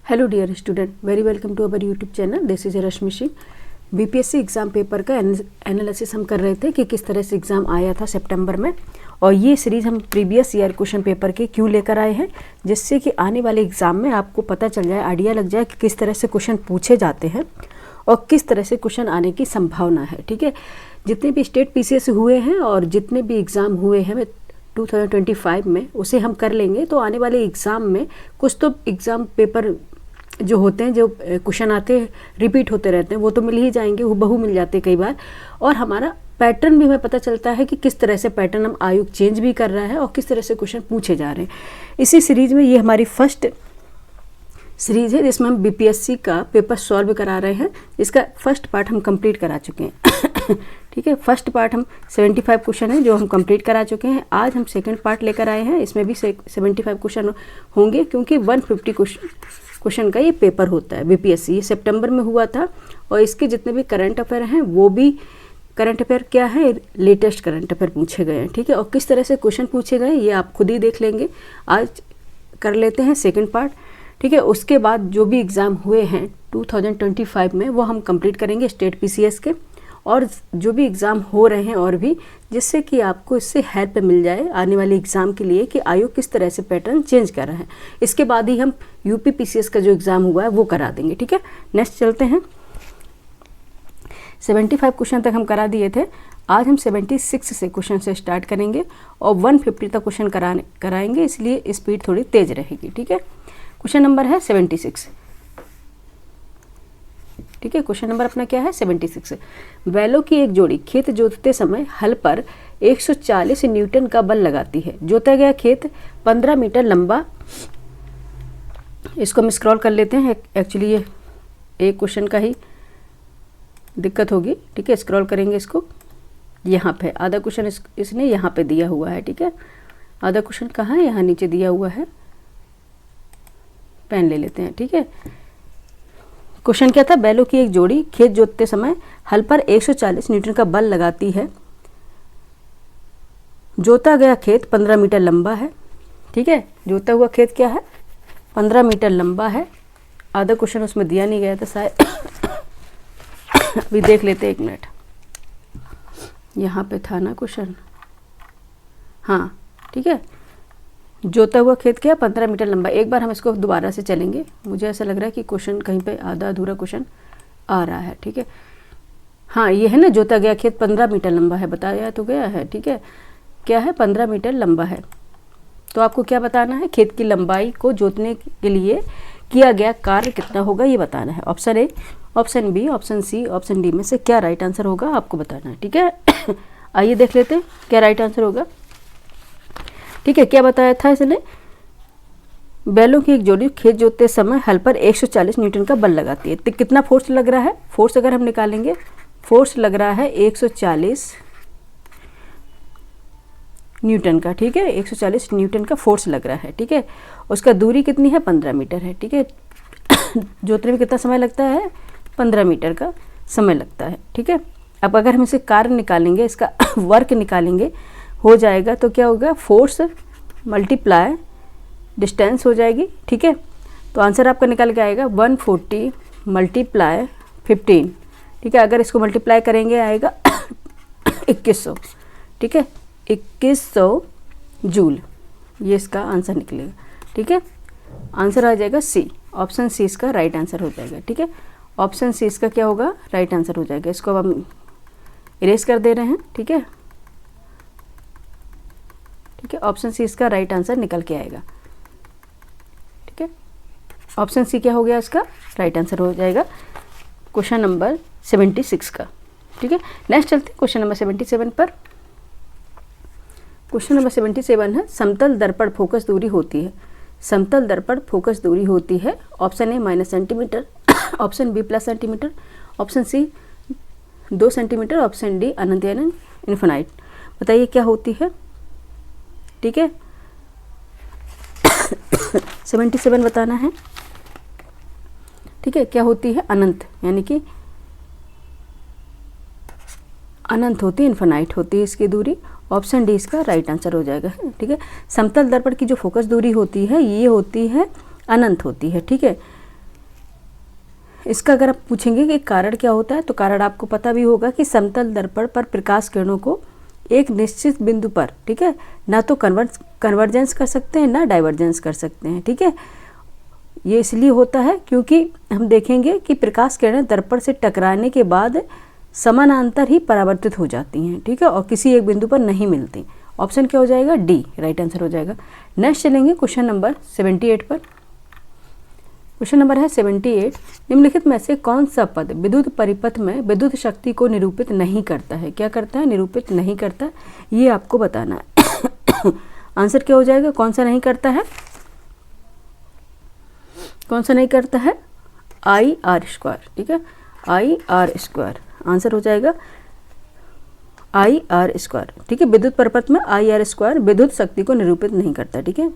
Hello dear student, very welcome to our YouTube channel. This is Rashmi Singh. BPSC exam paper का analysis हम कर रहे थे कि किस तरह से एग्ज़ाम आया था सितंबर में, और ये सीरीज़ हम प्रीवियस ईयर क्वेश्चन पेपर के क्यों लेकर आए हैं, जिससे कि आने वाले एग्ज़ाम में आपको पता चल जाए, आइडिया लग जाए कि किस तरह से क्वेश्चन पूछे जाते हैं और किस तरह से क्वेश्चन आने की संभावना है। ठीक है, जितने भी स्टेट पीसीएस हुए हैं और जितने भी एग्ज़ाम हुए हैं 2025 में, उसे हम कर लेंगे तो आने वाले एग्ज़ाम में कुछ तो एग्ज़ाम पेपर जो होते हैं, जो क्वेश्चन आते हैं रिपीट होते रहते हैं, वो तो मिल ही जाएंगे, हूबहू मिल जाते हैं कई बार। और हमारा पैटर्न भी हमें पता चलता है कि किस तरह से पैटर्न हम आयोग चेंज भी कर रहा है और किस तरह से क्वेश्चन पूछे जा रहे हैं। इसी सीरीज़ में ये हमारी फर्स्ट सीरीज़ है जिसमें हम बीपीएससी का पेपर सॉल्व करा रहे हैं। इसका फर्स्ट पार्ट हम कंप्लीट करा चुके हैं। ठीक है, फर्स्ट पार्ट हम 75 क्वेश्चन है जो हम कंप्लीट करा चुके हैं। आज हम सेकंड पार्ट लेकर आए हैं, इसमें भी 75 क्वेश्चन होंगे, क्योंकि 150 क्वेश्चन का ये पेपर होता है बीपीएससी। ये सितंबर में हुआ था और इसके जितने भी करंट अफेयर हैं वो भी करंट अफेयर क्या है, लेटेस्ट करंट अफेयर पूछे गए हैं। ठीक है, और किस तरह से क्वेश्चन पूछे गए ये आप खुद ही देख लेंगे। आज कर लेते हैं सेकेंड पार्ट। ठीक है, उसके बाद जो भी एग्ज़ाम हुए हैं 2025 में वो हम कंप्लीट करेंगे स्टेट पीसीएस के, और जो भी एग्ज़ाम हो रहे हैं और भी, जिससे कि आपको इससे हेल्प मिल जाए आने वाले एग्ज़ाम के लिए कि आयोग किस तरह से पैटर्न चेंज कर रहे हैं। इसके बाद ही हम यूपी पीसीएस का जो एग्ज़ाम हुआ है वो करा देंगे। ठीक है, नेक्स्ट चलते हैं। 75 क्वेश्चन तक हम करा दिए थे। आज हम 76 से क्वेश्चन से स्टार्ट करेंगे और 150 तक क्वेश्चन कराएंगे, इसलिए स्पीड थोड़ी तेज़ रहेगी। ठीक है, क्वेश्चन नंबर है 76। ठीक है, क्वेश्चन नंबर अपना क्या है 76। बैलों की एक जोड़ी खेत जोतते समय हल पर 140 न्यूटन का बल लगाती है। जोता गया खेत 15 मीटर लंबा। इसको हम स्क्रॉल कर लेते हैं, एक्चुअली ये एक क्वेश्चन का ही दिक्कत होगी। ठीक है, स्क्रॉल करेंगे इसको, यहाँ पे आधा क्वेश्चन इसने यहाँ पे दिया हुआ है। ठीक है, आधा क्वेश्चन कहाँ है, यहाँ नीचे दिया हुआ है। पेन ले लेते हैं। ठीक है, क्वेश्चन क्या था, बैलों की एक जोड़ी खेत जोतते समय हल पर 140 न्यूटन का बल लगाती है। जोता गया खेत 15 मीटर लंबा है। ठीक है, जोता हुआ खेत क्या है, 15 मीटर लंबा है। आधा क्वेश्चन उसमें दिया नहीं गया था शायद। अभी देख लेते हैं, एक मिनट। यहाँ पे था ना क्वेश्चन, हाँ ठीक है। जोता हुआ खेत क्या 15 मीटर लंबा। एक बार हम इसको दोबारा से चलेंगे, मुझे ऐसा लग रहा है कि क्वेश्चन कहीं पे आधा अधूरा क्वेश्चन आ रहा है। ठीक है, हाँ ये है ना, जोता गया खेत 15 मीटर लंबा है, बताया तो गया है। ठीक है, क्या है, 15 मीटर लंबा है। तो आपको क्या बताना है, खेत की लंबाई को जोतने के लिए किया गया कार्य कितना होगा ये बताना है। Option A, option B, option C, option D में से क्या राइट आंसर होगा आपको बताना है। ठीक है, आइए देख लेते हैं क्या राइट आंसर होगा। ठीक है, क्या बताया था इसने, बैलों की एक जोड़ी खेत जोतते समय हल पर 140 न्यूटन का बल लगाती है। तो कितना फोर्स लग रहा है, फोर्स अगर हम निकालेंगे, फोर्स लग रहा है 140 न्यूटन का। ठीक है, 140 न्यूटन का फोर्स लग रहा है। ठीक है, उसका दूरी कितनी है, 15 मीटर है। ठीक है, जोतने में कितना समय लगता है, 15 मीटर का समय लगता है। ठीक है, अब अगर हम इसे कार्य निकालेंगे, इसका वर्क निकालेंगे, हो जाएगा तो क्या होगा, फोर्स मल्टीप्लाई डिस्टेंस हो जाएगी। ठीक है, तो आंसर आपका निकल के आएगा 140 मल्टीप्लाई 15। ठीक है, अगर इसको मल्टीप्लाई करेंगे आएगा 2100। ठीक है, 2100 जूल, ये इसका आंसर निकलेगा। ठीक है, आंसर आ जाएगा सी, ऑप्शन सी इसका राइट आंसर हो जाएगा। ठीक है, ऑप्शन सी इसका क्या होगा, राइट आंसर हो जाएगा। इसको अब हम इरेज कर दे रहे हैं। ठीक है, ठीक है, ऑप्शन सी इसका राइट आंसर निकल के आएगा। ठीक है, ऑप्शन सी क्या हो गया, इसका राइट आंसर हो जाएगा क्वेश्चन नंबर 76 का। ठीक है, नेक्स्ट चलते हैं क्वेश्चन नंबर 77 पर। क्वेश्चन नंबर 77 है, समतल दर्पण फोकस दूरी होती है। समतल दर्पण फोकस दूरी होती है। Option A -, centimetre, option B +, centimetre, option C 2 centimetre, option D अनंत यानी इन्फिनाइट। बताइए क्या होती है। ठीक है, 77 बताना है। ठीक है, क्या होती है, अनंत, यानी कि अनंत होती है, इन्फिनाइट होती है इसकी दूरी। ऑप्शन डी इसका राइट आंसर हो जाएगा। ठीक है, समतल दर्पण की जो फोकस दूरी होती है ये होती है अनंत होती है। ठीक है, इसका अगर आप पूछेंगे कि कारण क्या होता है, तो कारण आपको पता भी होगा कि समतल दर्पण पर प्रकाश किरणों को एक निश्चित बिंदु पर, ठीक है, ना तो कन्वर्जेंस कर सकते हैं ना डाइवर्जेंस कर सकते हैं, ठीक है। ये इसलिए होता है क्योंकि हम देखेंगे कि प्रकाश किरणें दर्पण से टकराने के बाद समानांतर ही परावर्तित हो जाती हैं, ठीक है, और किसी एक बिंदु पर नहीं मिलती। ऑप्शन क्या हो जाएगा, डी राइट आंसर हो जाएगा। नेक्स्ट चलेंगे क्वेश्चन नंबर 78 पर। क्वेश्चन नंबर है 78, निम्नलिखित में से कौन सा पद विद्युत परिपथ में विद्युत शक्ति को निरूपित नहीं करता है? क्या करता है, निरूपित नहीं करता, ये आपको बताना है। आंसर क्या हो जाएगा, कौन सा नहीं करता है, कौन सा नहीं करता है, आई आर स्क्वायर, ठीक है, आई आर स्क्वायर आंसर हो जाएगा, आई आर स्क्वायर, ठीक है। विद्युत परिपथ में आई आर स्क्वायर विद्युत शक्ति को निरूपित नहीं करता, ठीक है।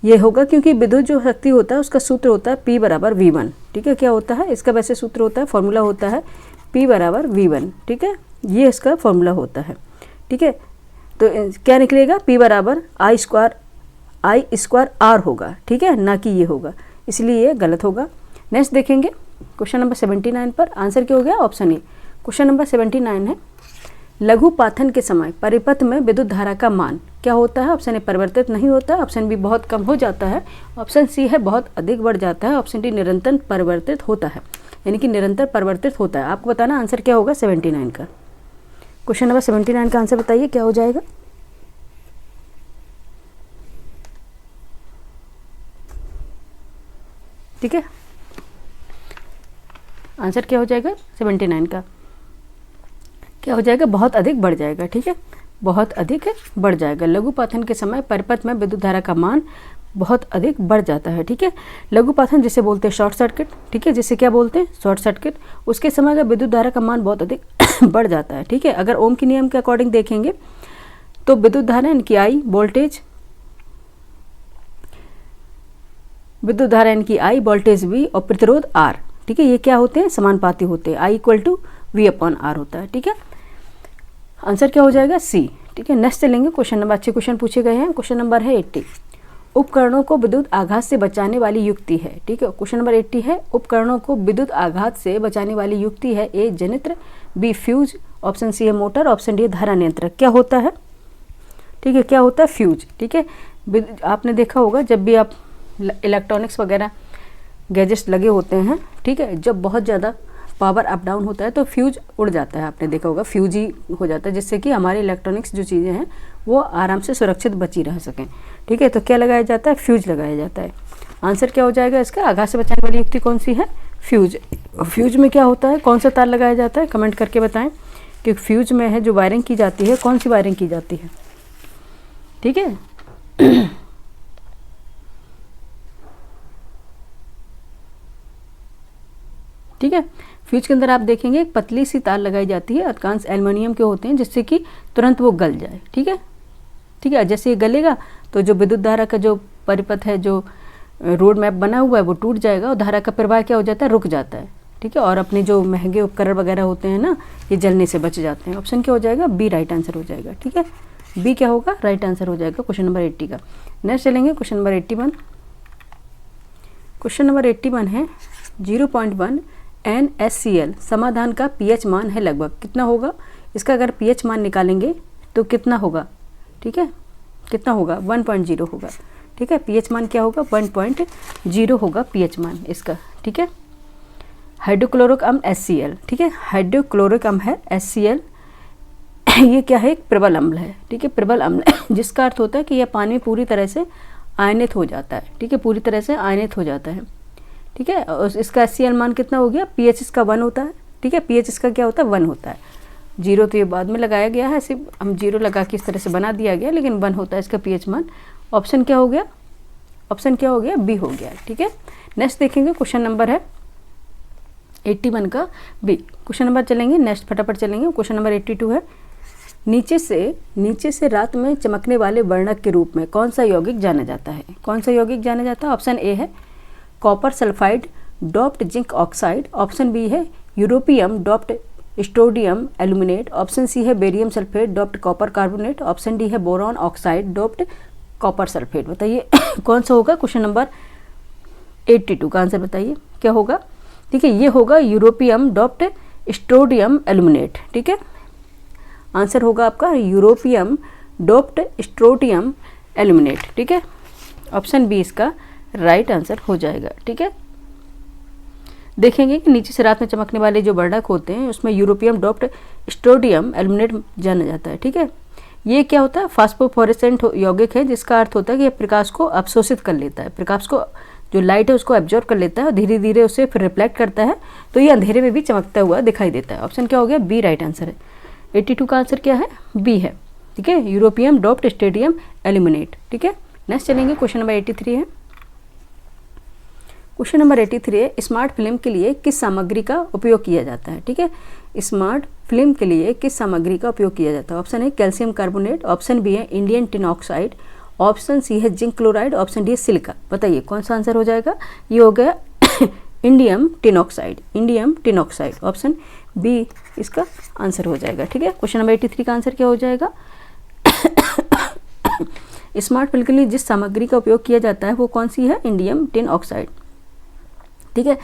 ये होगा क्योंकि विद्युत जो शक्ति होता है उसका सूत्र होता है P बराबर V1, ठीक है। क्या होता है इसका, वैसे सूत्र होता है, फॉर्मूला होता है P बराबर V1, ठीक है, ये इसका फॉर्मूला होता है, ठीक है। तो क्या निकलेगा, P बराबर आई स्क्वायर R होगा, ठीक है, ना कि ये होगा, इसलिए ये गलत होगा। नेक्स्ट देखेंगे क्वेश्चन नंबर 79 पर। आंसर क्या हो गया, ऑप्शन ए। क्वेश्चन नंबर 79 है, लघु पाथन के समय परिपथ में विद्युत धारा का मान क्या होता है? ऑप्शन ए परिवर्तित नहीं होता है, ऑप्शन बी बहुत कम हो जाता है, ऑप्शन सी है बहुत अधिक बढ़ जाता है, ऑप्शन डी निरंतर परिवर्तित होता है, यानी कि निरंतर परिवर्तित होता है। आपको बताना आंसर क्या होगा 79 का। क्वेश्चन नंबर 79 का आंसर बताइए क्या हो जाएगा। ठीक है, आंसर क्या हो जाएगा 79 का, क्या हो जाएगा, बहुत अधिक बढ़ जाएगा, ठीक है, बहुत अधिक बढ़ जाएगा। लघु पाथन के समय परिपथ में विद्युत धारा का मान बहुत अधिक बढ़ जाता है, ठीक है। लघु पाथन जिसे बोलते हैं शॉर्ट सर्किट, ठीक है, जिसे क्या बोलते हैं शॉर्ट सर्किट, उसके समय का विद्युत धारा का मान बहुत अधिक बढ़ जाता है, ठीक है। अगर ओम के नियम के अकॉर्डिंग देखेंगे तो विद्युत धारा इनकी आई, वोल्टेज, विद्युत धारा इनकी आई, वोल्टेज वी और प्रतिरोध आर, ठीक है, ये क्या होते हैं समानुपाती होते हैं, I equal to V upon R होता है, ठीक है। आंसर क्या हो जाएगा सी, ठीक है। नेक्स्ट चलेंगे क्वेश्चन नंबर, अच्छे क्वेश्चन पूछे गए हैं। क्वेश्चन नंबर है 80, उपकरणों को विद्युत आघात से बचाने वाली युक्ति है, ठीक है। क्वेश्चन नंबर 80 है, उपकरणों को विद्युत आघात से बचाने वाली युक्ति है, ए जनित्र, बी फ्यूज, ऑप्शन सी है मोटर, ऑप्शन डी धारा नियंत्रक। क्या होता है, ठीक है, क्या होता है फ्यूज, ठीक है। आपने देखा होगा जब भी आप इलेक्ट्रॉनिक्स वगैरह गैजेट्स लगे होते हैं, ठीक है, जब बहुत ज़्यादा पावर अप डाउन होता है तो फ्यूज उड़ जाता है, आपने देखा होगा फ्यूज ही हो जाता है, जिससे कि हमारे इलेक्ट्रॉनिक्स जो चीज़ें हैं वो आराम से सुरक्षित बची रह सकें, ठीक है। तो क्या लगाया जाता है, फ्यूज लगाया जाता है। आंसर क्या हो जाएगा इसका, आघात से बचाने वाली युक्ति कौन सी है, फ्यूज। फ्यूज में क्या होता है, कौन सा तार लगाया जाता है, कमेंट करके बताएं कि फ्यूज में है जो वायरिंग की जाती है, कौन सी वायरिंग की जाती है, ठीक है। ठीक है, फ्यूज के अंदर आप देखेंगे एक पतली सी तार लगाई जाती है, अधिकांश एल्युमिनियम के होते हैं, जिससे कि तुरंत वो गल जाए, ठीक है, ठीक है। जैसे ये गलेगा तो जो विद्युत धारा का जो परिपथ है, जो रोड मैप बना हुआ है वो टूट जाएगा और धारा का प्रवाह क्या हो जाता है, रुक जाता है, ठीक है। और अपने जो महंगे उपकरण वगैरह होते हैं ना, ये जलने से बच जाते हैं। ऑप्शन क्या हो जाएगा, बी राइट आंसर हो जाएगा, ठीक है, बी क्या होगा, राइट आंसर हो जाएगा क्वेश्चन नंबर 80 का। नेक्स्ट चलेंगे क्वेश्चन नंबर 81। क्वेश्चन नंबर 81 है, 0.1 NaCl समाधान का pH मान है लगभग कितना होगा। इसका अगर pH मान निकालेंगे तो कितना होगा, ठीक है, कितना होगा, 1.0 होगा, ठीक है। pH मान क्या होगा, 1.0 होगा pH मान इसका, ठीक है। हाइड्रोक्लोरिक अम्ल HCl, ठीक है, हाइड्रोक्लोरिक अम्ल है HCl, ये क्या है, एक प्रबल अम्ल है, ठीक है, प्रबल अम्ल जिसका अर्थ होता है कि यह पानी में पूरी तरह से आयनित हो जाता है, ठीक है, पूरी तरह से आयनित हो जाता है, ठीक है। और इसका HCl मान कितना हो गया, pH इसका 1 होता है, ठीक है, pH इसका क्या होता है, 1 होता है। 0 तो ये बाद में लगाया गया है, सिर्फ हम 0 लगा के इस तरह से बना दिया गया, लेकिन 1 होता है इसका pH मान। ऑप्शन क्या हो गया, ऑप्शन क्या हो गया, बी हो गया, ठीक है। नेक्स्ट देखेंगे क्वेश्चन नंबर है 81 का बी। क्वेश्चन नंबर चलेंगे नेक्स्ट, फटाफट चलेंगे। क्वेश्चन नंबर 82 है, नीचे से रात में चमकने वाले वर्णक के रूप में कौन सा यौगिक जाना जाता है, कौन सा यौगिक जाना जाता है। ऑप्शन ए है copper sulphide doped zinc oxide, option B है europium doped strontium aluminate, option C है barium sulphate doped copper carbonate, option D है boron oxide doped copper sulphate. बताइए कौन सा होगा क्वेश्चन नंबर 82 का आंसर बताइए क्या होगा। ठीक है, ये होगा यूरोपियम डॉप्ट स्ट्रोडियम एल्यूमिनेट। ठीक है, आंसर होगा आपका यूरोपियम डॉप्ट स्ट्रोडियम एल्यूमिनेट। ठीक है, ऑप्शन बी इसका राइट आंसर हो जाएगा। ठीक है, देखेंगे कि नीचे से रात में चमकने वाले जो वर्णक होते हैं उसमें यूरोपियम डॉप्ट स्ट्रोडियम एल्यूमिनेट जाना जाता है। ठीक है, ये क्या होता है, फास्फोफोरेसेंट यौगिक है, जिसका अर्थ होता है कि यह प्रकाश को अवशोषित कर लेता है, प्रकाश को जो लाइट है उसको एब्जॉर्ब कर लेता है और धीरे धीरे उसे फिर रिफ्लेक्ट करता है, तो ये अंधेरे में भी चमकता हुआ दिखाई देता है। ऑप्शन क्या हो गया, बी राइट आंसर है। 82 का आंसर क्या है, बी है। ठीक है, यूरोपियम डॉप्ट स्ट्रोडियम एल्यूमिनेट। ठीक है, नेक्स्ट चलेंगे, क्वेश्चन नंबर 83 है। क्वेश्चन नंबर 83 है, स्मार्ट फिल्म के लिए किस सामग्री का उपयोग किया जाता है। ठीक है, स्मार्ट फिल्म के लिए किस सामग्री का उपयोग किया जाता है। ऑप्शन है कैल्शियम कार्बोनेट, ऑप्शन बी है Indian tin oxide, option C है जिंक क्लोराइड, ऑप्शन डी है सिलिका। बताइए कौन सा आंसर हो जाएगा। ये हो गया indium tin oxide, indium tin oxide, option B इसका आंसर हो जाएगा। ठीक है, क्वेश्चन नंबर 83 का आंसर क्या हो जाएगा। स्मार्ट फिल्म के लिए जिस सामग्री का उपयोग किया जाता है वो कौन सी है, इंडियम टिन ऑक्साइड। ठीक है,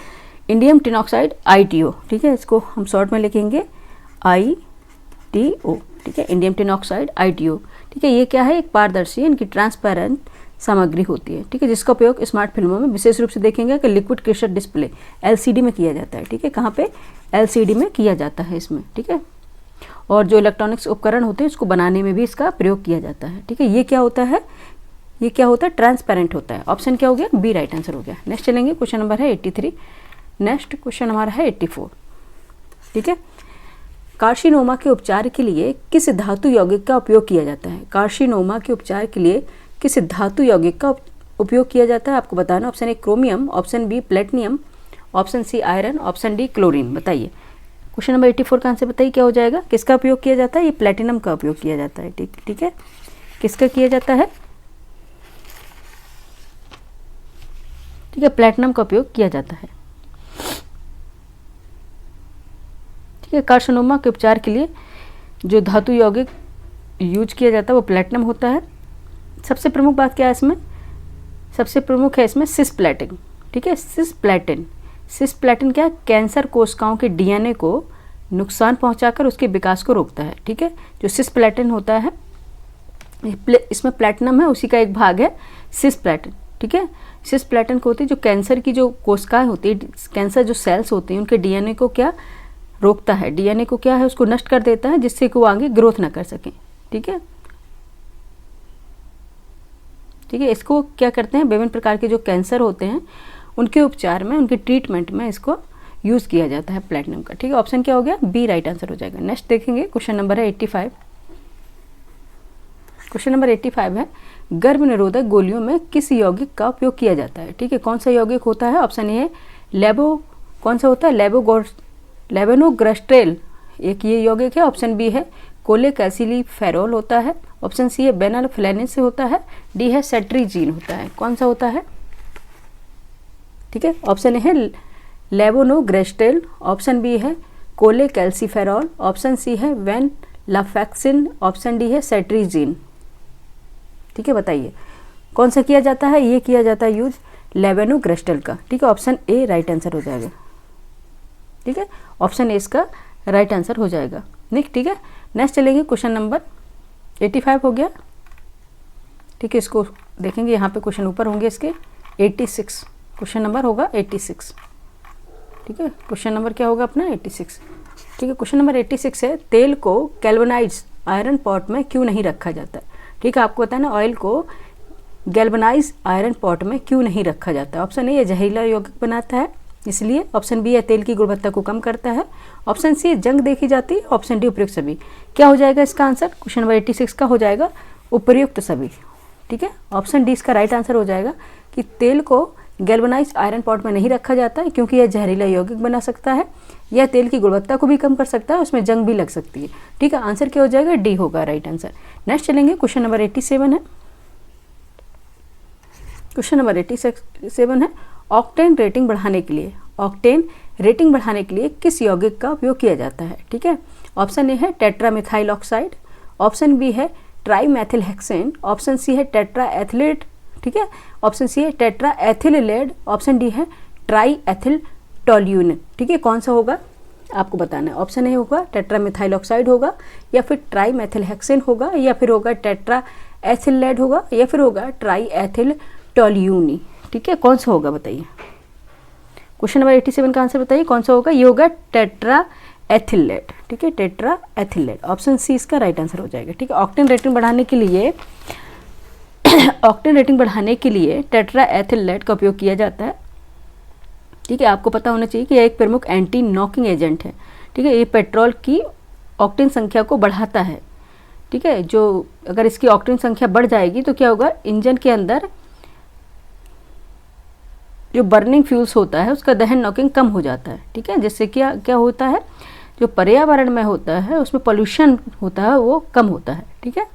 इंडियम टिन ऑक्साइड ITO। ठीक है, इसको हम शॉर्ट में लिखेंगे ITO। ठीक है, इंडियम टिन ऑक्साइड ITO। ठीक है, ये क्या है, एक पारदर्शी इनकी ट्रांसपेरेंट सामग्री होती है। ठीक है, जिसका उपयोग स्मार्ट फिल्मों में विशेष रूप से देखेंगे कि लिक्विड क्रिस्टल डिस्प्ले LCD में किया जाता है। ठीक है, कहाँ पे, LCD में किया जाता है इसमें। ठीक है, और जो इलेक्ट्रॉनिक्स उपकरण होते हैं उसको बनाने में भी इसका प्रयोग किया जाता है। ठीक है, ये क्या होता है, ये क्या होता है, ट्रांसपेरेंट होता है। ऑप्शन क्या हो गया, बी राइट आंसर हो गया। नेक्स्ट चलेंगे, क्वेश्चन नंबर है 83। नेक्स्ट क्वेश्चन हमारा है 84। ठीक है, कार्सिनोमा के उपचार के लिए किस धातु यौगिक का उपयोग किया जाता है। कार्सिनोमा के उपचार के लिए किस धातु यौगिक का उपयोग किया जाता है, आपको बताना। Option A chromium, option B platinum, option C iron, option D chlorine. बताइए क्वेश्चन नंबर 84 का आंसर बताइए क्या हो जाएगा, किसका उपयोग किया जाता है। ये प्लेटिनम का उपयोग किया जाता है। ठीक है, किसका किया जाता है, ठीक है, प्लेटिनम का उपयोग किया जाता है। ठीक है, कार्सिनोमा के उपचार के लिए जो धातु यौगिक यूज किया जाता है वो प्लेटिनम होता है। सबसे प्रमुख बात क्या है इसमें, सबसे प्रमुख है इसमें सिस्प्लेटिन। ठीक है, सिस्प्लेटिन क्या है, कैंसर कोशिकाओं के DNA को नुकसान पहुंचाकर उसके विकास को रोकता है। ठीक है, जो सिस्प्लेटिन होता है इसमें प्लेटिनम है, उसी का एक भाग है सिस्प्लेटिन। ठीक है, सिस्प्लेटिन को होती है जो कैंसर की जो कोशिकाएं होती है, कैंसर जो सेल्स होते हैं उनके DNA को क्या रोकता है, DNA को क्या है उसको नष्ट कर देता है, जिससे कि वो आगे ग्रोथ ना कर सकें। ठीक है, ठीक है, इसको क्या करते हैं, विभिन्न प्रकार के जो कैंसर होते हैं उनके उपचार में, उनके ट्रीटमेंट में इसको यूज़ किया जाता है प्लेटिनम का। ठीक है, ऑप्शन क्या हो गया, बी राइट आंसर हो जाएगा। नेक्स्ट देखेंगे, क्वेश्चन नंबर है 85। क्वेश्चन नंबर 85 है, गर्भ निरोधक गोलियों में किस यौगिक का उपयोग किया जाता है। ठीक है, कौन सा यौगिक होता है। ऑप्शन ए है कौन सा होता है, लेवोनोग्रेस्ट्रेल, एक ये यौगिक है। ऑप्शन बी है कोलेकैसिलिफेरॉल होता है, ऑप्शन सी है बेनाल्फ्लेनिन से होता है, डी है सेट्रीजीन होता है। कौन सा होता है, ठीक है, ऑप्शन ए है लेवोनोग्रेस्ट्रेल, ऑप्शन बी है कोलेकैल्सिफेरॉल, ऑप्शन सी है वेनलाफैक्सिन, ऑप्शन डी है सेट्रीजीन। ठीक है, बताइए कौन सा किया जाता है, ये किया जाता है यूज लेवोनोग्रेस्ट्रेल का। ठीक है, ऑप्शन ए राइट आंसर हो जाएगा। ठीक है, ऑप्शन ए इसका राइट आंसर हो जाएगा। ठीक है, नेक्स्ट चलेंगे, क्वेश्चन नंबर 85 हो गया। ठीक है, इसको देखेंगे, यहाँ पे क्वेश्चन ऊपर होंगे इसके 86, क्वेश्चन नंबर होगा 86। ठीक है, क्वेश्चन नंबर क्या होगा अपना 86। ठीक है, क्वेश्चन नंबर 86 है, तेल को गैल्वेनाइज्ड आयरन पॉट में क्यों नहीं रखा जाता। ठीक है, आपको पता है ना, ऑयल को गैल्वेनाइज्ड आयरन पॉट में क्यों नहीं रखा जाता। ऑप्शन ए जहरीला यौगिक बनाता है इसलिए, ऑप्शन बी है तेल की गुणवत्ता को कम करता है, ऑप्शन सी जंग देखी जाती है, ऑप्शन डी उपयुक्त सभी। क्या हो जाएगा इसका आंसर, क्वेश्चन नंबर 86 का हो जाएगा उपयुक्त सभी। ठीक है, ऑप्शन डी इसका राइट आंसर हो जाएगा कि तेल को गैल्वेनाइज्ड आयरन पॉट में नहीं रखा जाता है क्योंकि यह जहरीला यौगिक बना सकता है, यह तेल की गुणवत्ता को भी कम कर सकता है, उसमें जंग भी लग सकती है। ठीक है, आंसर क्या हो जाएगा, डी होगा राइट आंसर। नेक्स्ट चलेंगे, क्वेश्चन नंबर 87 है। क्वेश्चन नंबर 87 है, ऑक्टेन रेटिंग बढ़ाने के लिए किस यौगिक का उपयोग किया जाता है। ठीक है, ऑप्शन ए है टेट्रामिथाइल ऑक्साइड, ऑप्शन बी है ट्राईमेथिल हेक्सेन, ऑप्शन सी है टेट्रा एथिलेट। ठीक है, ऑप्शन सी है टेट्रा एथिलेट, ऑप्शन डी है ट्राई एथिल टोल्यून। ठीक है, कौन सा होगा आपको बताना है। ऑप्शन ए होगा टेट्रा मिथाइल ऑक्साइड होगा, या फिर ट्राई मेथिल हेक्सेन होगा, या फिर होगा टेट्रा एथिल लेड होगा, या फिर होगा ट्राई एथिल टोल्यूनी। ठीक है, कौन सा होगा बताइए। क्वेश्चन नंबर 87 का आंसर बताइए कौन सा होगा। ये होगा टेट्रा एथिल लेड। ठीक है, tetraethyl lead, option C इसका राइट आंसर हो जाएगा। ठीक है, ऑक्टेन रेटिंग बढ़ाने के लिए ऑक्टेन रेटिंग बढ़ाने के लिए टेट्रा एथिल लेड का उपयोग किया जाता है। ठीक है, आपको पता होना चाहिए कि यह एक प्रमुख एंटी नॉकिंग एजेंट है। ठीक है, ये पेट्रोल की ऑक्टेन संख्या को बढ़ाता है। ठीक है, जो अगर इसकी ऑक्टेन संख्या बढ़ जाएगी तो क्या होगा, इंजन के अंदर जो बर्निंग फ्यूल्स होता है उसका दहन नॉकिंग कम हो जाता है। ठीक है, जिससे क्या क्या होता है, जो पर्यावरण में होता है उसमें पोल्यूशन होता है वो कम होता है। ठीक है,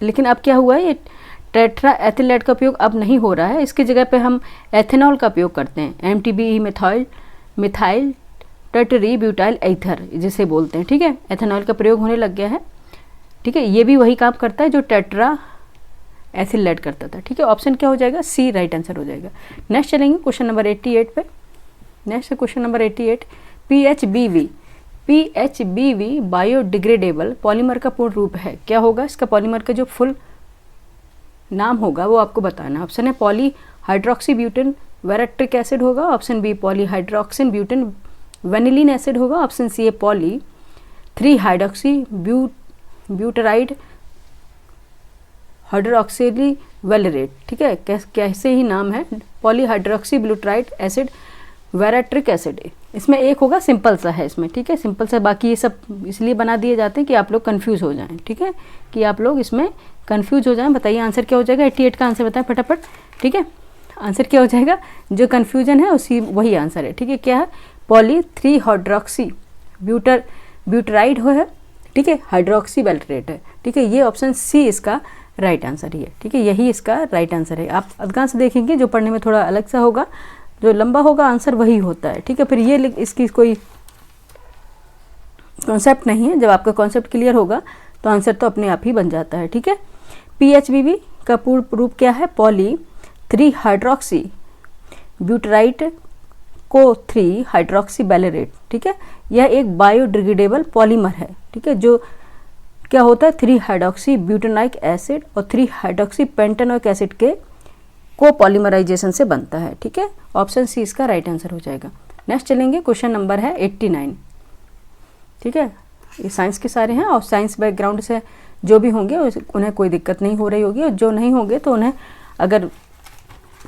लेकिन अब क्या हुआ है, ये टेट्रा एथिल लेड का उपयोग अब नहीं हो रहा है। इसकी जगह पे हम एथेनॉल का उपयोग करते हैं, MTBE methyl Tartary butyl ether जिसे बोलते हैं। ठीक है, एथेनॉल का प्रयोग होने लग गया है। ठीक है, ये भी वही काम करता है जो टेट्रा एथिल लेड करता था। ठीक है, ऑप्शन क्या हो जाएगा, सी राइट आंसर हो जाएगा। नेक्स्ट चलेंगे क्वेश्चन नंबर 88 पे। Next question number 88, PHBV biodegradable polymer का पूर्ण रूप है, क्या होगा। इसका पॉलीमर का जो फुल नाम होगा वो आपको बताना। ऑप्शन है poly hydroxy butane veratric acid होगा, option B poly hydroxin butane vanillin acid होगा, ऑप्शन सी है poly 3 hydroxy butyrate hydroxyl valerate. ठीक है, कैसे ही नाम है, poly hydroxy butyrate acid veratric acid. इसमें एक होगा सिंपल सा है इसमें। ठीक है, सिंपल सा, बाकी ये सब इसलिए बना दिए जाते हैं कि आप लोग कंफ्यूज हो जाएं। ठीक है, कि आप लोग इसमें कंफ्यूज हो जाएं। बताइए आंसर क्या हो जाएगा, 88 का आंसर बताएं फटाफट। ठीक है, आंसर क्या हो जाएगा, जो कन्फ्यूजन है उसी वही आंसर है। ठीक है, क्या है, पॉली 3 हाइड्रोक्सी ब्यूटराइड हो है। ठीक है, हाइड्रोक्सी वेलरेट है। ठीक है, ये ऑप्शन सी इसका राइट आंसर ही है। ठीक है, यही इसका राइट आंसर है। आप अधिकांश देखेंगे जो पढ़ने में थोड़ा अलग सा होगा, जो लंबा होगा आंसर वही होता है। ठीक है, फिर ये इसकी कोई कॉन्सेप्ट नहीं है। जब आपका कॉन्सेप्ट क्लियर होगा तो आंसर तो अपने आप ही बन जाता है। ठीक है, PHBV का पूर्ण रूप क्या है, पॉली 3 हाइड्रोक्सी ब्यूटराइट को 3 हाइड्रोक्सी बेलेरेट। ठीक है, यह एक बायोडिग्रेडेबल पॉलीमर है। ठीक है, जो क्या होता है 3 हाइड्रोक्सी ब्यूटेनोइक एसिड और 3 हाइड्रोक्सी पेंटेनोइक एसिड के कोपॉलीमराइजेशन से बनता है। ठीक है, ऑप्शन सी इसका राइट आंसर हो जाएगा। नेक्स्ट चलेंगे, क्वेश्चन नंबर है 89। ठीक है, ये साइंस के सारे हैं और साइंस बैकग्राउंड से जो भी होंगे उन्हें कोई दिक्कत नहीं हो रही होगी, और जो नहीं होंगे तो उन्हें अगर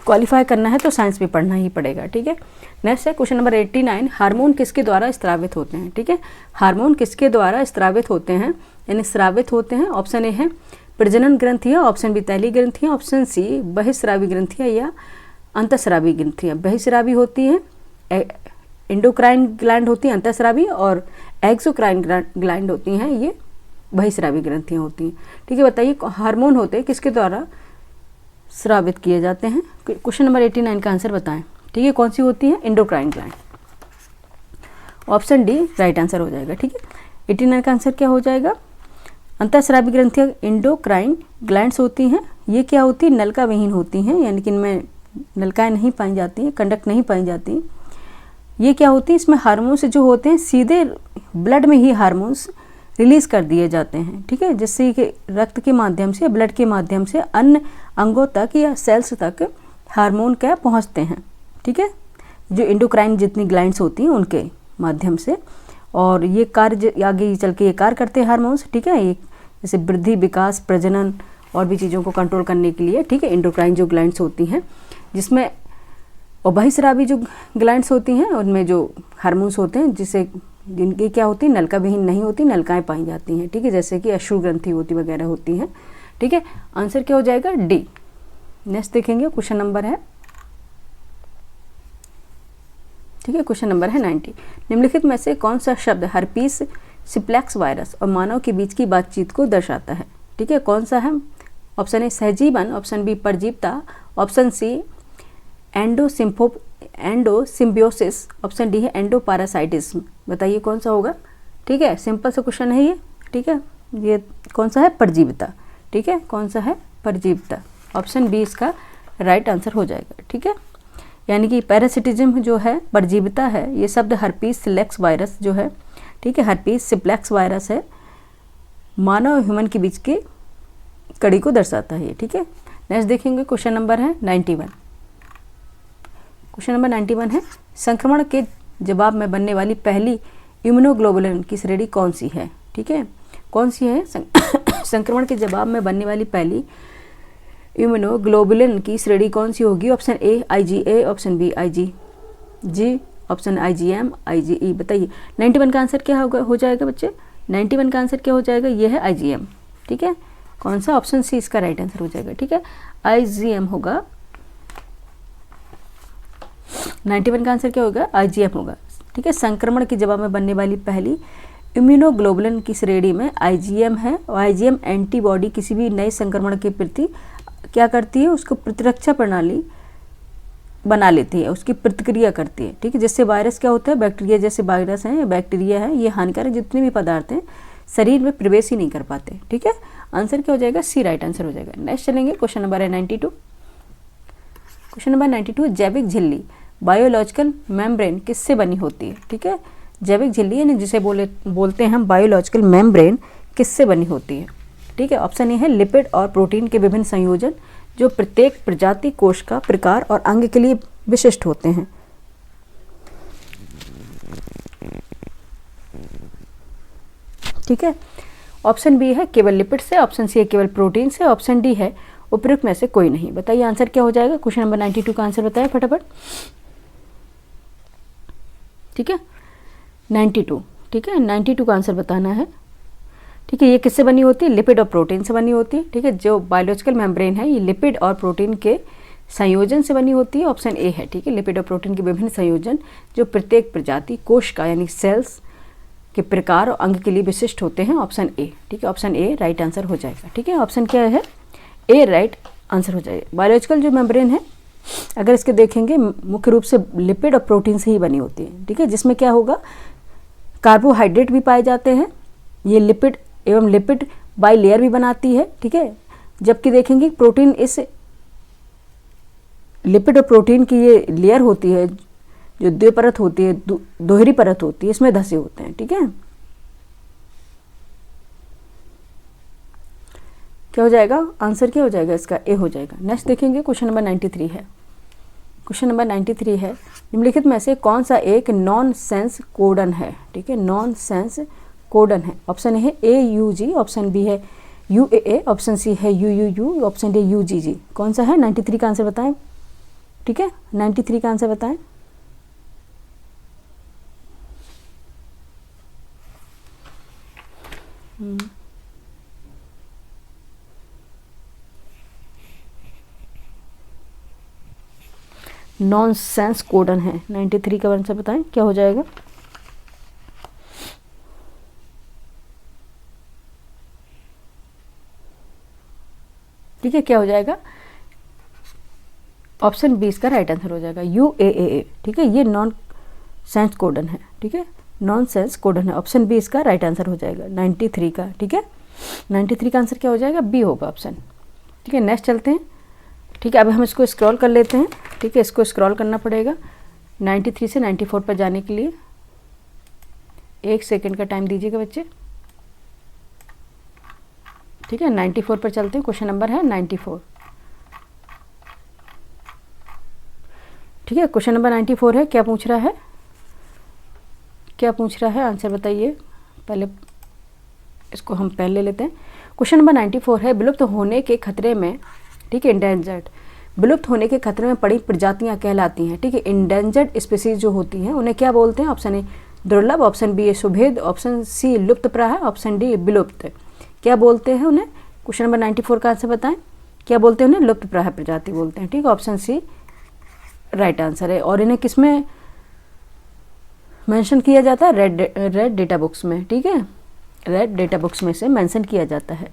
क्वालिफाई करना है तो साइंस भी पढ़ना ही पड़ेगा। ठीक है, नेक्स्ट है क्वेश्चन नंबर 89, हार्मोन किसके द्वारा स्रावित होते हैं। ठीक है, हार्मोन किसके द्वारा स्रावित होते हैं, यानी स्रावित होते हैं। ऑप्शन ए है प्रजनन ग्रंथियाँ, ऑप्शन बी तैली ग्रंथियाँ, ऑप्शन सी बहिस्रावी ग्रंथियाँ या अंतःस्रावी ग्रंथियाँ। बहिस्रावी होती हैं, एंडोक्राइन ग्लैंड होती हैं अंतःस्रावी, और एक्सोक्राइन ग्लैंड होती हैं ये बहिस्रावी ग्रंथियाँ होती हैं। ठीक है, बताइए हार्मोन होते हैं किसके द्वारा स्रावित किए जाते हैं। क्वेश्चन नंबर 89 का आंसर बताएं। ठीक है, कौन सी होती है, endocrine gland, option D right answer हो जाएगा। ठीक है, 89 का आंसर क्या हो जाएगा, अंतःस्रावी ग्रंथियाँ एंडोक्राइन ग्लैंड्स होती हैं। ये क्या होती है, नलका विहीन होती हैं, यानी कि इनमें नलकाएँ नहीं पाई जाती हैं, कंडक्ट नहीं पाई जाती। ये क्या होती है, इसमें हार्मोन्स जो होते हैं सीधे ब्लड में ही हार्मोन्स रिलीज कर दिए जाते हैं। ठीक है, जिससे कि रक्त के माध्यम से, ब्लड के माध्यम से अन्य अंगों तक या सेल्स तक हार्मोन क्या पहुंचते हैं। ठीक है, जो एंडोक्राइन जितनी ग्लैंड्स होती हैं उनके माध्यम से, और ये कार्य आगे चल के ये कार्य करते हैं हार्मोन्स। ठीक है, ये जैसे वृद्धि, विकास, प्रजनन और भी चीज़ों को कंट्रोल करने के लिए। ठीक है, एंडोक्राइन जो ग्लैंड्स होती हैं, जिसमें और बहिस्रावी जो ग्लैंड्स होती हैं उनमें जो हार्मोन्स होते हैं जिससे जिनकी क्या होती है, नलका विहीन नहीं होती, नलकाएं पाई जाती हैं। ठीक है, जैसे कि अश्रु ग्रंथि होती वगैरह होती हैं। ठीक है, आंसर क्या हो जाएगा, डी। नेक्स्ट देखेंगे, क्वेश्चन नंबर है, ठीक है, क्वेश्चन नंबर है 90। निम्नलिखित में से कौन सा शब्द हर्पीस सिप्लेक्स वायरस और मानव के बीच की बातचीत को दर्शाता है। ठीक है, कौन सा है, ऑप्शन ए सहजीवन, ऑप्शन बी परजीवता, option C endosymbiosis, option D है एंडोपारासाइटिज्म। बताइए कौन सा होगा। ठीक है, सिंपल सा क्वेश्चन है ये। ठीक है, ये कौन सा है, परजीवता। ठीक है, कौन सा है, परजीवता, ऑप्शन बी इसका राइट आंसर हो जाएगा। ठीक है, यानी कि पैरासिटिज्म जो है परजीविता है, ये शब्द हर्पीस सिम्प्लेक्स वायरस जो है, ठीक है, हर्पीस सिम्प्लेक्स वायरस है, मानव और ह्यूमन के बीच के कड़ी को दर्शाता है, ठीक है। नेक्स्ट देखेंगे क्वेश्चन नंबर है 91। क्वेश्चन नंबर 91 है संक्रमण के जवाब में बनने वाली पहली इम्यूनोग्लोबुलिन की श्रेणी कौन सी है, ठीक है, कौन सी है संक्रमण के जवाब में बनने वाली पहली इम्यूनोग्लोबुलिन की श्रेणी कौन सी होगी? Option A IgA, option B IgG, option IgM, IgE। बताइए 91 का आंसर क्या होगा, हो जाएगा बच्चे? 91 का आंसर क्या हो जाएगा? ये है IgM, ठीक है। कौन सा? ऑप्शन सी इसका राइट आंसर हो जाएगा, ठीक है, IgM होगा। 91 का आंसर क्या होगा? IgM होगा, ठीक है। संक्रमण के जवाब में बनने वाली पहली इम्यूनोग्लोबुलिन की श्रेणी में IgM है, और IgM एंटीबॉडी किसी भी नए संक्रमण के प्रति क्या करती है? उसको प्रतिरक्षा प्रणाली बना लेती है, उसकी प्रतिक्रिया करती है, ठीक है। जिससे वायरस क्या होता है? बैक्टीरिया जैसे वायरस हैं या बैक्टीरिया है, ये हानिकारक जितने भी पदार्थ हैं शरीर में प्रवेश ही नहीं कर पाते, ठीक है। आंसर क्या हो जाएगा? सी राइट आंसर हो जाएगा। नेक्स्ट चलेंगे, क्वेश्चन नंबर है 92। क्वेश्चन नंबर 92, जैविक झिल्ली बायोलॉजिकल मेम्ब्रेन किससे बनी होती है, ठीक है। जैविक झिल्ली यानी जिसे बोलते हैं हम बायोलॉजिकल मेम्ब्रेन, किससे बनी होती है, ठीक है। ऑप्शन ए है लिपिड और प्रोटीन के विभिन्न संयोजन जो प्रत्येक प्रजाति कोश का प्रकार और अंग के लिए विशिष्ट होते हैं, ठीक है। ऑप्शन बी है केवल लिपिड से, ऑप्शन सी है केवल प्रोटीन से, ऑप्शन डी है उपयुक्त में से कोई नहीं। बताइए आंसर क्या हो जाएगा? क्वेश्चन नंबर 92 का आंसर बताएं फटाफट, ठीक है। 92, ठीक है, 92 का आंसर बताना है, ठीक है। ये किससे बनी होती है? लिपिड और प्रोटीन से बनी होती है, ठीक है। जो बायोलॉजिकल मेम्ब्रेन है ये लिपिड और प्रोटीन के संयोजन से बनी होती है, ऑप्शन ए है, ठीक है। लिपिड और प्रोटीन के विभिन्न संयोजन जो प्रत्येक प्रजाति कोश का यानी सेल्स के प्रकार और अंग के लिए विशिष्ट होते हैं, ऑप्शन ए, ठीक है। ऑप्शन ए राइट आंसर हो जाएगा, ठीक है। ऑप्शन क्या है? ए राइट आंसर हो जाएगा। बायोलॉजिकल जो मेम्ब्रेन है अगर इसके देखेंगे मुख्य रूप से लिपिड और प्रोटीन से ही बनी होती है, ठीक है। जिसमें क्या होगा? कार्बोहाइड्रेट भी पाए जाते हैं, ये लिपिड एवं लिपिड बाई लेयर भी बनाती है, ठीक है। जबकि देखेंगे प्रोटीन इस लिपिड और प्रोटीन की ये लेयर होती है जो द्विपरत होती है, दोहरी परत होती है, इसमें धसे होते हैं, ठीक है। क्या हो जाएगा? आंसर क्या हो जाएगा इसका? ए हो जाएगा। नेक्स्ट देखेंगे, क्वेश्चन नंबर 93 है। क्वेश्चन नंबर 93 है निम्नलिखित में से कौन सा एक नॉन सेंस कोडन है, ठीक है। नॉन सेंस कोडन है। ऑप्शन ए है AUG, ऑप्शन बी है UAA, ऑप्शन सी है UUU, ऑप्शन डी UGG। कौन सा है? 93 का आंसर बताएं, ठीक है। 93 का आंसर बताएं। नॉन सेंस कोडन है। 93 का आंसर बताएं क्या हो जाएगा? ठीक है, क्या हो जाएगा? ऑप्शन बी इसका राइट आंसर हो जाएगा, UAA, ठीक है। ये नॉन सेंस कोडन है, ठीक है, नॉन सेंस कोडन है। ऑप्शन बी इसका राइट आंसर हो जाएगा 93 का, ठीक है। 93 का आंसर क्या हो जाएगा? बी होगा ऑप्शन, ठीक है। नेक्स्ट चलते हैं, ठीक है। अब हम इसको स्क्रॉल कर लेते हैं, ठीक है। इसको स्क्रॉल करना पड़ेगा 93 से 94 पर जाने के लिए। 1 सेकंड का टाइम दीजिएगा बच्चे, ठीक है। 94 पर चलते हैं। क्वेश्चन नंबर है 94, ठीक है। क्वेश्चन नंबर 94 है। क्या पूछ रहा है? क्या पूछ रहा है? आंसर बताइए। पहले इसको हम पहले लेते हैं। क्वेश्चन नंबर 94 है विलुप्त होने के खतरे में, ठीक है, इंडेंजर्ड, विलुप्त होने के खतरे में पड़ी प्रजातियां कहलाती हैं, ठीक है। इंडेंजर्ड स्पीसीज जो होती हैं उन्हें क्या बोलते हैं? ऑप्शन ए दुर्लभ, ऑप्शन बी सुभेद, ऑप्शन सी लुप्तप्राय, ऑप्शन डी विलुप्त। क्या बोलते हैं उन्हें? क्वेश्चन नंबर 94 का आंसर बताएं। क्या बोलते हैं उन्हें? लुप्तप्राय प्रजाति बोलते हैं, ठीक है। ऑप्शन सी राइट आंसर है। और इन्हें किसमें मेंशन किया जाता है? रेड डेटा बुक्स में, ठीक है। रेड डेटा बुक्स में से मेंशन किया जाता है,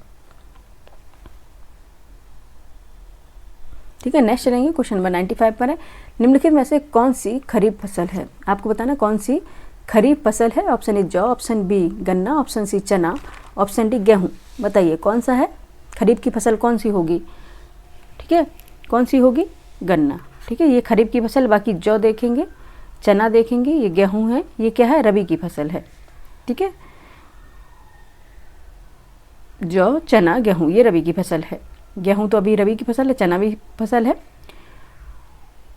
ठीक है। नेक्स्ट चलेंगे, क्वेश्चन नंबर 95 पर है निम्नलिखित में से कौन सी खरीफ फसल है? आपको बताना कौन सी खरीफ फसल है। ऑप्शन ए जौ, ऑप्शन बी गन्ना, ऑप्शन सी चना, ऑप्शन डी गेहूं। बताइए कौन सा है? खरीफ की फसल कौन सी होगी? ठीक है, कौन सी होगी? गन्ना, ठीक है, ये खरीफ की फसल। बाकी जौ देखेंगे, चना देखेंगे, ये गेहूं है, ये क्या है, रबी की फसल है। ठीक है, जौ, चना, गेहूं ये रबी की फसल है। गेहूं तो अभी रबी की फसल है, चना भी फसल है।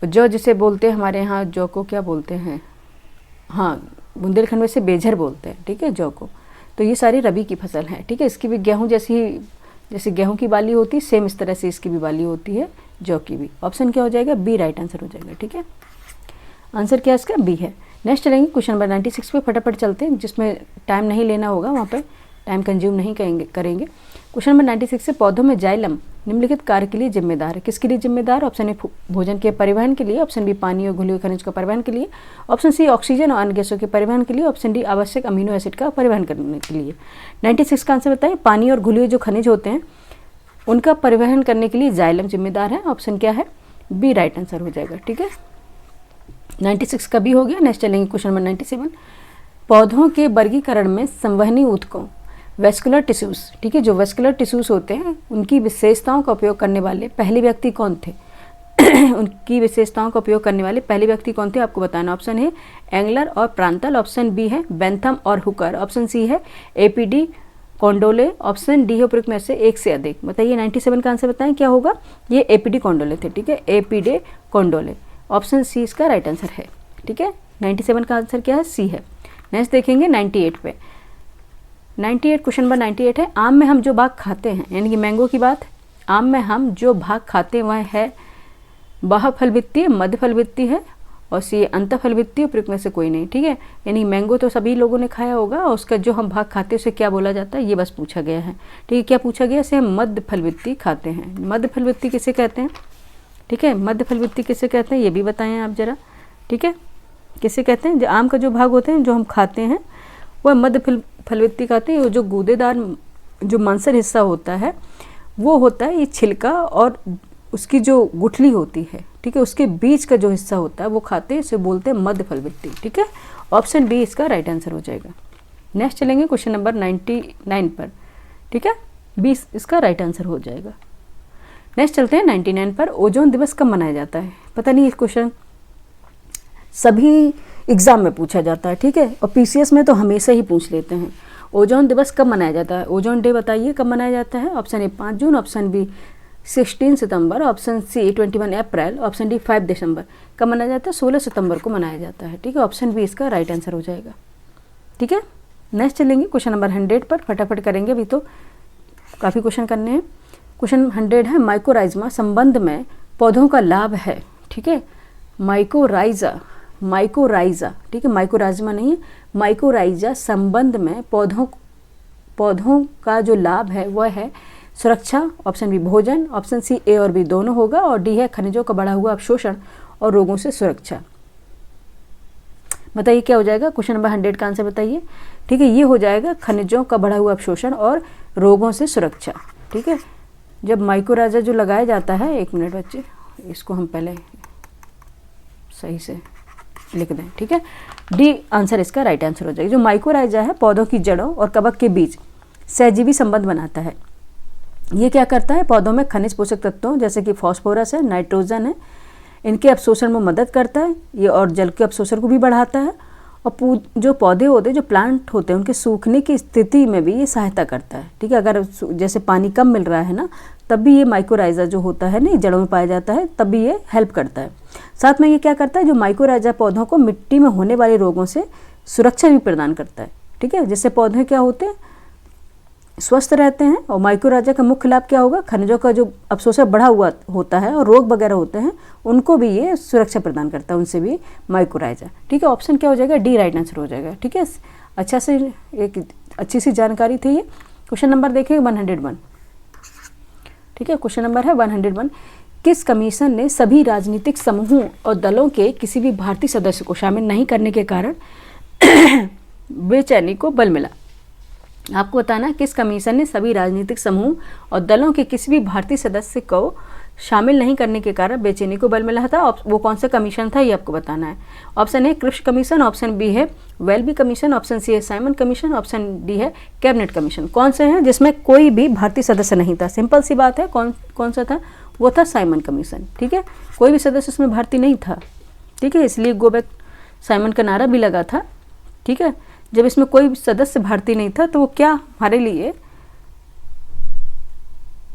जौ जिसे बोलते हैं हमारे यहाँ, जौ को क्या बोलते हैं, हाँ बुंदेलखंड में से बेझर बोलते हैं। ठीक है, जौ को। तो ये सारी रबी की फसल है। ठीक है, इसकी भी गेहूं जैसे गेहूं की बाली होती है, सेम इस तरह से इसकी भी बाली होती है, जौ की भी। ऑप्शन क्या हो जाएगा, बी राइट आंसर हो जाएगा। ठीक है, आंसर क्या इसका, बी है। नेक्स्ट चलेंगे क्वेश्चन नंबर 96 पे, फटाफट चलते हैं, जिसमें टाइम नहीं लेना होगा, वहाँ पे टाइम कंज्यूम नहीं करेंगे। क्वेश्चन नंबर 96 से, पौधों में जाइलम निम्नलिखित कार्य के लिए जिम्मेदार है। किसके लिए जिम्मेदार? ऑप्शन ए भोजन के परिवहन के लिए, ऑप्शन बी पानी और घुले हुए खनिज का परिवहन के लिए, ऑप्शन सी ऑक्सीजन और अन्य गैसों के परिवहन के लिए, ऑप्शन डी आवश्यक अमीनो एसिड का परिवहन करने के लिए। 96 का आंसर बताएं। पानी और घुले हुए जो खनिज होते हैं उनका परिवहन करने के लिए जाइलम जिम्मेदार है। ऑप्शन क्या है, बी राइट आंसर हो जाएगा। ठीक है, 96 का भी हो गया। नेक्स्ट चलेंगे क्वेश्चन नंबर 97। पौधों के वर्गीकरण में संवहनी ऊतकों, वेस्कुलर टिश्यूज, ठीक है, जो वेस्कुलर टिश्यूज होते हैं उनकी विशेषताओं का उपयोग करने वाले पहले व्यक्ति कौन थे? उनकी विशेषताओं का उपयोग करने वाले पहले व्यक्ति कौन थे, आपको बताना। ऑप्शन है एंगलर और प्रांतल, ऑप्शन बी है बेंथम और हुकर, ऑप्शन सी है एपीडी कॉन्डोले, ऑप्शन डी है उपयुक्त में से एक से अधिक। बताइए 97 का आंसर बताएं क्या होगा। ये एपीडी कॉन्डोले थे। ठीक है, एपीडी कॉन्डोले, ऑप्शन सी इसका राइट आंसर है। ठीक है, 97 का आंसर क्या है, सी है। नेक्स्ट देखेंगे 98 पे। 98 क्वेश्चन नंबर 98 है, आम में हम जो भाग खाते हैं, यानी कि मैंगो की बात। आम में हम जो भाग खाते हैं वह है बाह्य फल वित्तीय, मध्य फल वित्तीय है, और सी अंत फल वित्तीय, उपयुक्त में से कोई नहीं। ठीक है, यानी मैंगो तो सभी लोगों ने खाया होगा, और उसका जो हम भाग खाते हैं उसे क्या बोला जाता है, ये बस पूछा गया है। ठीक है, क्या पूछा गया, इसे हम मध्य फल वित्तीय खाते हैं। मध्य फल वित्तीय किसे कहते हैं? ठीक है, मध्य फल वित्तीय किसे कहते हैं ये भी बताएं आप जरा। ठीक है, किसे कहते हैं? जो आम का जो भाग होते हैं जो हम खाते हैं वह मध्य फल वित्तीय खाते हैं। जो गूदेदार जो मांसल हिस्सा होता है वो होता है ये छिलका, और उसकी जो गुठली होती है, ठीक है, उसके बीच का जो हिस्सा होता है वो खाते हैं, इसे बोलते हैं मध्य फल वित्तीय। ठीक है, ऑप्शन बी इसका राइट आंसर हो जाएगा। नेक्स्ट चलेंगे क्वेश्चन नंबर 99 पर। ठीक है, बी इसका राइट आंसर हो जाएगा। नेक्स्ट चलते हैं 99 पर। ओजोन दिवस कब मनाया जाता है? पता नहीं, इस क्वेश्चन सभी एग्जाम में पूछा जाता है। ठीक है, और पीसीएस में तो हमेशा ही पूछ लेते हैं। ओजोन दिवस कब मनाया जाता है? ओजोन डे बताइए कब मनाया जाता है। ऑप्शन ए 5 जून, ऑप्शन बी 16 सितंबर, ऑप्शन सी 21 अप्रैल, ऑप्शन डी 5 दिसंबर। कब मनाया जाता है? 16 सितंबर को मनाया जाता है। ठीक है, ऑप्शन बी इसका राइट आंसर हो जाएगा। ठीक है, नेक्स्ट चलेंगे क्वेश्चन नंबर 100 पर, फटाफट करेंगे, अभी तो काफ़ी क्वेश्चन करने हैं। क्वेश्चन 100 है, माइकोराइज्मा संबंध में पौधों का लाभ है। ठीक है, माइकोराइजा, ठीक है, माइकोराइज्मा नहीं है, माइकोराइजा संबंध में पौधों का जो लाभ है वह है सुरक्षा, ऑप्शन बी भोजन, ऑप्शन सी ए और बी दोनों होगा, और डी है खनिजों का बढ़ा हुआ अवशोषण और रोगों से सुरक्षा। बताइए क्या हो जाएगा, क्वेश्चन नंबर 100 का आंसर बताइए। ठीक है, ये हो जाएगा खनिजों का बढ़ा हुआ अवशोषण और रोगों से सुरक्षा। ठीक है, जब माइकोराइजा जो लगाया जाता है, एक मिनट बच्चे, इसको हम पहले सही से लिख दें। ठीक है, डी आंसर इसका राइट आंसर हो जाएगा। जो माइकोराइजा है पौधों की जड़ों और कवक के बीच सहजीवी संबंध बनाता है। ये क्या करता है? पौधों में खनिज पोषक तत्वों जैसे कि फास्फोरस है, नाइट्रोजन है, इनके अवशोषण में मदद करता है ये, और जल के अवशोषण को भी बढ़ाता है। और जो पौधे होते हैं, जो प्लांट होते हैं, उनके सूखने की स्थिति में भी ये सहायता करता है। ठीक है, अगर जैसे पानी कम मिल रहा है ना, तब भी ये माइकोराइजा जो होता है ना, जड़ों में पाया जाता है, तब भी ये हेल्प करता है। साथ में ये क्या करता है, जो माइकोराइजा पौधों को मिट्टी में होने वाले रोगों से सुरक्षा भी प्रदान करता है। ठीक है, जिससे पौधे क्या होते हैं, स्वस्थ रहते हैं। और माइकोराइजा का मुख्य लाभ क्या होगा? खनिजों का जो अवशोषण बढ़ा हुआ होता है और रोग वगैरह होते हैं उनको भी ये सुरक्षा प्रदान करता है, उनसे भी माइकोराइजा। ठीक है, ऑप्शन क्या हो जाएगा? डी राइट आंसर हो जाएगा। ठीक है, अच्छा से एक अच्छी सी जानकारी थी ये। क्वेश्चन नंबर देखिए 101। ठीक है, क्वेश्चन नंबर है 101। किस कमीशन ने सभी राजनीतिक समूहों और दलों के किसी भी भारतीय सदस्य को शामिल नहीं करने के कारण बेचैनी को बल मिला? आपको बताना है किस कमीशन ने सभी राजनीतिक समूह और दलों के किसी भी भारतीय सदस्य को शामिल नहीं करने के कारण बेचैनी को बल मिला था। वो कौन सा कमीशन था ये आपको बताना है। ऑप्शन ए कृषि कमीशन, ऑप्शन बी है वेलबी कमीशन, ऑप्शन सी है साइमन कमीशन, ऑप्शन डी है कैबिनेट कमीशन। कौन से हैं जिसमें कोई भी भारतीय सदस्य नहीं था? सिंपल सी बात है, कौन सा था? वो था साइमन कमीशन, ठीक है। कोई भी सदस्य उसमें भारतीय नहीं था, ठीक है, इसलिए गो बैक साइमन का नारा भी लगा था, ठीक है। जब इसमें कोई सदस्य भारतीय नहीं था तो वो क्या हमारे लिए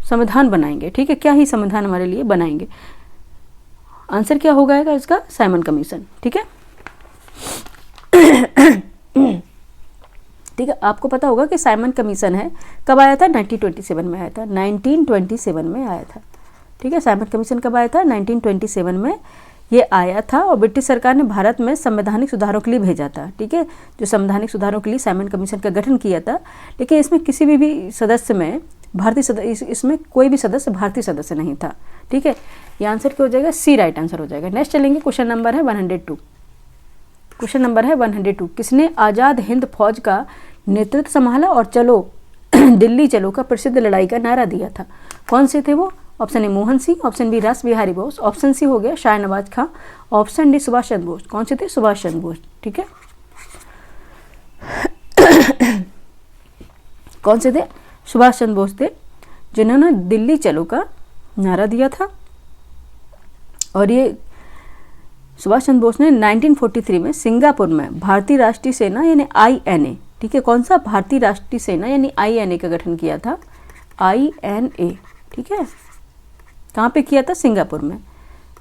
संविधान बनाएंगे, ठीक है, क्या ही संविधान हमारे लिए बनाएंगे। आंसर क्या होगा इसका, साइमन कमीशन, ठीक है। ठीक है, आपको पता होगा कि साइमन कमीशन है कब आया था, 1927 में आया था, 1927 में आया था, ठीक है। साइमन कमीशन कब आया था, 1927 में ये आया था और ब्रिटिश सरकार ने भारत में संवैधानिक सुधारों के लिए भेजा था, ठीक है। जो संवैधानिक सुधारों के लिए साइमन कमीशन का गठन किया था, लेकिन इसमें किसी भी सदस्य में भारतीय सदस्य, इसमें कोई भी सदस्य भारतीय सदस्य नहीं था, ठीक है। ये आंसर क्या हो जाएगा, सी राइट आंसर हो जाएगा। नेक्स्ट चलेंगे, क्वेश्चन नंबर है 102। क्वेश्चन नंबर है 102, किसने आज़ाद हिंद फौज का नेतृत्व संभाला और चलो दिल्ली चलो का प्रसिद्ध लड़ाई का नारा दिया था? कौन से थे वो? Option A Mohan Singh, option B Ras Bihari Bose, option C हो गया शाहनवाज खां, ऑप्शन डी सुभाष चंद्र बोस। कौन से थे? सुभाष चंद्र बोस, ठीक है। कौन से थे? सुभाष चंद्र बोस थे, जिन्होंने दिल्ली चलो का नारा दिया था। और ये सुभाष चंद्र बोस ने 1943 में सिंगापुर में भारतीय राष्ट्रीय सेना यानी INA, ठीक है, कौन सा? भारतीय राष्ट्रीय सेना यानी INA का गठन किया था, INA, ठीक है। कहाँ पे किया था? सिंगापुर में,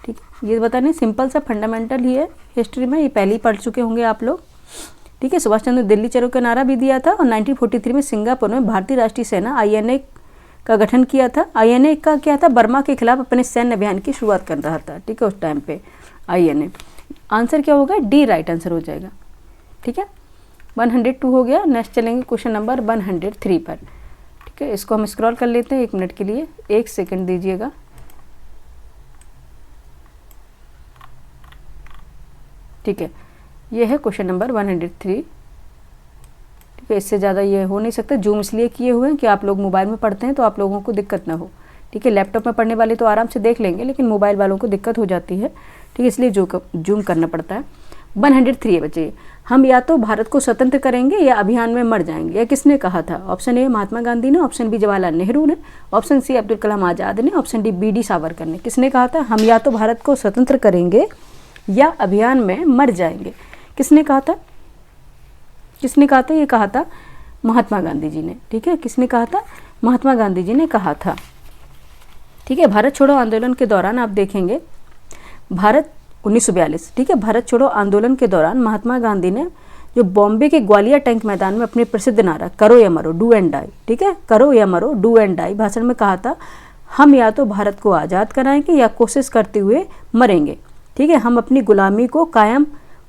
ठीक है। ये बताने सिंपल सा फंडामेंटल ही है हिस्ट्री में, ये पहले ही पढ़ चुके होंगे आप लोग, ठीक है। सुभाष चंद्र दिल्ली चलो का नारा भी दिया था और 1943 में सिंगापुर में भारतीय राष्ट्रीय सेना INA का गठन किया था। INA का क्या था? बर्मा के खिलाफ अपने सैन्य अभियान की शुरुआत कर रहा था, ठीक है, उस टाइम पे INA। आंसर क्या होगा? डी राइट आंसर हो जाएगा, ठीक है। 102 हो गया। नेक्स्ट चलेंगे क्वेश्चन नंबर 103 पर, ठीक है। इसको हम स्क्रॉल कर लेते हैं 1 मिनट के लिए, 1 सेकंड दीजिएगा। ठीक है, ये है क्वेश्चन नंबर 103, ठीक है। इससे ज़्यादा ये हो नहीं सकता। जूम इसलिए किए हुए हैं कि आप लोग मोबाइल में पढ़ते हैं तो आप लोगों को दिक्कत ना हो, ठीक है। लैपटॉप में पढ़ने वाले तो आराम से देख लेंगे, लेकिन मोबाइल वालों को दिक्कत हो जाती है, ठीक है, इसलिए जूम करना पड़ता है। 103 है बच्चे। हम या तो भारत को स्वतंत्र करेंगे या अभियान में मर जाएंगे, यह किसने कहा था? ऑप्शन ए महात्मा गांधी ने, ऑप्शन बी जवाहरलाल नेहरू ने, ऑप्शन सी अब्दुल कलाम आज़ाद ने, ऑप्शन डी BD सावरकर ने। किसने कहा था हम या तो भारत को स्वतंत्र करेंगे या अभियान में मर जाएंगे? किसने कहा था? किसने कहा था? ये कहा था महात्मा गांधी जी ने, ठीक है। किसने कहा था? महात्मा गांधी जी ने कहा था, ठीक है। भारत छोड़ो आंदोलन के दौरान आप देखेंगे, भारत 1942, ठीक है, भारत छोड़ो आंदोलन के दौरान महात्मा गांधी ने जो बॉम्बे के ग्वालियर टैंक मैदान में अपने प्रसिद्ध नारा करो या मरो, डू एंड डाई, ठीक है, करो या मरो, डू एंड डाई भाषण में कहा था हम या तो भारत को आज़ाद कराएंगे या कोशिश करते हुए मरेंगे, ठीक है। हम अपनी गुलामी को कायम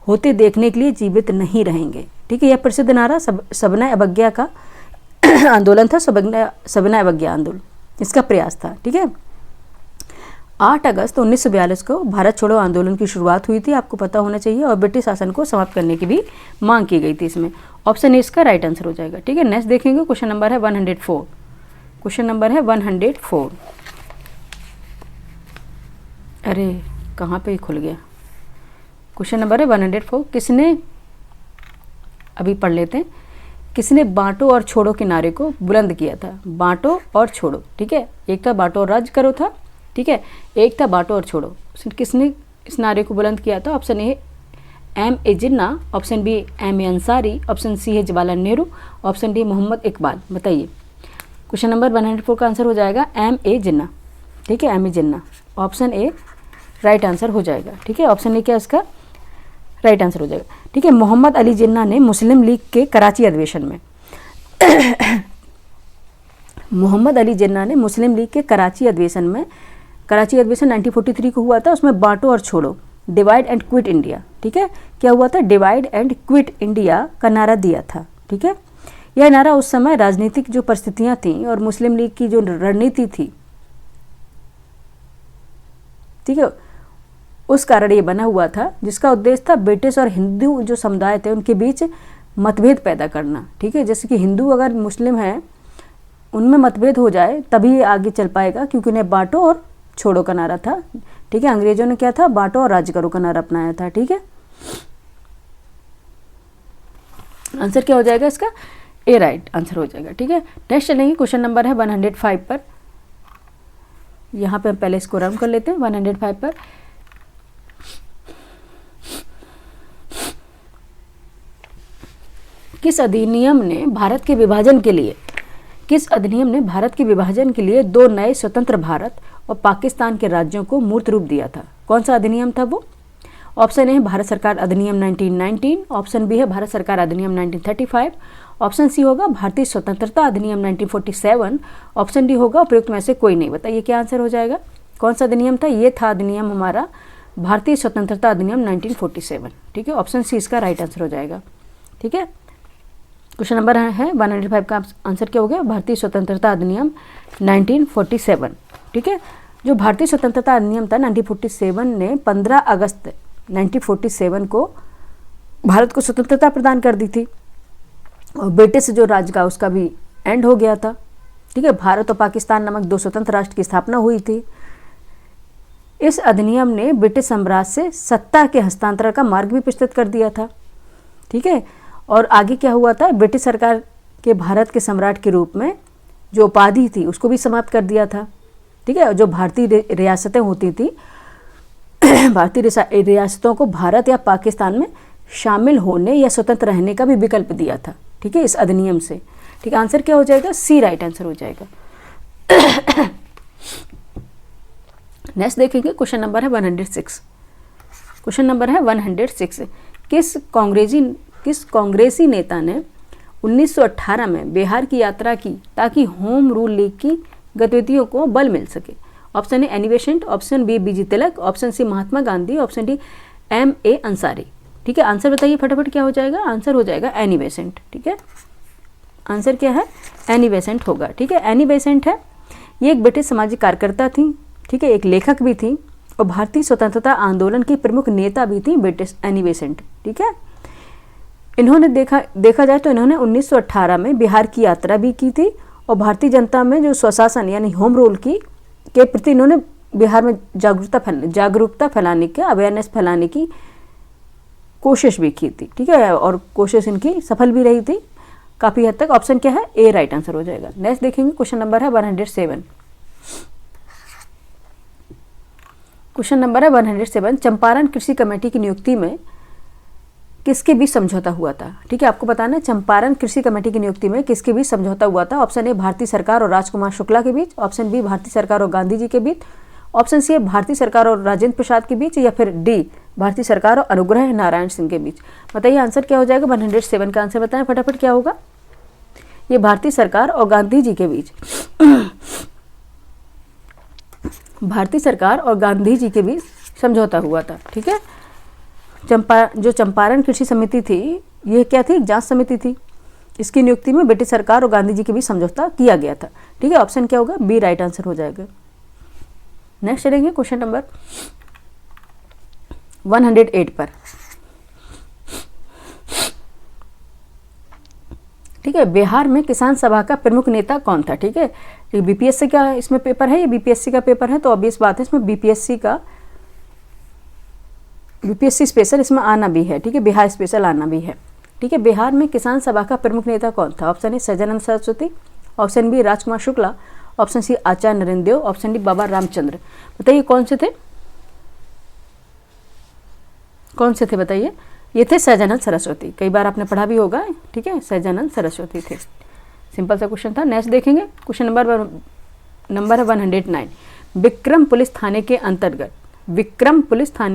होते देखने के लिए जीवित नहीं रहेंगे, ठीक है। यह प्रसिद्ध नारा सविनय अवज्ञा का आंदोलन था, सविनय अवज्ञा आंदोलन इसका प्रयास था, ठीक है। 8 अगस्त 1942 को भारत छोड़ो आंदोलन की शुरुआत हुई थी, आपको पता होना चाहिए, और ब्रिटिश शासन को समाप्त करने की भी मांग की गई थी। इसमें ऑप्शन ए इसका राइट आंसर हो जाएगा, ठीक है। नेक्स्ट देखेंगे, क्वेश्चन नंबर है 104। क्वेश्चन नंबर है 104। अरे कहाँ पे खुल गया? क्वेश्चन नंबर है 104। किसने, अभी पढ़ लेते हैं, किसने बांटो और छोड़ो के नारे को बुलंद किया था? बांटो और छोड़ो, ठीक है। एक था बांटो और राज करो था, ठीक है, एक था बांटो और छोड़ो। किसने इस नारे को बुलंद किया था? Option A M.A. Jinnah, option B M.A. Ansari, option C है जवाहरलाल नेहरू, ऑप्शन डी मोहम्मद इकबाल। बताइए। क्वेश्चन नंबर 104 का आंसर हो जाएगा M.A. जिन्ना, ठीक है, M.A. Jinnah. Option A right answer हो जाएगा, ठीक है। ऑप्शन ए क्या इसका राइट आंसर हो जाएगा, ठीक है। मोहम्मद अली जिन्ना ने मुस्लिम लीग के कराची अधिवेशन में मोहम्मद अली जिन्ना ने मुस्लिम लीग के कराची अधिवेशन 1943 को हुआ था, उसमें बांटो और छोड़ो, डिवाइड एंड क्विट इंडिया, ठीक है, क्या हुआ था? डिवाइड एंड क्विट इंडिया का नारा दिया था, ठीक है। यह नारा उस समय राजनीतिक जो परिस्थितियां थीं और मुस्लिम लीग की जो रणनीति थी, ठीक है, उस कारण ये बना हुआ था, जिसका उद्देश्य था ब्रिटिश और हिंदू जो समुदाय थे उनके बीच मतभेद पैदा करना, ठीक है। जैसे कि हिंदू अगर मुस्लिम हैं उनमें मतभेद हो जाए तभी ये आगे चल पाएगा, क्योंकि उन्हें बांटो और छोड़ो का नारा था, ठीक है। अंग्रेजों ने क्या था? बांटो और राज करो का नारा अपनाया था, ठीक है। आंसर क्या हो जाएगा इसका? ए राइट आंसर हो जाएगा, ठीक है। नेक्स्ट चलेंगे, क्वेश्चन नंबर है 105 पर। यहाँ पे हम पहले इसको रन कर लेते हैं 105 पर। किस अधिनियम ने भारत के विभाजन के लिए दो नए स्वतंत्र भारत और पाकिस्तान के राज्यों को मूर्त रूप दिया था? कौन सा अधिनियम था वो? ऑप्शन ए है भारत सरकार अधिनियम 1919, ऑप्शन बी है भारत सरकार अधिनियम 1935, ऑप्शन सी होगा भारतीय स्वतंत्रता अधिनियम 1947, ऑप्शन डी होगा उपयुक्त में से कोई नहीं। बताइए क्या आंसर हो जाएगा? कौन सा अधिनियम था? ये था अधिनियम हमारा भारतीय स्वतंत्रता अधिनियम 1947। ठीक है, ऑप्शन सी इसका राइट आंसर हो जाएगा। ठीक है, क्वेश्चन नंबर है 105 का आंसर क्या हो गया? भारतीय स्वतंत्रता अधिनियम 1947। ठीक है, जो भारतीय स्वतंत्रता अधिनियम था 1947 ने 15 अगस्त 1947 को भारत को स्वतंत्रता प्रदान कर दी थी और ब्रिटिश जो राज का उसका भी एंड हो गया था। ठीक है, भारत और पाकिस्तान नामक दो स्वतंत्र राष्ट्र की स्थापना हुई थी। इस अधिनियम ने ब्रिटिश साम्राज्य से सत्ता के हस्तांतरण का मार्ग भी प्रशस्त कर दिया था। ठीक है, और आगे क्या हुआ था? ब्रिटिश सरकार के भारत के सम्राट के रूप में जो उपाधि थी उसको भी समाप्त कर दिया था। ठीक है, जो भारतीय रियासतें होती थी, भारतीय रियासतों को भारत या पाकिस्तान में शामिल होने या स्वतंत्र रहने का भी विकल्प दिया था। ठीक है, इस अधिनियम से। ठीक, आंसर क्या हो जाएगा? सी राइट आंसर हो जाएगा। नेक्स्ट देखेंगे, क्वेश्चन नंबर है 106। क्वेश्चन नंबर है 106। किस कांग्रेसी नेता ने 1918 में बिहार की यात्रा की ताकि होम रूल लीग की गतिविधियों को बल मिल सके? Option A Annie Besant, option B BG Tilak, option C Mahatma Gandhi, option D M.A. Ansari. ठीक है, आंसर बताइए फटाफट क्या हो जाएगा? आंसर हो जाएगा एनी बेसेंट। ठीक है, आंसर क्या है? एनी बेसेंट होगा। ठीक है, एनी बेसेंट है, ये एक ब्रिटिश सामाजिक कार्यकर्ता थी। ठीक है, एक लेखक भी थी और भारतीय स्वतंत्रता आंदोलन की प्रमुख नेता भी थी ब्रिटिश एनी बेसेंट। ठीक है, इन्होंने देखा जाए तो इन्होंने 1918 में बिहार की यात्रा भी की थी और भारतीय जनता में जो स्वशासन यानी होम रूल के प्रति इन्होंने बिहार में जागरूकता फैलाने के, अवेयरनेस फैलाने की कोशिश भी की थी। ठीक है, और कोशिश इनकी सफल भी रही थी काफ़ी हद तक। ऑप्शन क्या है? ए राइट आंसर हो जाएगा। नेक्स्ट देखेंगे, क्वेश्चन नंबर है 107। क्वेश्चन नंबर है 107। चंपारण कृषि कमेटी की नियुक्ति में किसके बीच समझौता हुआ था? ठीक है, आपको बताना है चंपारण कृषि कमेटी की नियुक्ति में किसके बीच समझौता हुआ था? ऑप्शन ए भारतीय सरकार और राजकुमार शुक्ला के बीच, ऑप्शन बी भारतीय सरकार और गांधी जी के बीच, ऑप्शन सी भारतीय सरकार और राजेंद्र प्रसाद के बीच, या फिर डी भारतीय सरकार और अनुग्रह नारायण सिंह के बीच। बताइए आंसर क्या हो जाएगा? 107 का आंसर बताएं फटाफट क्या होगा? ये भारतीय सरकार और गांधी जी के बीच भारतीय सरकार और गांधी जी के बीच समझौता हुआ था। ठीक है, जो चंपारण कृषि समिति थी, ये क्या थी? जांच समिति थी। इसकी नियुक्ति में ब्रिटिश सरकार और गांधी जी के बीच समझौता किया गया था। ठीक है, ऑप्शन क्या होगा? बी राइट आंसर हो जाएगा। नेक्स्ट चलेंगे क्वेश्चन नंबर 108 पर। ठीक है, बिहार में किसान सभा का प्रमुख नेता कौन था? ठीक है, बीपीएससी का इसमें पेपर है, ये बीपीएससी का पेपर है तो ऑब्वियस बात है इसमें बीपीएससी स्पेशल इसमें आना भी है। ठीक है, बिहार स्पेशल आना भी है। ठीक है, बिहार में किसान सभा का प्रमुख नेता कौन था? Option A Sajjananand Saraswati, option B Rajkumar Shukla, option C Acharya Narendra Dev, option D Baba Ramchandra. बताइए कौन से थे? बताइए। ये थे सज्जनानंद सरस्वती, कई बार आपने पढ़ा भी होगा। ठीक है, सज्जनानंद सरस्वती थे। सिंपल सा क्वेश्चन था। नेक्स्ट देखेंगे, क्वेश्चन नंबर है 109। विक्रम पुलिस थाने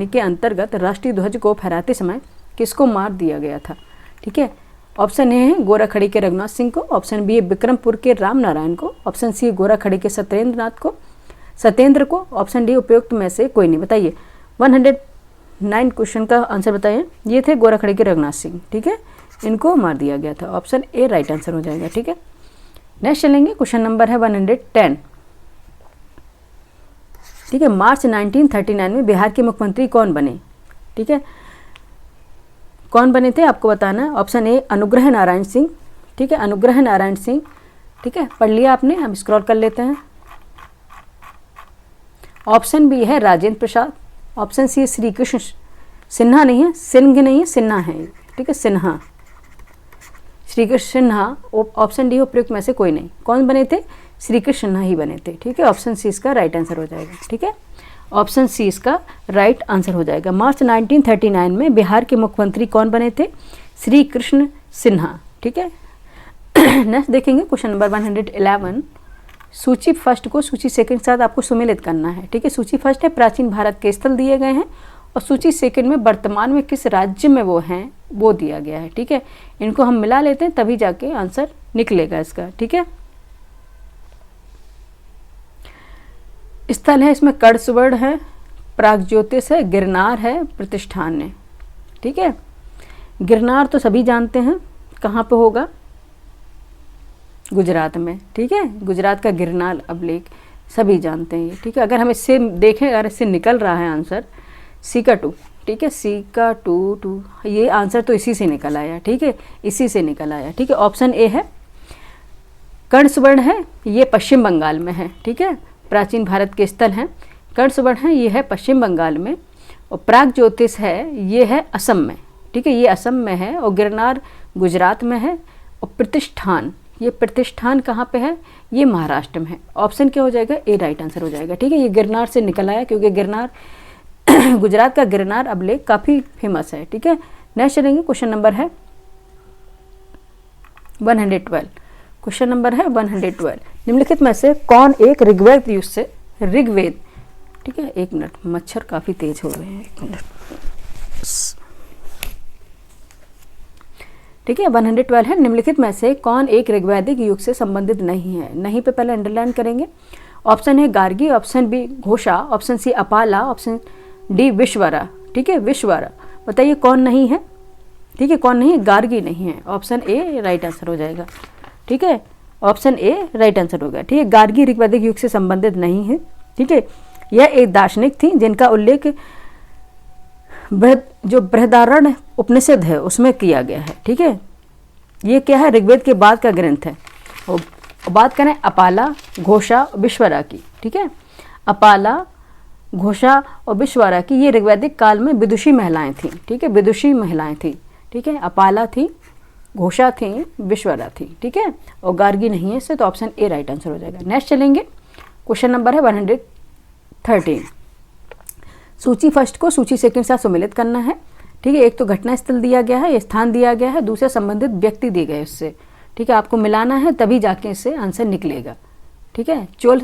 के अंतर्गत राष्ट्रीय ध्वज को फहराते समय किसको मार दिया गया था? ठीक है, ऑप्शन ए है गोराखड़ी के रघुनाथ सिंह को, ऑप्शन बी है विक्रमपुर के राम नारायण को, ऑप्शन सी गोराखड़ी के सत्येंद्र को, ऑप्शन डी उपयुक्त में से कोई नहीं। बताइए 109 क्वेश्चन का आंसर बताइए। ये थे गोराखड़ी के रघुनाथ सिंह। ठीक है, इनको मार दिया गया था। ऑप्शन ए राइट आंसर हो जाएगा। ठीक है, नेक्स्ट चलेंगे, क्वेश्चन नंबर है 110। ठीक है, मार्च 1939 में बिहार के मुख्यमंत्री कौन बने? ठीक है, कौन बने थे आपको बताना है। ऑप्शन ए अनुग्रह नारायण सिंह। ठीक है, अनुग्रह नारायण सिंह। ठीक है, पढ़ लिया आपने, हम स्क्रॉल कर लेते हैं। ऑप्शन बी है राजेंद्र प्रसाद, ऑप्शन सी श्री कृष्ण सिन्हा नहीं है, सिंह नहीं है, सिन्हा है। ठीक है, सिन्हा श्री कृष्ण सिन्हा, ऑप्शन डी उपयुक्त में से कोई नहीं। कौन बने थे? श्री कृष्ण सिन्हा ही बने थे। ठीक है, ऑप्शन सी इसका राइट आंसर हो जाएगा। ठीक है, ऑप्शन सी इसका राइट आंसर हो जाएगा। मार्च 1939 में बिहार के मुख्यमंत्री कौन बने थे? श्री कृष्ण सिन्हा। ठीक है, नेक्स्ट देखेंगे क्वेश्चन नंबर 111। सूची फर्स्ट को सूची सेकंड के साथ आपको सुमेलित करना है। ठीक है, सूची फर्स्ट है प्राचीन भारत के स्थल दिए गए हैं, और सूची सेकंड में वर्तमान में किस राज्य में वो हैं वो दिया गया है। ठीक है, इनको हम मिला लेते हैं तभी जाके आंसर निकलेगा इसका। ठीक है, स्थल है इसमें कर्णसुवर्ण है, प्रागज्योतिष है, गिरनार है, प्रतिष्ठान है। ठीक है, गिरनार तो सभी जानते हैं कहाँ पे होगा, गुजरात में। ठीक है, गुजरात का गिरनार अभिलेख सभी जानते हैं ये। ठीक है, अगर हम इससे देखें, अगर इससे निकल रहा है आंसर सी का 2, ठीक है, सी का 2, ये आंसर तो इसी से निकल आया। ठीक है, इसी से निकल आया। ठीक है, ऑप्शन ए है, कर्णसुवर्ण है, ये पश्चिम बंगाल में है। ठीक है, प्राचीन भारत के स्थल हैं, कर्णसुवर्ण है, ये है पश्चिम बंगाल में, और प्रागज्योतिष है, ये है असम में। ठीक है, ये असम में है, और गिरनार गुजरात में है, और प्रतिष्ठान, ये प्रतिष्ठान कहाँ पे है? ये महाराष्ट्र में है। ऑप्शन क्या हो जाएगा? ए राइट आंसर हो जाएगा। ठीक है, ये गिरनार से निकल आया, क्योंकि गिरनार गुजरात का गिरनार अभिलेख काफ़ी फेमस है। ठीक है, नेक्स्ट चलेंगे, क्वेश्चन नंबर है 112। क्वेश्चन नंबर है 112। निम्नलिखित में से कौन एक ऋग्वेद युग से ऋग्वेद, ठीक है, एक मिनट, मच्छर काफ़ी तेज हो रहे हैं, एक मिनट। ठीक है, 112 है, निम्नलिखित में से कौन एक ऋग्वैदिक युग से संबंधित नहीं है? नहीं पे पहले अंडरलाइन करेंगे। ऑप्शन है Gargi, option B Ghosha, option C Apala, option D Vishwara. ठीक है, विश्वरा, बताइए कौन नहीं है? ठीक है, कौन नहीं है? गार्गी नहीं है। ऑप्शन ए राइट आंसर हो जाएगा। ठीक है, ऑप्शन ए राइट आंसर होगा। ठीक है, गार्गी ऋग्वैदिक युग से संबंधित नहीं है। ठीक है, यह एक दार्शनिक थी जिनका उल्लेख जो बृहदारण्य उपनिषद है उसमें किया गया है। ठीक है, ये क्या है? ऋग्वेद के बाद का ग्रंथ है। और बात करें अपाला, घोषा, विश्वरा की। ठीक है, अपाला, घोषा और विश्वरा की, ये ऋग्वैदिक काल में विदुषी महिलाएं थीं। ठीक है, विदुषी महिलाएं थीं। ठीक है, अपाला थी, घोषा थी, विश्वरा थी। ठीक है, और गार्गी नहीं है इससे, तो ऑप्शन ए राइट आंसर हो जाएगा। नेक्स्ट चलेंगे, क्वेश्चन नंबर है 113। सूची फर्स्ट को सूची सेकंड के साथ सम्मिलित करना है। ठीक है, एक तो घटना स्थल दिया गया है, स्थान दिया गया है, दूसरे संबंधित व्यक्ति दिए गए उससे। ठीक है, आपको मिलाना है तभी जाके इससे आंसर निकलेगा। ठीक है, चोल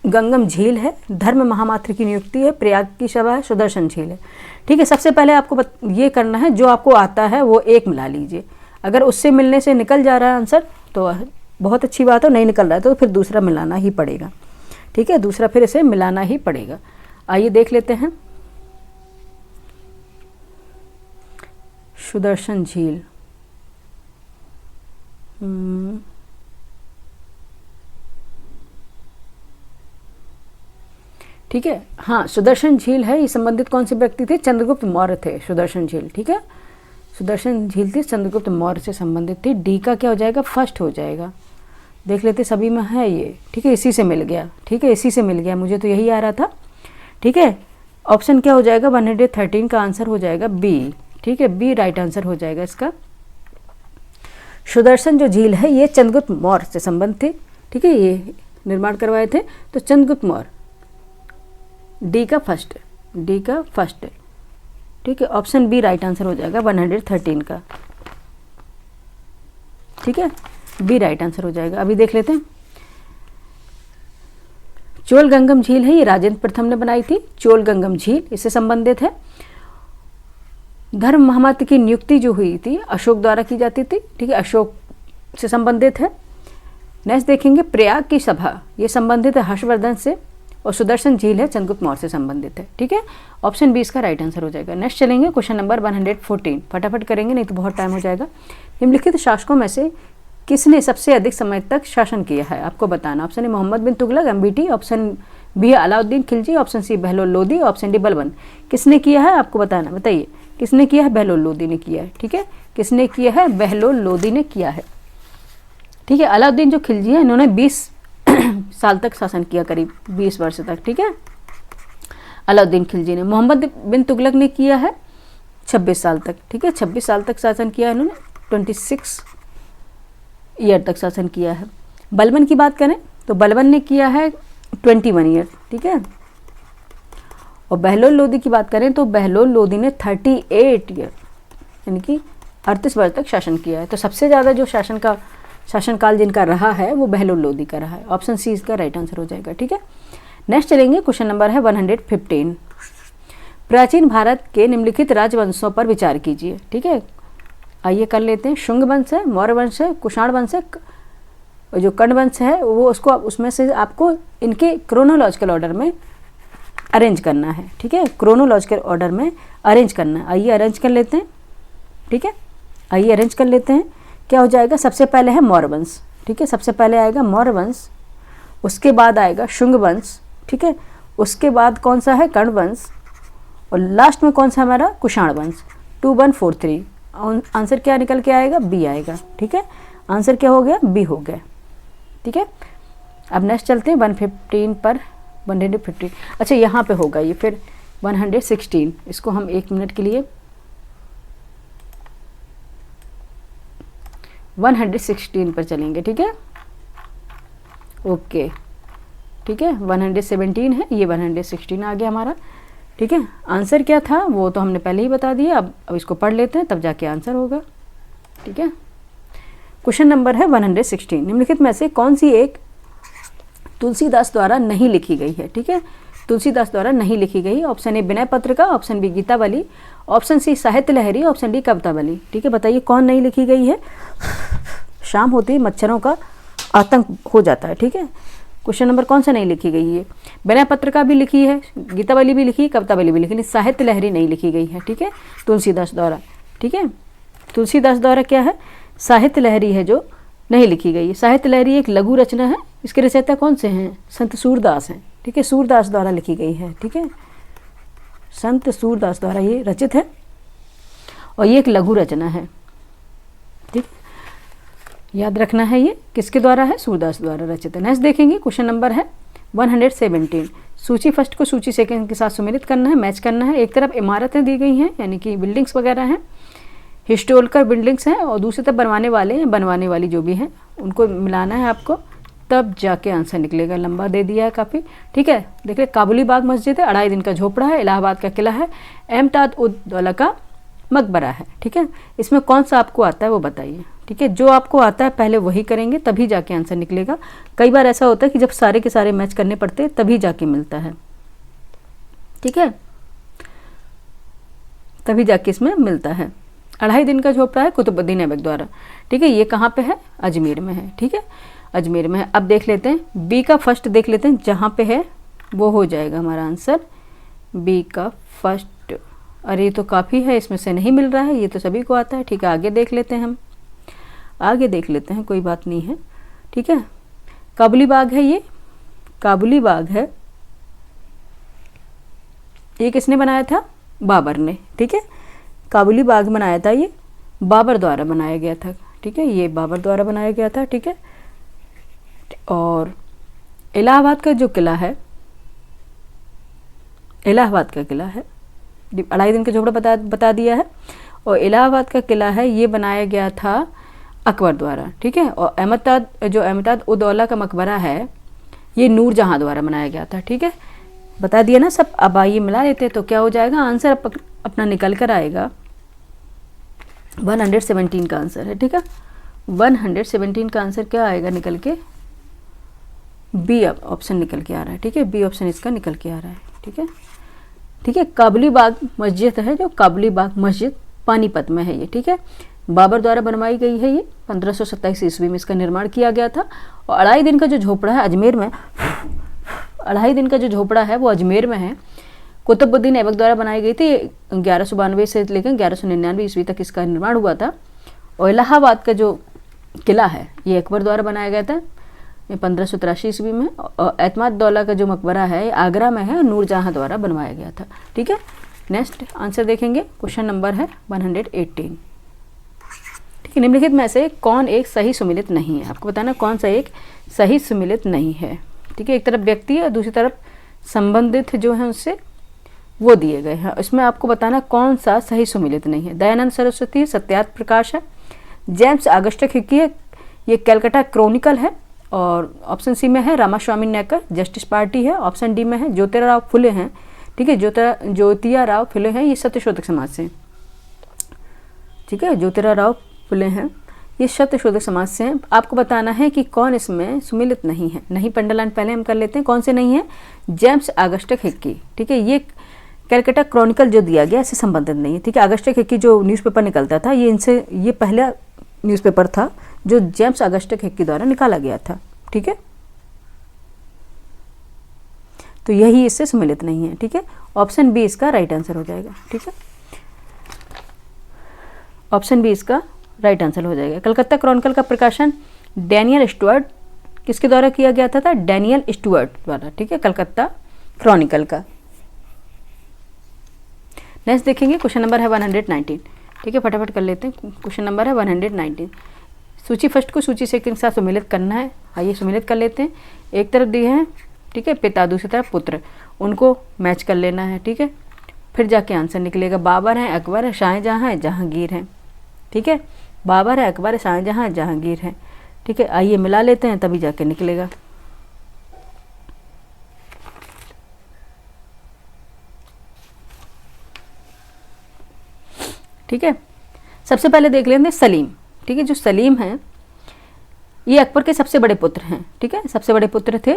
गंगम झील है, धर्म महामात्र की नियुक्ति है, प्रयाग की सभा है, सुदर्शन झील है। ठीक है, सबसे पहले आपको ये करना है, जो आपको आता है वो एक मिला लीजिए। अगर उससे मिलने से निकल जा रहा है आंसर तो बहुत अच्छी बात है, नहीं निकल रहा है तो फिर दूसरा मिलाना ही पड़ेगा। ठीक है, दूसरा फिर इसे मिलाना ही पड़ेगा। आइए देख लेते हैं, सुदर्शन झील। ठीक है, हाँ, सुदर्शन झील है, ये संबंधित कौन से व्यक्ति थे? चंद्रगुप्त मौर्य थे सुदर्शन झील। ठीक है, सुदर्शन झील थी चंद्रगुप्त मौर्य से संबंधित थी। डी का क्या हो जाएगा? फर्स्ट हो जाएगा। देख लेते, सभी में है ये। ठीक है, इसी से मिल गया। ठीक है, इसी से मिल गया, मुझे तो यही आ रहा था। ठीक है, ऑप्शन क्या हो जाएगा? 113 का आंसर हो जाएगा बी। ठीक है, बी राइट आंसर हो जाएगा इसका। सुदर्शन जो झील है ये चंद्रगुप्त मौर्य से संबंध थे। ठीक है, ये निर्माण करवाए थे, तो चंद्रगुप्त मौर्य, डी का फर्स्ट, डी का फर्स्ट। ठीक है, ऑप्शन बी राइट आंसर हो जाएगा 113 का। ठीक है, बी राइट आंसर हो जाएगा। अभी देख लेते हैं, चोल गंगम झील है, ये राजेंद्र प्रथम ने बनाई थी। चोल गंगम झील इससे संबंधित है। धर्म महामात्र की नियुक्ति जो हुई थी अशोक द्वारा की जाती थी। ठीक है, अशोक से संबंधित है। नेक्स्ट देखेंगे, प्रयाग की सभा, ये संबंधित है हर्षवर्धन से, और सुदर्शन झील है चंद्रगुप्त मौर्य से संबंधित है। ठीक है, ऑप्शन बी इसका राइट आंसर हो जाएगा। नेक्स्ट चलेंगे, क्वेश्चन नंबर 114। फटाफट करेंगे नहीं तो बहुत टाइम हो जाएगा। निम्नलिखित शासकों में से किसने सबसे अधिक समय तक शासन किया है? आपको बताना। Option A Muhammad bin Tughlaq MBT, option B Alauddin Khilji, option C Bahlol Lodi, option D Balban. किसने किया है आपको बताना, बताइए किसने किया है? बहलोल लोदी ने किया है। ठीक है, किसने किया है? बहलोल लोदी ने किया है। ठीक है, अलाउद्दीन जो खिलजी है इन्होंने 20 साल तक शासन किया, करीब 20 वर्ष तक। ठीक है, अलाउद्दीन खिलजी ने। मोहम्मद बिन तुगलक ने किया है 26 साल तक। ठीक है, 26 साल तक शासन किया इन्होंने, 26 ईयर तक शासन किया है। बलबन की बात करें तो बलबन ने किया है 21 ईयर, ठीक है। और बहलोल लोदी की बात करें तो बहलोल लोदी ने 38 ईयर यानी कि 38 वर्ष तक शासन किया है। तो सबसे ज़्यादा जो शासनकाल जिनका रहा है वो बहलोल लोदी का रहा है। ऑप्शन सी इसका राइट आंसर हो जाएगा, ठीक है। नेक्स्ट चलेंगे, क्वेश्चन नंबर है 115। प्राचीन भारत के निम्नलिखित राजवंशों पर विचार कीजिए, ठीक है। आइए कर लेते हैं। शुंग वंश है, मौर्य वंश है, कुषाण वंश है, जो कर्ण वंश है वो उसको उसमें से आपको इनके क्रोनोलॉजिकल ऑर्डर में अरेंज करना है, ठीक है। क्रोनोलॉजिकल ऑर्डर में अरेंज करना है। आइए अरेंज कर लेते हैं, ठीक है। आइए अरेंज कर लेते हैं। क्या हो जाएगा, सबसे पहले है मौर्य वंश, ठीक है। सबसे पहले आएगा मौर्य वंश, उसके बाद आएगा शुंग वंश, ठीक है। उसके बाद कौन सा है, कर्ण वंश, और लास्ट में कौन सा हमारा, कुषाण वंश। 2143 आंसर क्या निकल के आएगा, बी आएगा, ठीक है। आंसर क्या हो गया, बी हो गया, ठीक है। अब नेक्स्ट चलते हैं 115 पर। 115 अच्छा यहाँ पे होगा ये, फिर 116 इसको हम 1 मिनट के लिए 116 पर चलेंगे, ठीक है। ओके, ठीक है। 117 है, ये 116 आ गया हमारा, ठीक है। आंसर क्या था वो तो हमने पहले ही बता दिया। अब इसको पढ़ लेते हैं तब जाके आंसर होगा, ठीक है। क्वेश्चन नंबर है 116। निम्नलिखित में से कौन सी एक तुलसीदास द्वारा नहीं लिखी गई है, ठीक है। तुलसीदास द्वारा नहीं लिखी गई। Option A Vinay Patrika, option B Gitavali, option C Sahitya Lahari, option D Kavitavali, ठीक है। बताइए कौन नहीं लिखी गई है। शाम होते ही मच्छरों का आतंक हो जाता है, ठीक है। क्वेश्चन नंबर कौन सा नहीं लिखी गई है, विनय पत्रिका भी लिखी है, गीतावली भी लिखी, कवितावली भी लिखी, साहित्य लहरी नहीं लिखी गई है, ठीक है, तुलसीदास द्वारा, ठीक है। तुलसीदास द्वारा क्या है, साहित्य लहरी है जो नहीं लिखी गई है। साहित्य लहरी एक लघु रचना है, इसके रचयिता कौन से हैं, संत सूरदास हैं, ठीक है। सूरदास द्वारा लिखी गई है, ठीक है। संत सूरदास द्वारा ये रचित है और ये एक लघु रचना है, ठीक है। याद रखना है ये किसके द्वारा है, सूरदास द्वारा रचित है। नेक्स्ट देखेंगे, क्वेश्चन नंबर है 117। सूची फर्स्ट को सूची सेकंड के साथ सुमेलित करना है, मैच करना है। एक तरफ इमारतें दी गई हैं यानी कि बिल्डिंग्स वगैरह हैं, हिस्टोरिकल बिल्डिंग्स हैं, और दूसरी तरफ बनवाने वाली जो भी हैं उनको मिलाना है आपको, तब जाके आंसर निकलेगा। लंबा दे दिया है काफ़ी, ठीक है। देखिए काबुली बाग मस्जिद है, 2.5 दिन का झोपड़ा है, इलाहाबाद का किला है, एमताज उद दौला का मकबरा है, ठीक है। इसमें कौन सा आपको आता है वो बताइए, ठीक है। जो आपको आता है पहले वही करेंगे तभी जाके आंसर निकलेगा। कई बार ऐसा होता है कि जब सारे के सारे मैच करने पड़ते हैं तभी जाके मिलता है, ठीक है, तभी जाके इसमें मिलता है। 2.5 दिन का झोपड़ा है, कुतुबुद्दीन ऐबक द्वारा, ठीक है। ये कहाँ पे है, अजमेर में है, ठीक है, अजमेर में है। अब देख लेते हैं बी का फर्स्ट, देख लेते हैं जहाँ पे है वो हो जाएगा हमारा आंसर बी का फर्स्ट। अरे ये तो काफ़ी है, इसमें से नहीं मिल रहा है, ये तो सभी को आता है, ठीक है। आगे देख लेते हैं, हम आगे देख लेते हैं, कोई बात नहीं है, ठीक है। काबुली बाग है, ये काबुली बाग है, ये किसने बनाया था, बाबर ने, ठीक है। काबुली बाग बनाया था ये बाबर द्वारा बनाया गया था, ठीक है, ये बाबर द्वारा बनाया गया था, ठीक है। और इलाहाबाद का जो किला है, इलाहाबाद का किला है, 2.5 दिन का झोपड़ा बता दिया है, और इलाहाबाद का किला है ये बनाया गया था अकबर द्वारा, ठीक है। और एमताज उद दौला का मकबरा है ये नूरजहां द्वारा बनाया गया था, ठीक है, बता दिया ना सब। अब आइए मिला लेते हैं तो क्या हो जाएगा, आंसर अपना निकल कर आएगा 117 का आंसर है, ठीक है। 117 का आंसर क्या आएगा निकल के, बी ऑप्शन निकल के आ रहा है, ठीक है। बी ऑप्शन इसका निकल के आ रहा है, ठीक है, ठीक है। काबुली बाग मस्जिद है, जो काबुली बाग मस्जिद पानीपत में है ये, ठीक है। बाबर द्वारा बनवाई गई है ये, 1527 ईस्वी में इसका निर्माण किया गया था। और 2.5 दिन का जो झोपड़ा है अजमेर में, 2.5 दिन का जो झोपड़ा है वो अजमेर में है, कुतुबुद्दीन ऐबक द्वारा बनाई गई थी। 1192 से लेकर 1199 ईस्वी तक इसका निर्माण हुआ था। और इलाहाबाद का जो किला है ये अकबर द्वारा बनाया गया था 1583 ईस्वी में। और एतमाद दौला का जो मकबरा है ये आगरा में है और नूरजहां द्वारा बनवाया गया था, ठीक है। नेक्स्ट आंसर देखेंगे, क्वेश्चन नंबर है 118, ठीक है। निम्नलिखित में से कौन एक सही सुमिलित नहीं है, आपको बताना कौन सा एक सही सुमिलित नहीं है, ठीक है। एक तरफ व्यक्ति है और दूसरी तरफ संबंधित जो है उससे वो दिए गए हैं, इसमें आपको बताना कौन सा सही सुमिलित नहीं है। दयानंद सरस्वती, सत्यार्थ प्रकाश है, जेम्स ऑगस्टस हिकी है, ये कलकत्ता क्रॉनिकल है, और ऑप्शन सी में है रामास्वामी नायकर, जस्टिस पार्टी है, ऑप्शन डी में है ज्योतिराव फुले हैं, ठीक है, ज्योतिराव फुले हैं, ये सत्यशोधक समाज से, ठीक है, ज्योतिराव फुले हैं, ये सत्यशोधक समाज से हैं। आपको बताना है कि कौन इसमें सुमिलित नहीं है। नहीं पंडालाइन पहले हम कर लेते हैं, कौन से नहीं है, जेम्स ऑगस्टस हिक्की, ठीक है, ये कलकत्ता क्रॉनिकल जो दिया गया इससे संबंधित नहीं है, ठीक है। ऑगस्टस हिक्की जो न्यूज़पेपर निकलता था ये पहला न्यूज़पेपर था जो जेम्स ऑगस्टस हिक्की द्वारा निकाला गया था, ठीक है, तो यही इससे सम्मिलित नहीं है, ठीक है। ऑप्शन बी इसका राइट आंसर हो जाएगा, ठीक है, ऑप्शन बी इसका राइट आंसर हो जाएगा। कलकत्ता क्रॉनिकल का प्रकाशन डैनियल स्टुअर्ट किसके द्वारा किया गया था डैनियल स्टुअर्ट द्वारा, ठीक है, कलकत्ता क्रॉनिकल का। नेक्स्ट देखेंगे क्वेश्चन नंबर है 119, ठीक है, फटाफट कर लेते हैं। क्वेश्चन नंबर है 119, सूची फर्स्ट को सूची सेकंड के साथ सम्मिलित करना है। आइए सम्मिलित कर लेते हैं। एक तरफ दिए हैं, ठीक है, पिता, दूसरी तरफ पुत्र, उनको मैच कर लेना है, ठीक है, फिर जाके आंसर निकलेगा। बाबर है, अकबर है, शाहजहां है, जहांगीर है, ठीक है, बाबर है, अकबर है, शाहजहां है, जहांगीर है, ठीक है। आइए मिला लेते हैं, तभी जाके निकलेगा। ठीक है, सबसे पहले देख लेते हैं सलीम, ठीक है, जो सलीम हैं ये अकबर के सबसे बड़े पुत्र हैं, ठीक है, सबसे बड़े पुत्र थे,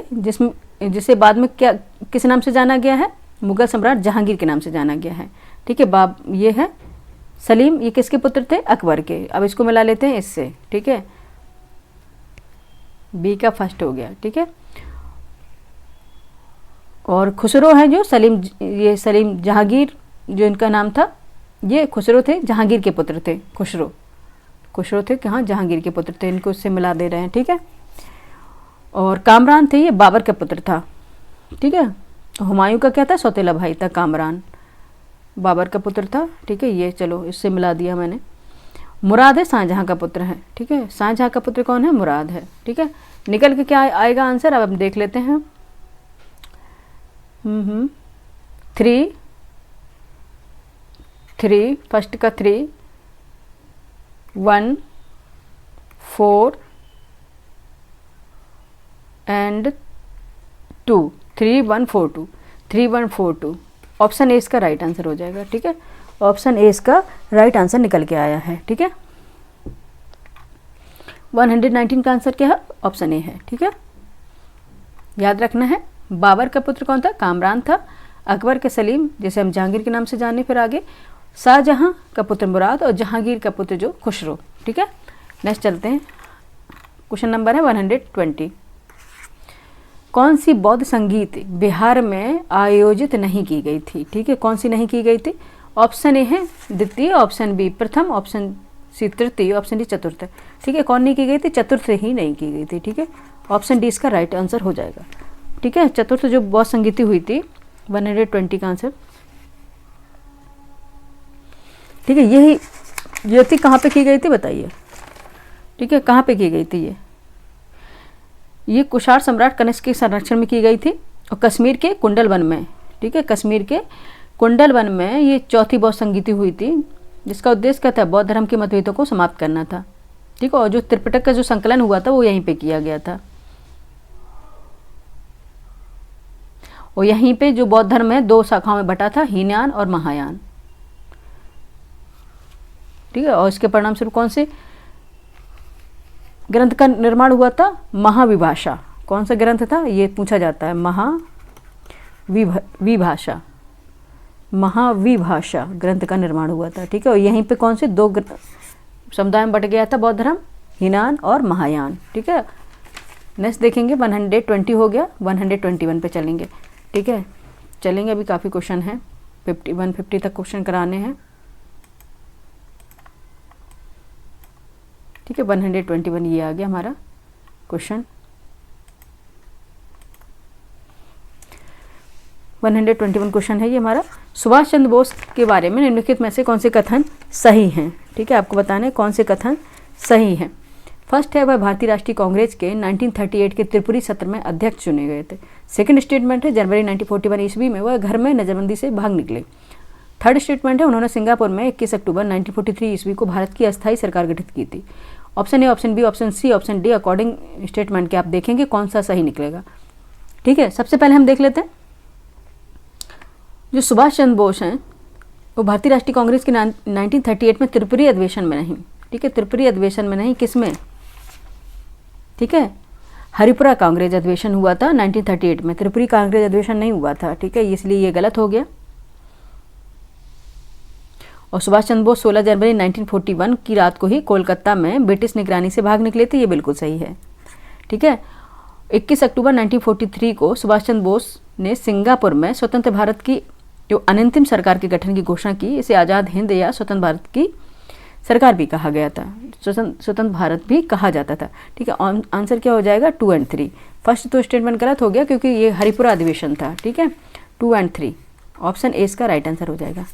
जिसे बाद में क्या किस नाम से जाना गया है, मुगल सम्राट जहांगीर के नाम से जाना गया है, ठीक है। ये है सलीम, ये किसके पुत्र थे, अकबर के। अब इसको मिला लेते हैं इससे, ठीक है, बी का फर्स्ट हो गया, ठीक है। और खुसरो है जो सलीम, ये सलीम जहांगीर जो इनका नाम था, ये खुसरो थे, जहांगीर के पुत्र थे, खुसरो थे कि हाँ जहांगीर के पुत्र थे, इनको इससे मिला दे रहे हैं, ठीक है। और कामरान थे, ये बाबर का पुत्र था, ठीक है। हुमायूं का क्या था, सौतेला भाई था, कामरान बाबर का पुत्र था, ठीक है, ये चलो इससे मिला दिया मैंने। मुराद है, शाहजहां का पुत्र है, ठीक है, शाहजहां का पुत्र कौन है, मुराद है, ठीक है। निकल के क्या आएगा आंसर, अब हम देख लेते हैं। 3 फर्स्ट का 3 1 4 एंड 2 3 1 4 2 3 1 4 2, ऑप्शन ए इसका राइट आंसर हो जाएगा, ठीक है, ऑप्शन ए इसका राइट आंसर निकल के आया है, ठीक है। 119 का आंसर क्या है, ऑप्शन ए है, ठीक है। याद रखना है, बाबर का पुत्र कौन था, कामरान था, अकबर के सलीम जिसे हम जहांगीर के नाम से जाने, फिर आगे शाहजहां का पुत्र मुराद, और जहांगीर का पुत्र जो खुसरो, ठीक है। नेक्स्ट चलते हैं, क्वेश्चन नंबर है 120। कौन सी बौद्ध संगीत बिहार में आयोजित नहीं की गई थी, ठीक है, कौन सी नहीं की गई थी, ऑप्शन ए है द्वितीय, ऑप्शन बी प्रथम, ऑप्शन सी तृतीय, ऑप्शन डी चतुर्थ, ठीक है। कौन नहीं की गई थी, चतुर्थ ही नहीं की गई थी, ठीक है, ऑप्शन डी इसका राइट आंसर हो जाएगा, ठीक है। चतुर्थ जो बौद्ध संगीति हुई थी, 120 का आंसर, ठीक है। ये थी कहाँ पे की गई थी बताइए, ठीक है, कहाँ पे की गई थी ये कुषाण सम्राट कनिष्क के संरक्षण में की गई थी, और कश्मीर के कुंडल वन में, ठीक है, कश्मीर के कुंडल वन में ये चौथी बौद्ध संगीति हुई थी, जिसका उद्देश्य क्या था, बौद्ध धर्म के मतभेदों को समाप्त करना था, ठीक है। और जो त्रिपिटक का जो संकलन हुआ था वो यहीं पे किया गया था, और यहीं पे जो बौद्ध धर्म है 2 शाखाओं में बटा था, हीनयान और महायान, ठीक है। और इसके परिणाम स्वरूप कौन से ग्रंथ का निर्माण हुआ था, महाविभाषा, कौन सा ग्रंथ था ये पूछा जाता है, महाविभाषा ग्रंथ का निर्माण हुआ था, ठीक है। और यहीं पे कौन से 2 समुदाय में बट गया था बौद्ध धर्म, हीनयान और महायान, ठीक है। नेक्स्ट देखेंगे 120 हो गया, 121 पे चलेंगे, ठीक है, चलेंगे, अभी काफ़ी क्वेश्चन हैं, 150 तक क्वेश्चन कराने हैं, ठीक है। 121 ये आ गया हमारा क्वेश्चन। 121 क्वेश्चन है ये हमारा, सुभाष चंद्र बोस के बारे में निम्नलिखित में से कौन से कथन सही हैं, ठीक है, आपको बताना है कौन से कथन सही हैं। फर्स्ट है, वह भारतीय राष्ट्रीय कांग्रेस के 1938 के त्रिपुरी सत्र में अध्यक्ष चुने गए थे। सेकंड स्टेटमेंट है, जनवरी 1941 ईस्वी में वह घर में नजरबंदी से भाग निकले। थर्ड स्टेटमेंट है, उन्होंने सिंगापुर में 21 अक्टूबर 1943 ईस्वी को भारत की अस्थायी सरकार गठित की थी। Option A, option B, option C, option D according statement के आप देखेंगे कौन सा सही निकलेगा। ठीक है, सबसे पहले हम देख लेते हैं जो सुभाष चंद्र बोस हैं वो भारतीय राष्ट्रीय कांग्रेस के 1938 में त्रिपुरी अधिवेशन में नहीं, ठीक है, त्रिपुरी अधिवेशन में नहीं, किस में, ठीक है, हरिपुरा कांग्रेस अधिवेशन हुआ था 1938 में, त्रिपुरी कांग्रेस अधिवेशन नहीं हुआ था। ठीक है, इसलिए ये गलत हो गया। और सुभाष चंद्र बोस 16 जनवरी 1941 की रात को ही कोलकाता में ब्रिटिश निगरानी से भाग निकले थे, ये बिल्कुल सही है। ठीक है, 21 अक्टूबर 1943 को सुभाष चंद्र बोस ने सिंगापुर में स्वतंत्र भारत की जो अनंतिम सरकार के गठन की घोषणा की, इसे आज़ाद हिंद या स्वतंत्र भारत की सरकार भी कहा गया था, स्वतंत्र भारत भी कहा जाता था। ठीक है, आंसर क्या हो जाएगा 2 और 3। फर्स्ट तो स्टेटमेंट गलत हो गया क्योंकि ये हरिपुरा अधिवेशन था। ठीक है, 2 और 3 ऑप्शन ए इसका राइट आंसर हो जाएगा।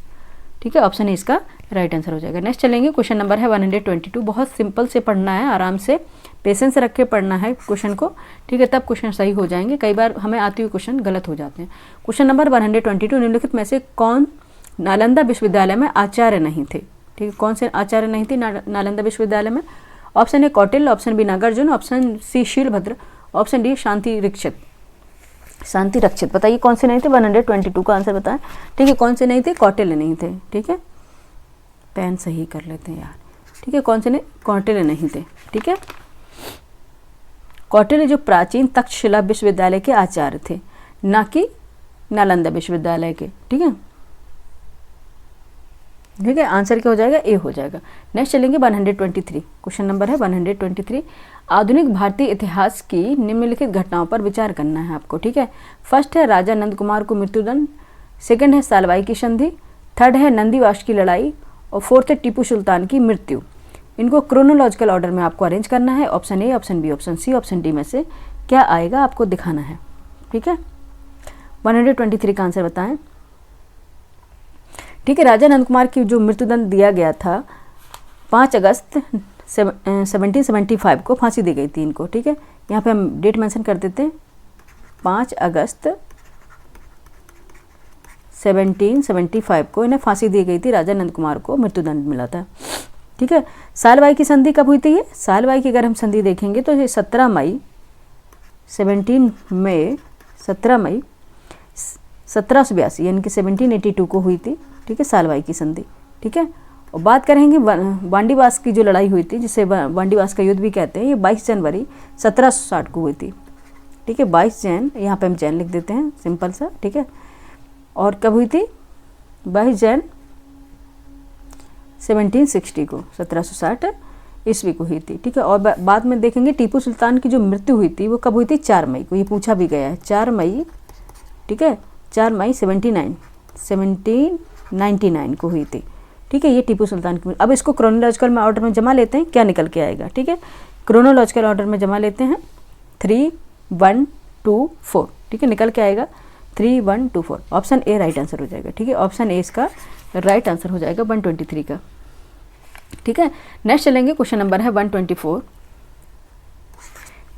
ठीक है, ऑप्शन ए इसका राइट आंसर हो जाएगा। नेक्स्ट चलेंगे, क्वेश्चन नंबर है 122। बहुत सिंपल से पढ़ना है, आराम से पेशेंस रख के पढ़ना है क्वेश्चन को। ठीक है, तब क्वेश्चन सही हो जाएंगे, कई बार हमें आते हुए क्वेश्चन गलत हो जाते हैं। क्वेश्चन नंबर 122, निम्नलिखित में से कौन नालंदा विश्वविद्यालय में आचार्य नहीं थे। ठीक है, कौन से आचार्य नहीं थे नालंदा विश्वविद्यालय में? Option A Kautilya, option B Nagarjuna, option C Shilabhadra, option D Shanti Rakshit. बताइए कौन से नहीं थे, 122 का आंसर बताएं। ठीक है, कौन से नहीं थे? कौटिल्य नहीं थे। ठीक है, पेन सही कर लेते हैं यार। ठीक है, कौन से नहीं? कौटिल्य नहीं थे। ठीक है, कौटिल्य जो प्राचीन तक्षशिला विश्वविद्यालय के आचार्य थे, ना कि नालंदा विश्वविद्यालय के। ठीक है, ठीक है, आंसर क्या हो जाएगा? ए हो जाएगा। नेक्स्ट चलेंगे 123, क्वेश्चन नंबर है 123। आधुनिक भारतीय इतिहास की निम्नलिखित घटनाओं पर विचार करना है आपको। ठीक है, फर्स्ट है राजा नंद कुमार को मृत्युदंड, सेकंड है सालवाई की संधि, थर्ड है नंदीवाश की लड़ाई और फोर्थ है टीपू सुल्तान की मृत्यु। इनको क्रोनोलॉजिकल ऑर्डर में आपको अरेंज करना है। Option A, option B, option C, option D में से क्या आएगा आपको दिखाना है। ठीक है, 123 का आंसर बताएं। ठीक है, राजा नंद कुमार की जो मृत्युदंड दिया गया था 5 अगस्त 1775 को फांसी दी गई थी इनको। ठीक है, यहाँ पे हम डेट मेंशन कर देते हैं, 5 अगस्त 1775 को इन्हें फांसी दी गई थी, राजा नंद कुमार को मृत्युदंड मिला था। ठीक है, सालवाई की संधि कब हुई थी? ये सालवाई की अगर हम संधि देखेंगे तो ये 17 मई 1782 यानी कि 1782 को हुई थी। ठीक है, सालवाई की संधि। ठीक है, और बात करेंगे वांडीवास की जो लड़ाई हुई थी, जिसे वांडीवास का युद्ध भी कहते हैं, ये 22 जनवरी 1760 को हुई थी। ठीक है, 22 जैन, यहाँ पे हम जैन लिख देते हैं सिंपल सा। ठीक है, और कब हुई थी? 22 जैन 1760 को, 1760 ईस्वी को हुई थी। ठीक है, और बाद में देखेंगे टीपू सुल्तान की जो मृत्यु हुई थी वो कब हुई थी? 4 मई को, ये पूछा भी गया है, 4 मई। ठीक है, 4 मई 1799 को हुई थी। ठीक है, ये टीपू सुल्तान की। अब इसको क्रोनोलॉजिकल में ऑर्डर में जमा लेते हैं, क्या निकल के आएगा। ठीक है, क्रोनोलॉजिकल ऑर्डर में जमा लेते हैं, 3 1 2 4। ठीक है, निकल के आएगा 3 1 2 4। ऑप्शन ए राइट आंसर हो जाएगा। ठीक है, ऑप्शन ए इसका राइट आंसर हो जाएगा 123 का। ठीक है, नेक्स्ट चलेंगे, क्वेश्चन नंबर है 124।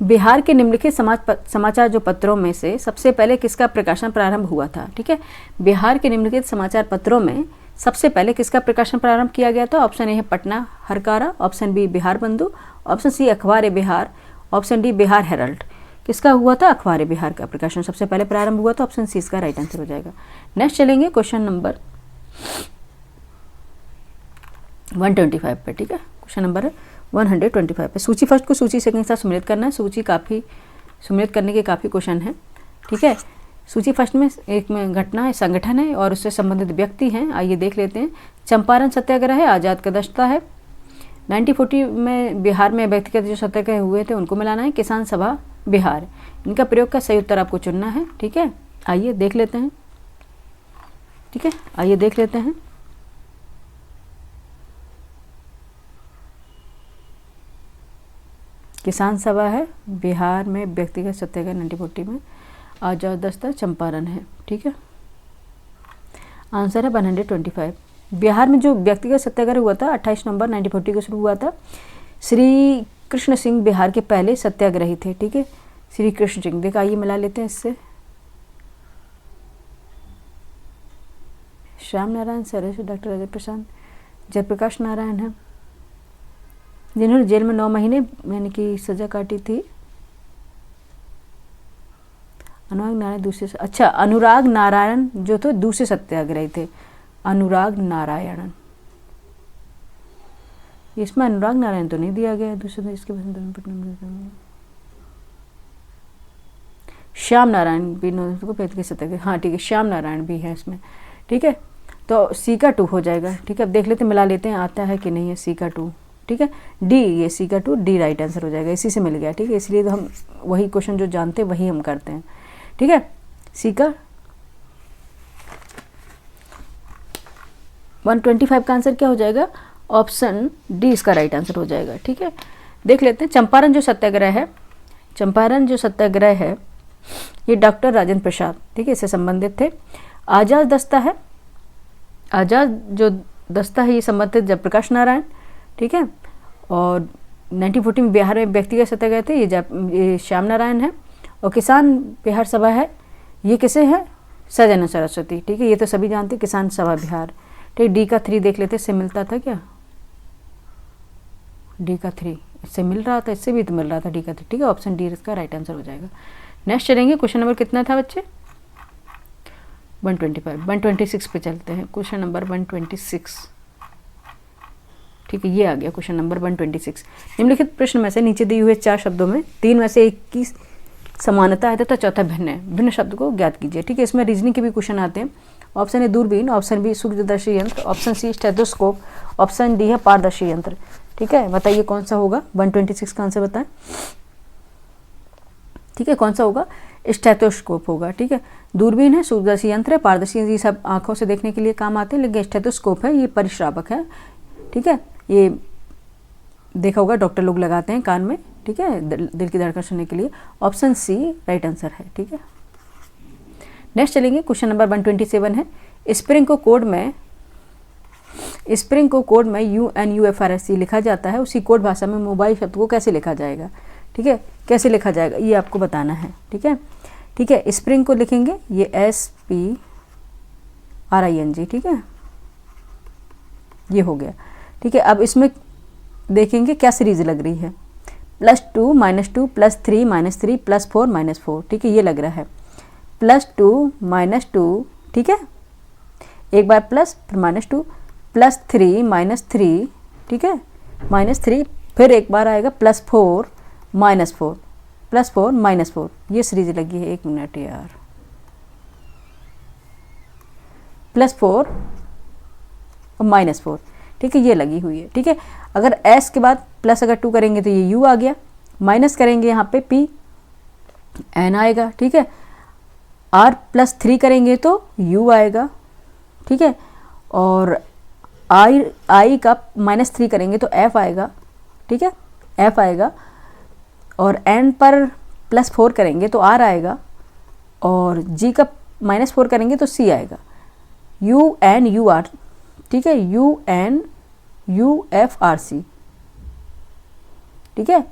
बिहार के निम्नलिखित समाचार जो पत्रों में से सबसे पहले किसका प्रकाशन प्रारंभ हुआ था? ठीक है, बिहार के निम्नलिखित समाचार पत्रों में सबसे पहले किसका प्रकाशन प्रारंभ किया गया था? ऑप्शन ए है Patna Harkara, option B Bihar Bandhu, option C Akhbar e Bihar, option D Bihar Herald. किसका हुआ था? अखबार ए बिहार का प्रकाशन सबसे पहले प्रारंभ हुआ था। ऑप्शन सी इसका राइट आंसर हो जाएगा। नेक्स्ट चलेंगे क्वेश्चन नंबर 125 पे। ठीक है, क्वेश्चन नंबर 125 पे सूची फर्स्ट को सूची सेकंड के साथ सम्मिलित करना है। सूची काफ़ी सम्मिलित करने के काफ़ी क्वेश्चन हैं। ठीक है, सूची फर्स्ट में एक में घटना है, संगठन है और उससे संबंधित व्यक्ति हैं। आइए देख लेते हैं। चंपारण सत्याग्रह है, आज़ाद का दस्ता है, 1940 में बिहार में व्यक्तिगत जो सत्याग्रह हुए थे उनको मिलाना है, किसान सभा बिहार। इनका प्रयोग का सही उत्तर आपको चुनना है। ठीक है, आइए देख लेते हैं। ठीक है, आइए देख लेते हैं। किसान सभा है बिहार में, व्यक्तिगत सत्याग्रह 1940 में, आजाद दस्ता कृष्णचंपारण है। ठीक है, आंसर है 125। बिहार में जो व्यक्तिगत सत्याग्रह हुआ था 28 नवंबर 1940 को शुरू हुआ था। श्री कृष्ण सिंह बिहार के पहले सत्याग्रही थे। ठीक है, श्री कृष्ण सिंह। देखा, आइए मिला लेते हैं इससे। श्याम नारायण सर है, डॉक्टर अजय प्रशांत, जयप्रकाश नारायण है, जिन्होंने जेल में 9 महीने यानी कि सजा काटी थी। अनुराग नारायण दूसरे, अच्छा अनुराग नारायण जो तो दूसरे सत्याग्रही थे, अनुराग नारायणन। इसमें अनुराग नारायण तो नहीं दिया गया दूसरे, इसके श्याम नारायण भी को पैतृक सत्याग्रही, हाँ ठीक है, श्याम नारायण भी है इसमें, ठीक है। तो सी का 2 हो जाएगा, ठीक है। अब देख लेते हैं, मिला लेते हैं आता है कि नहीं है सी का 2, ठीक है। डी, ये सी का 2 डी राइट आंसर हो जाएगा, इसी से मिल गया, ठीक है। इसलिए तो हम वही क्वेश्चन जो जानते हैं वही हम करते हैं, ठीक है। सी का 125 का आंसर क्या हो जाएगा, ऑप्शन डी इसका राइट आंसर हो जाएगा, ठीक है। देख लेते हैं चंपारण जो सत्याग्रह है, चंपारण जो सत्याग्रह है ये डॉक्टर राजेंद्र प्रसाद, ठीक है, इससे संबंधित थे। आजाद दस्ता है, आजाद जो दस्ता है ये संबंधित जयप्रकाश नारायण, ठीक है। और 1940 में बिहार में व्यक्तिगत सत्याग्रह थे, ये श्याम नारायण है। और किसान बिहार सभा है, ये किसे है, सजानंद सरस्वती, ठीक है। ये तो सभी जानते हैं, किसान सभा बिहार, ठीक। डी का 3 देख लेते, इससे मिलता था क्या, डी का 3 इससे मिल रहा था, इससे भी तो मिल रहा था डी का 3, ठीक है। ऑप्शन डी इसका राइट आंसर हो जाएगा। नेक्स्ट चलेंगे, क्वेश्चन नंबर कितना था बच्चे, 125, 126 पे चलते हैं। क्वेश्चन नंबर 126, ठीक है, ये आ गया क्वेश्चन नंबर 126। निम्नलिखित प्रश्न में से नीचे दिए हुए 4 शब्दों में 3 में से एक की समानता है तथा चौथा भिन्न है, भिन्न शब्द को ज्ञात कीजिए, ठीक है। इसमें रीजनिंग के भी क्वेश्चन आते हैं। ऑप्शन ए दूरबीन, ऑप्शन बी सूक्ष्मदर्शी यंत्र, option C stethoscope, option D है पारदर्शी यंत्र, ठीक है। बताइए कौन सा होगा, 126 का आंसर बताएं, ठीक है। कौन सा होगा, स्टेथोस्कोप होगा, ठीक है। दूरबीन है, सूक्ष्मदर्शी यंत्र है, पारदर्शी ये सब आंखों से देखने के लिए काम आते हैं, लेकिन स्टेथोस्कोप है ये परिश्रावक है, ठीक है। ये देखा होगा डॉक्टर लोग लगाते हैं कान में, ठीक है, दिल की धड़कन सुनने के लिए। ऑप्शन सी राइट आंसर है, ठीक है। नेक्स्ट चलेंगे, क्वेश्चन नंबर 127 है। स्प्रिंग को कोड में UNUFRSC लिखा जाता है, उसी कोड भाषा में मोबाइल शब्द को कैसे लिखा जाएगा, ठीक है, कैसे लिखा जाएगा ये आपको बताना है, ठीक है। ठीक है, स्प्रिंग को लिखेंगे ये SPRING, ठीक है, ये हो गया, ठीक है। अब इसमें देखेंगे क्या सीरीज लग रही है, +2 -2 +3 -3 +4 -4, ठीक है, ये लग रहा है +2 -2, ठीक है, एक बार प्लस फिर -2 +3 -3, ठीक है, -3 फिर एक बार आएगा +4 -4 +4 -4, ये सीरीज लगी है। 1 मिनट यार, +4 और -4, ठीक है, ये लगी हुई है, ठीक है। अगर S के बाद प्लस अगर 2 करेंगे तो ये U आ गया, माइनस करेंगे यहाँ पे PN आएगा, ठीक है। R +3 करेंगे तो U आएगा, ठीक है। और I का -3 करेंगे तो F आएगा, ठीक है, F आएगा। और N पर +4 करेंगे तो R आएगा, और G का -4 करेंगे तो C आएगा। UNUR, ठीक है, UNUFRC, ठीक है,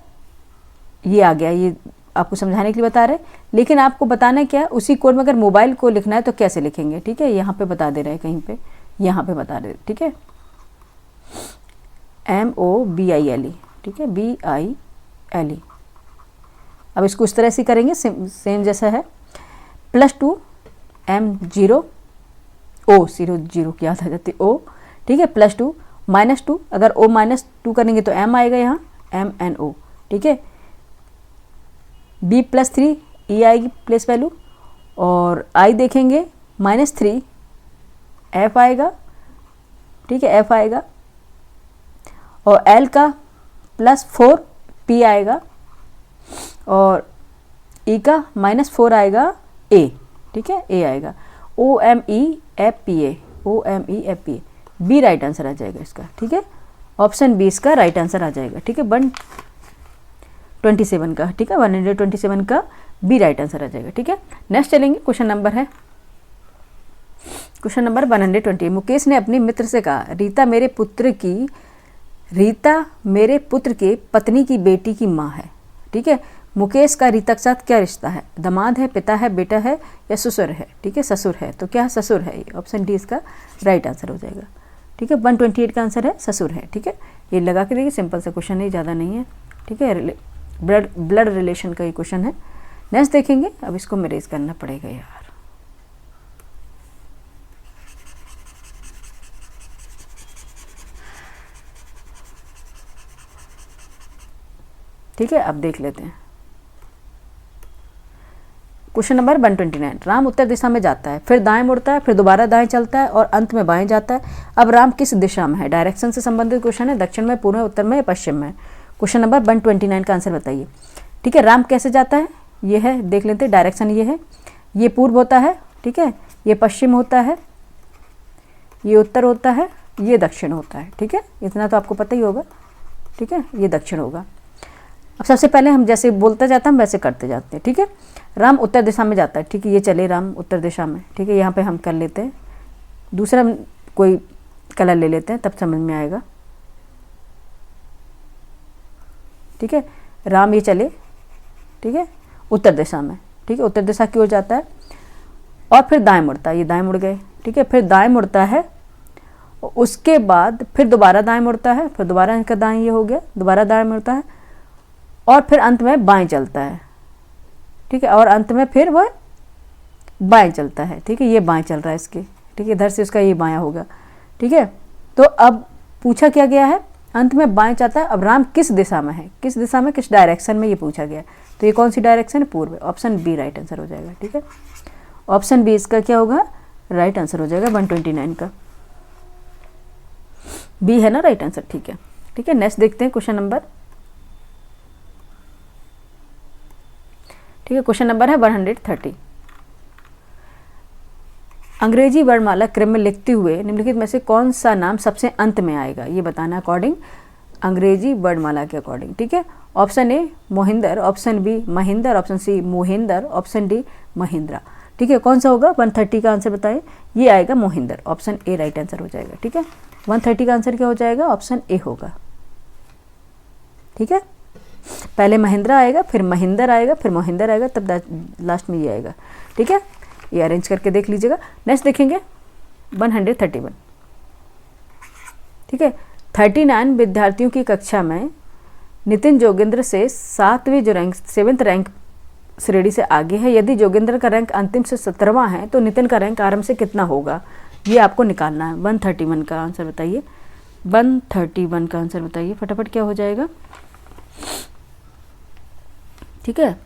ये आ गया। ये आपको समझाने के लिए बता रहे, लेकिन आपको बताना क्या है, उसी कोड में अगर मोबाइल को लिखना है तो कैसे लिखेंगे, ठीक है, यहाँ पे बता दे रहे हैं, कहीं पे यहाँ पे बता रहे, ठीक है, MOBILE, ठीक है, BILE। अब इसको इस तरह से करेंगे, सेम जैसा है, +2 M0 O 0 की याद आ जाती O, ठीक है, +2 -2, अगर O -2 करेंगे तो M आएगा यहाँ, MNO, ठीक है। B +3 E आएगी प्लेस वैल्यू, और I देखेंगे -3 F आएगा, ठीक है, F आएगा। और L का +4 P आएगा, और E का -4 आएगा A, ठीक है, A आएगा। OMEFPA B राइट आंसर आ जाएगा इसका, ठीक है, ऑप्शन बी इसका राइट आंसर आ जाएगा, ठीक है, 127 का, ठीक है, 127 का बी राइट आंसर आ जाएगा, ठीक है। नेक्स्ट चलेंगे, क्वेश्चन नंबर है क्वेश्चन नंबर 120। मुकेश ने अपने मित्र से कहा, रीता मेरे पुत्र के पत्नी की बेटी की माँ है, ठीक है। मुकेश का रीता के साथ क्या रिश्ता है, दामाद है, पिता है, बेटा है या ससुर है, ठीक है, ससुर है, तो क्या ससुर है, ऑप्शन डी इसका राइट आंसर हो जाएगा, ठीक है। 128 का आंसर है ससुर है, ठीक है। ये लगा के देखिए, सिंपल सा क्वेश्चन है, ज़्यादा नहीं है, ठीक है। ब्लड रिलेशन का ये क्वेश्चन है। नेक्स्ट देखेंगे। अब इसको मेरेज करना पड़ेगा यार, ठीक है। अब देख लेते हैं क्वेश्चन नंबर 129। राम उत्तर दिशा में जाता है, फिर दाएं मुड़ता है, फिर दोबारा दाएं चलता है और अंत में बाएं जाता है। अब राम किस दिशा में है? डायरेक्शन से संबंधित क्वेश्चन है। दक्षिण में, पूर्व में, उत्तर में या पश्चिम में? क्वेश्चन नंबर 129 का आंसर बताइए, ठीक है। राम कैसे जाता है? ये है, देख लेते हैं। डायरेक्शन ये है, ये पूर्व होता है, ठीक है। ये पश्चिम होता है, ये उत्तर होता है, ये दक्षिण होता है, ठीक है। इतना तो आपको पता ही होगा, ठीक है। ये दक्षिण होगा। अब सबसे पहले हम जैसे बोलता जाता है हम वैसे करते जाते हैं, ठीक है। राम उत्तर दिशा में जाता है, ठीक है। ये चले राम उत्तर दिशा में, ठीक है। यहाँ पे हम कर लेते हैं, दूसरा कोई कलर ले लेते हैं, तब समझ में आएगा, ठीक है। राम ये चले, ठीक है, उत्तर दिशा में, ठीक है। उत्तर दिशा की ओर जाता है और फिर दाएं मुड़ता है, ये दाएं मुड़ गए, ठीक है। फिर दाएं मुड़ता है, उसके बाद फिर दोबारा दाएं मुड़ता है, फिर दोबारा इनका दाएं ये हो गया, दोबारा दाएं मुड़ता है और फिर अंत में बाएं चलता है, ठीक है। और अंत में फिर वह बाएं चलता है, ठीक है। ये बाएं चल रहा है इसके, ठीक है। इधर से उसका ये बायां होगा, ठीक है। तो अब पूछा क्या गया है? अंत में बाएं जाता है। अब राम किस दिशा में है? किस दिशा में, किस डायरेक्शन में, ये पूछा गया। तो ये कौन सी डायरेक्शन है? पूर्व। ऑप्शन बी राइट आंसर हो जाएगा, ठीक है। ऑप्शन बी इसका क्या होगा? राइट आंसर हो जाएगा 129 का। बी है ना राइट आंसर, ठीक है, ठीक है। नेक्स्ट देखते हैं क्वेश्चन नंबर, ठीक है। क्वेश्चन नंबर है 130। अंग्रेजी वर्णमाला क्रम में लिखते हुए निम्नलिखित में से कौन सा नाम सबसे अंत में आएगा, ये बताना अकॉर्डिंग अंग्रेजी वर्णमाला के अकॉर्डिंग, ठीक है। Option A Mohinder, option B Mahendra, option C Mohinder, option D Mahindra, ठीक है। कौन सा होगा? 130 का आंसर बताएं। ये आएगा Mohinder, option A right answer हो जाएगा, ठीक है। 130 का आंसर क्या हो जाएगा? ऑप्शन ए होगा, ठीक है। पहले महिंद्रा आएगा, फिर महिंदर आएगा, फिर मोहिंदर आएगा, तब लास्ट में ये आएगा, ठीक है। ये अरेंज करके देख लीजिएगा। नेक्स्ट देखेंगे 131, ठीक है। 39 विद्यार्थियों की कक्षा में नितिन जोगिंद्र से 7वीं रैंक श्रेणी से आगे है। यदि जोगिंद्र का रैंक अंतिम से 17वां है तो नितिन का रैंक आरंभ से कितना होगा, ये आपको निकालना है। 131 का आंसर बताइए, 131 का आंसर बताइए फटाफट, क्या हो जाएगा, ठीक है।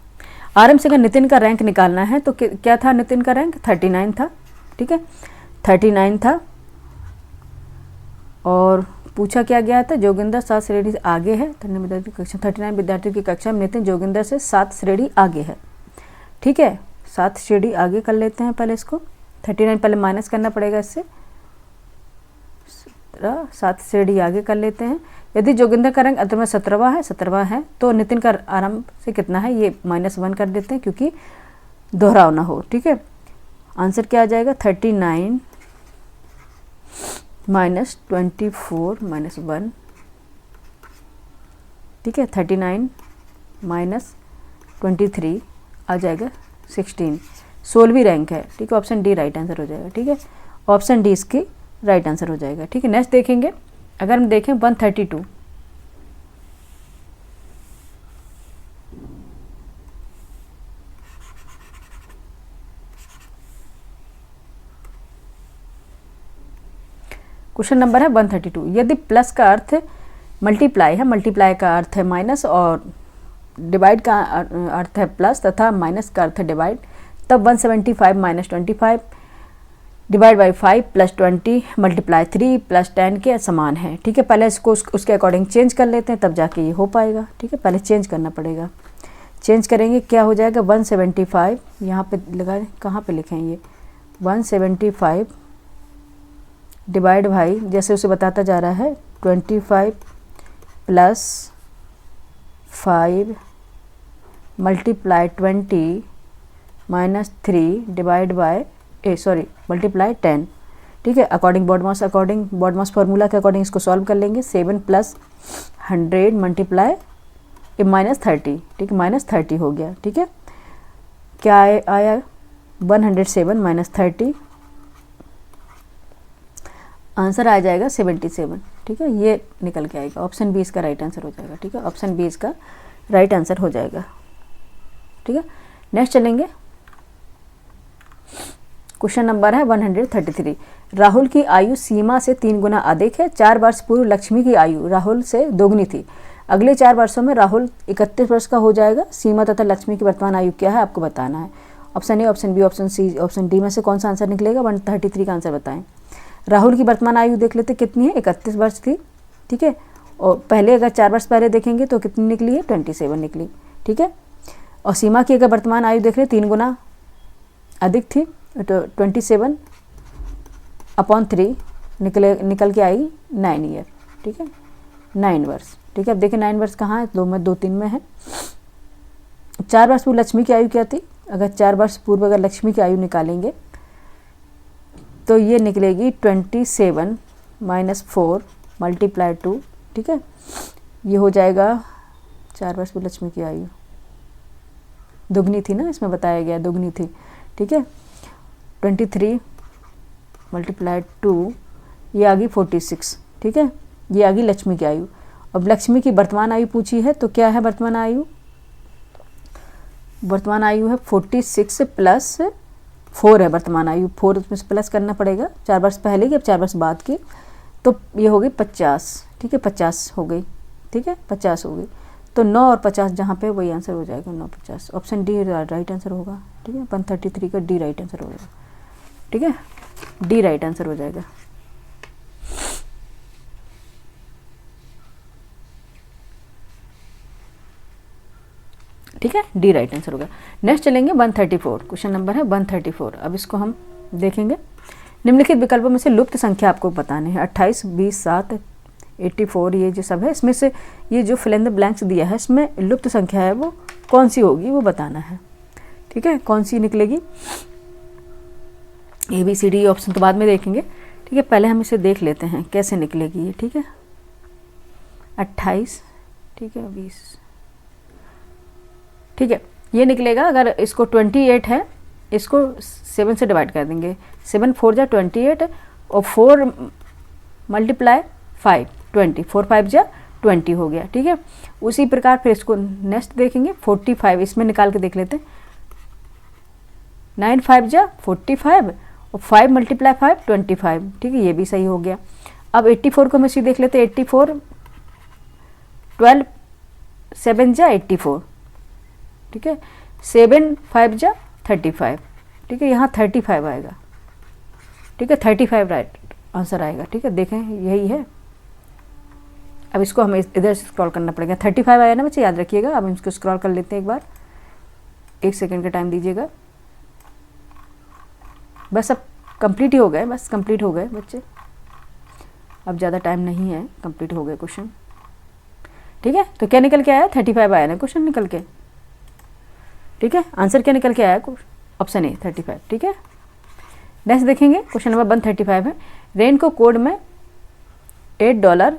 आरंभ से का नितिन का रैंक निकालना है तो क्या था? नितिन का रैंक 39 था, ठीक है, 39 था। और पूछा क्या गया था? जोगिंदर 7 श्रेणी से आगे है। 39 विद्यार्थियों की कक्षा में नितिन जोगिंदर से 7 श्रेणी आगे है, ठीक है। 7 श्रेणी आगे कर लेते हैं पहले इसको। 39 पहले माइनस करना पड़ेगा इससे, 7 श्रेणी आगे कर लेते हैं। यदि जोगिंदर का रैंक अंत में 17वां है तो नितिन का आरंभ से कितना है, ये -1 कर देते हैं क्योंकि दोहराव ना हो, ठीक है। आंसर क्या आ जाएगा? 39 -24 -1, ठीक है। 39 -23 आ जाएगा 16, 16वीं रैंक है, ठीक है। ऑप्शन डी राइट आंसर हो जाएगा, ठीक है। ऑप्शन डी इसकी राइट आंसर हो जाएगा, ठीक है। नेक्स्ट देखेंगे, अगर हम देखें 132, क्वेश्चन नंबर है 132। यदि प्लस का अर्थ मल्टीप्लाई है, मल्टीप्लाई का अर्थ है माइनस और डिवाइड का अर्थ है प्लस तथा माइनस का अर्थ है डिवाइड, तब 175 - 25 डिवाइड बाई 5 + 20 मल्टीप्लाई 3 + 10 के समान है, ठीक है। पहले इसको उसके अकॉर्डिंग चेंज कर लेते हैं, तब जाके ये हो पाएगा, ठीक है। पहले चेंज करना पड़ेगा, चेंज करेंगे, क्या हो जाएगा? 175 यहाँ पे लगा, कहाँ पे लिखें ये? 175 डिवाइड भाई, जैसे उसे बताता जा रहा है, 25 + 5 मल्टीप्लाई 20 - 3 डिवाइड बाय मल्टीप्लाई 10, ठीक है। अकॉर्डिंग बॉडमास फार्मूला के अकॉर्डिंग इसको सॉल्व कर लेंगे। 7 + 100 मल्टीप्लाई -30, ठीक है, -30 हो गया, ठीक है। क्या आया? 107 - 30 आंसर आ जाएगा 77। ठीक है, ये निकल के आएगा, ऑप्शन बी इसका राइट आंसर हो जाएगा। ठीक है, ऑप्शन बी इसका राइट आंसर हो जाएगा। ठीक है, नेक्स्ट चलेंगे। क्वेश्चन नंबर है 133। राहुल की आयु सीमा से 3 गुना अधिक है। 4 वर्ष पूर्व लक्ष्मी की आयु राहुल से दोगुनी थी। अगले 4 वर्षों में राहुल 31 वर्ष का हो जाएगा। सीमा तथा लक्ष्मी की वर्तमान आयु क्या है आपको बताना है। Option A, option B, option C, option D में से कौन सा आंसर निकलेगा। 133 का आंसर बताएं। राहुल की वर्तमान आयु देख लेते कितनी है, 31 वर्ष थी। ठीक है, और पहले अगर 4 वर्ष पहले देखेंगे तो कितनी निकली है, 27 निकली। ठीक है, और सीमा की अगर वर्तमान आयु देख ले 3 गुना अधिक थी, तो 27/3 निकल के आई 9 ईयर। ठीक है, 9 वर्ष। ठीक है, अब देखें 9 वर्ष कहाँ है, 2 में 2 3 में है। 4 वर्ष पूर्व लक्ष्मी की आयु क्या थी, अगर 4 वर्ष पूर्व अगर लक्ष्मी की आयु निकालेंगे तो ये निकलेगी 27 - 4 × 2। ठीक है, ये हो जाएगा 4 वर्ष पूर्व लक्ष्मी की आयु दुगनी थी ना, इसमें बताया गया दुगनी थी। ठीक है, 23 × 2 ये आ गई 46। ठीक है, ये आ गई लक्ष्मी की आयु। अब लक्ष्मी की वर्तमान आयु पूछी है तो क्या है वर्तमान आयु, वर्तमान आयु है 46 + 4 है वर्तमान आयु। 4 उसमें से प्लस करना पड़ेगा, 4 वर्ष पहले की अब 4 वर्ष बाद की, तो ये हो गई 50। ठीक है, 50 हो गई। ठीक है, 50 हो गई, तो 9 और 50 जहाँ पे वही आंसर हो जाएगा, 9 50। ऑप्शन डी राइट आंसर होगा। ठीक है, 133 का डी राइट आंसर हो जाएगा। ठीक है, डी राइट आंसर हो जाएगा। ठीक है, डी राइट आंसर होगा। नेक्स्ट चलेंगे 134। क्वेश्चन नंबर है 134। अब इसको हम देखेंगे। निम्नलिखित विकल्पों में से लुप्त संख्या आपको बताने हैं। 28, 20, 7, 84 ये जो सब है, इसमें से ये जो फिल इन द ब्लैंक्स दिया है इसमें लुप्त संख्या है वो कौन सी होगी वो बताना है। ठीक है, कौन सी निकलेगी, ABCD ऑप्शन तो बाद में देखेंगे। ठीक है, पहले हम इसे देख लेते हैं कैसे निकलेगी ये। ठीक है, 28, ठीक है, 20, ठीक है, ये निकलेगा। अगर इसको 28 है, इसको 7 से डिवाइड कर देंगे। 7 4 जा 28 और 4 × 5 20, 4 5 जा 20 हो गया। ठीक है, उसी प्रकार फिर इसको नेक्स्ट देखेंगे 45, इसमें निकाल के देख लेते हैं। 9 5 जा 45 और 5 × 5 25। ठीक है, ये भी सही हो गया। अब 84 को हम इसी देख लेते हैं। 84 12 7 जा 84। ठीक है, 7 5 जा 35। ठीक है, यहाँ 35 आएगा। ठीक है, 35 राइट आंसर आएगा। ठीक है, देखें यही है। अब इसको हमें इधर से स्क्रॉल करना पड़ेगा। 35 आया ना बच्चे, याद रखिएगा। अब हम इसको स्क्रॉल कर लेते हैं एक बार, 1 सेकेंड का टाइम दीजिएगा। बस अब कंप्लीट ही हो गए, बस कंप्लीट हो गए बच्चे, अब ज़्यादा टाइम नहीं है, कंप्लीट हो गए क्वेश्चन। ठीक है, तो क्या निकल के आया, 35 आया ना क्वेश्चन निकल के। ठीक है, आंसर क्या निकल के आया, ऑप्शन ए 35। ठीक है, नेक्स्ट देखेंगे। क्वेश्चन नंबर 135 है। रेन को कोड में $8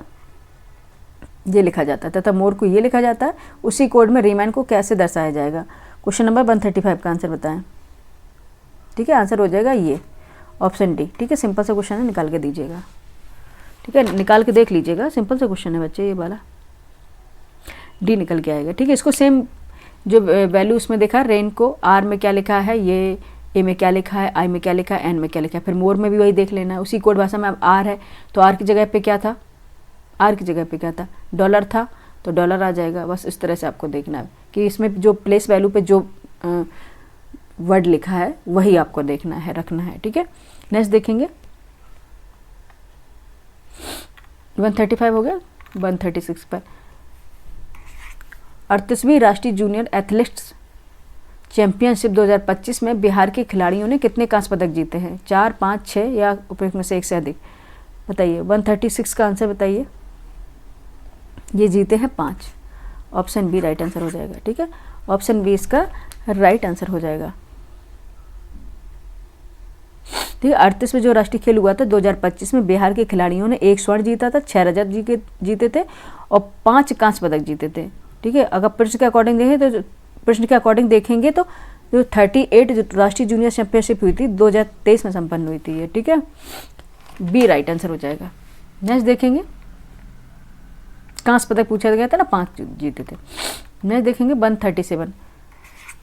ये लिखा जाता है तथा मोर को ये लिखा जाता है, उसी कोड में रीमैन को कैसे दर्शाया जाएगा। क्वेश्चन नंबर 135 का आंसर बताएं। ठीक है, आंसर हो जाएगा ये ऑप्शन डी। ठीक है, सिंपल सा क्वेश्चन है, निकाल के दीजिएगा। ठीक है, निकाल के देख लीजिएगा, सिंपल सा क्वेश्चन है बच्चे, ये वाला डी निकल के आएगा। ठीक है, इसको सेम जो वैल्यू उसमें देखा, रेन को आर में क्या लिखा है, ये ए में क्या लिखा है, आई में क्या लिखा है, एन में क्या लिखा है, फिर मोर में भी वही देख लेना है। उसी कोड भाषा में अब आर है तो आर की जगह पे क्या था, आर की जगह पे क्या था, डॉलर था तो डॉलर आ जाएगा। बस इस तरह से आपको देखना है कि इसमें जो प्लेस वैल्यू पे जो वर्ड लिखा है वही आपको देखना है, रखना है। ठीक है, नेक्स्ट देखेंगे। 135 हो गया। 136 पर 38वीं राष्ट्रीय जूनियर एथलेटिक्स चैंपियनशिप 2025 में बिहार के खिलाड़ियों ने कितने कांस्य पदक जीते हैं, 4, 5, 6 या उपयुक्त में से एक से अधिक, बताइए। 136 का आंसर बताइए। ये जीते हैं 5। ऑप्शन बी राइट आंसर हो जाएगा। ठीक है, ऑप्शन बी इसका राइट आंसर हो जाएगा। ठीक है, 38 में जो राष्ट्रीय खेल हुआ था 2025 में बिहार के खिलाड़ियों ने 1 स्वर्ण जीता था, 6 रजत जीते थे और 5 कांस्य पदक जीते थे। ठीक है, अगर प्रश्न के अकॉर्डिंग देखेंगे तो जो 38 जो राष्ट्रीय जूनियर चैंपियनशिप हुई थी 2023 में संपन्न हुई थी ये। ठीक है, बी राइट आंसर हो जाएगा। नेक्स्ट देखेंगे, कांस्य पदक पूछा गया था ना, 5 जीते थे। नेक्स्ट देखेंगे 137,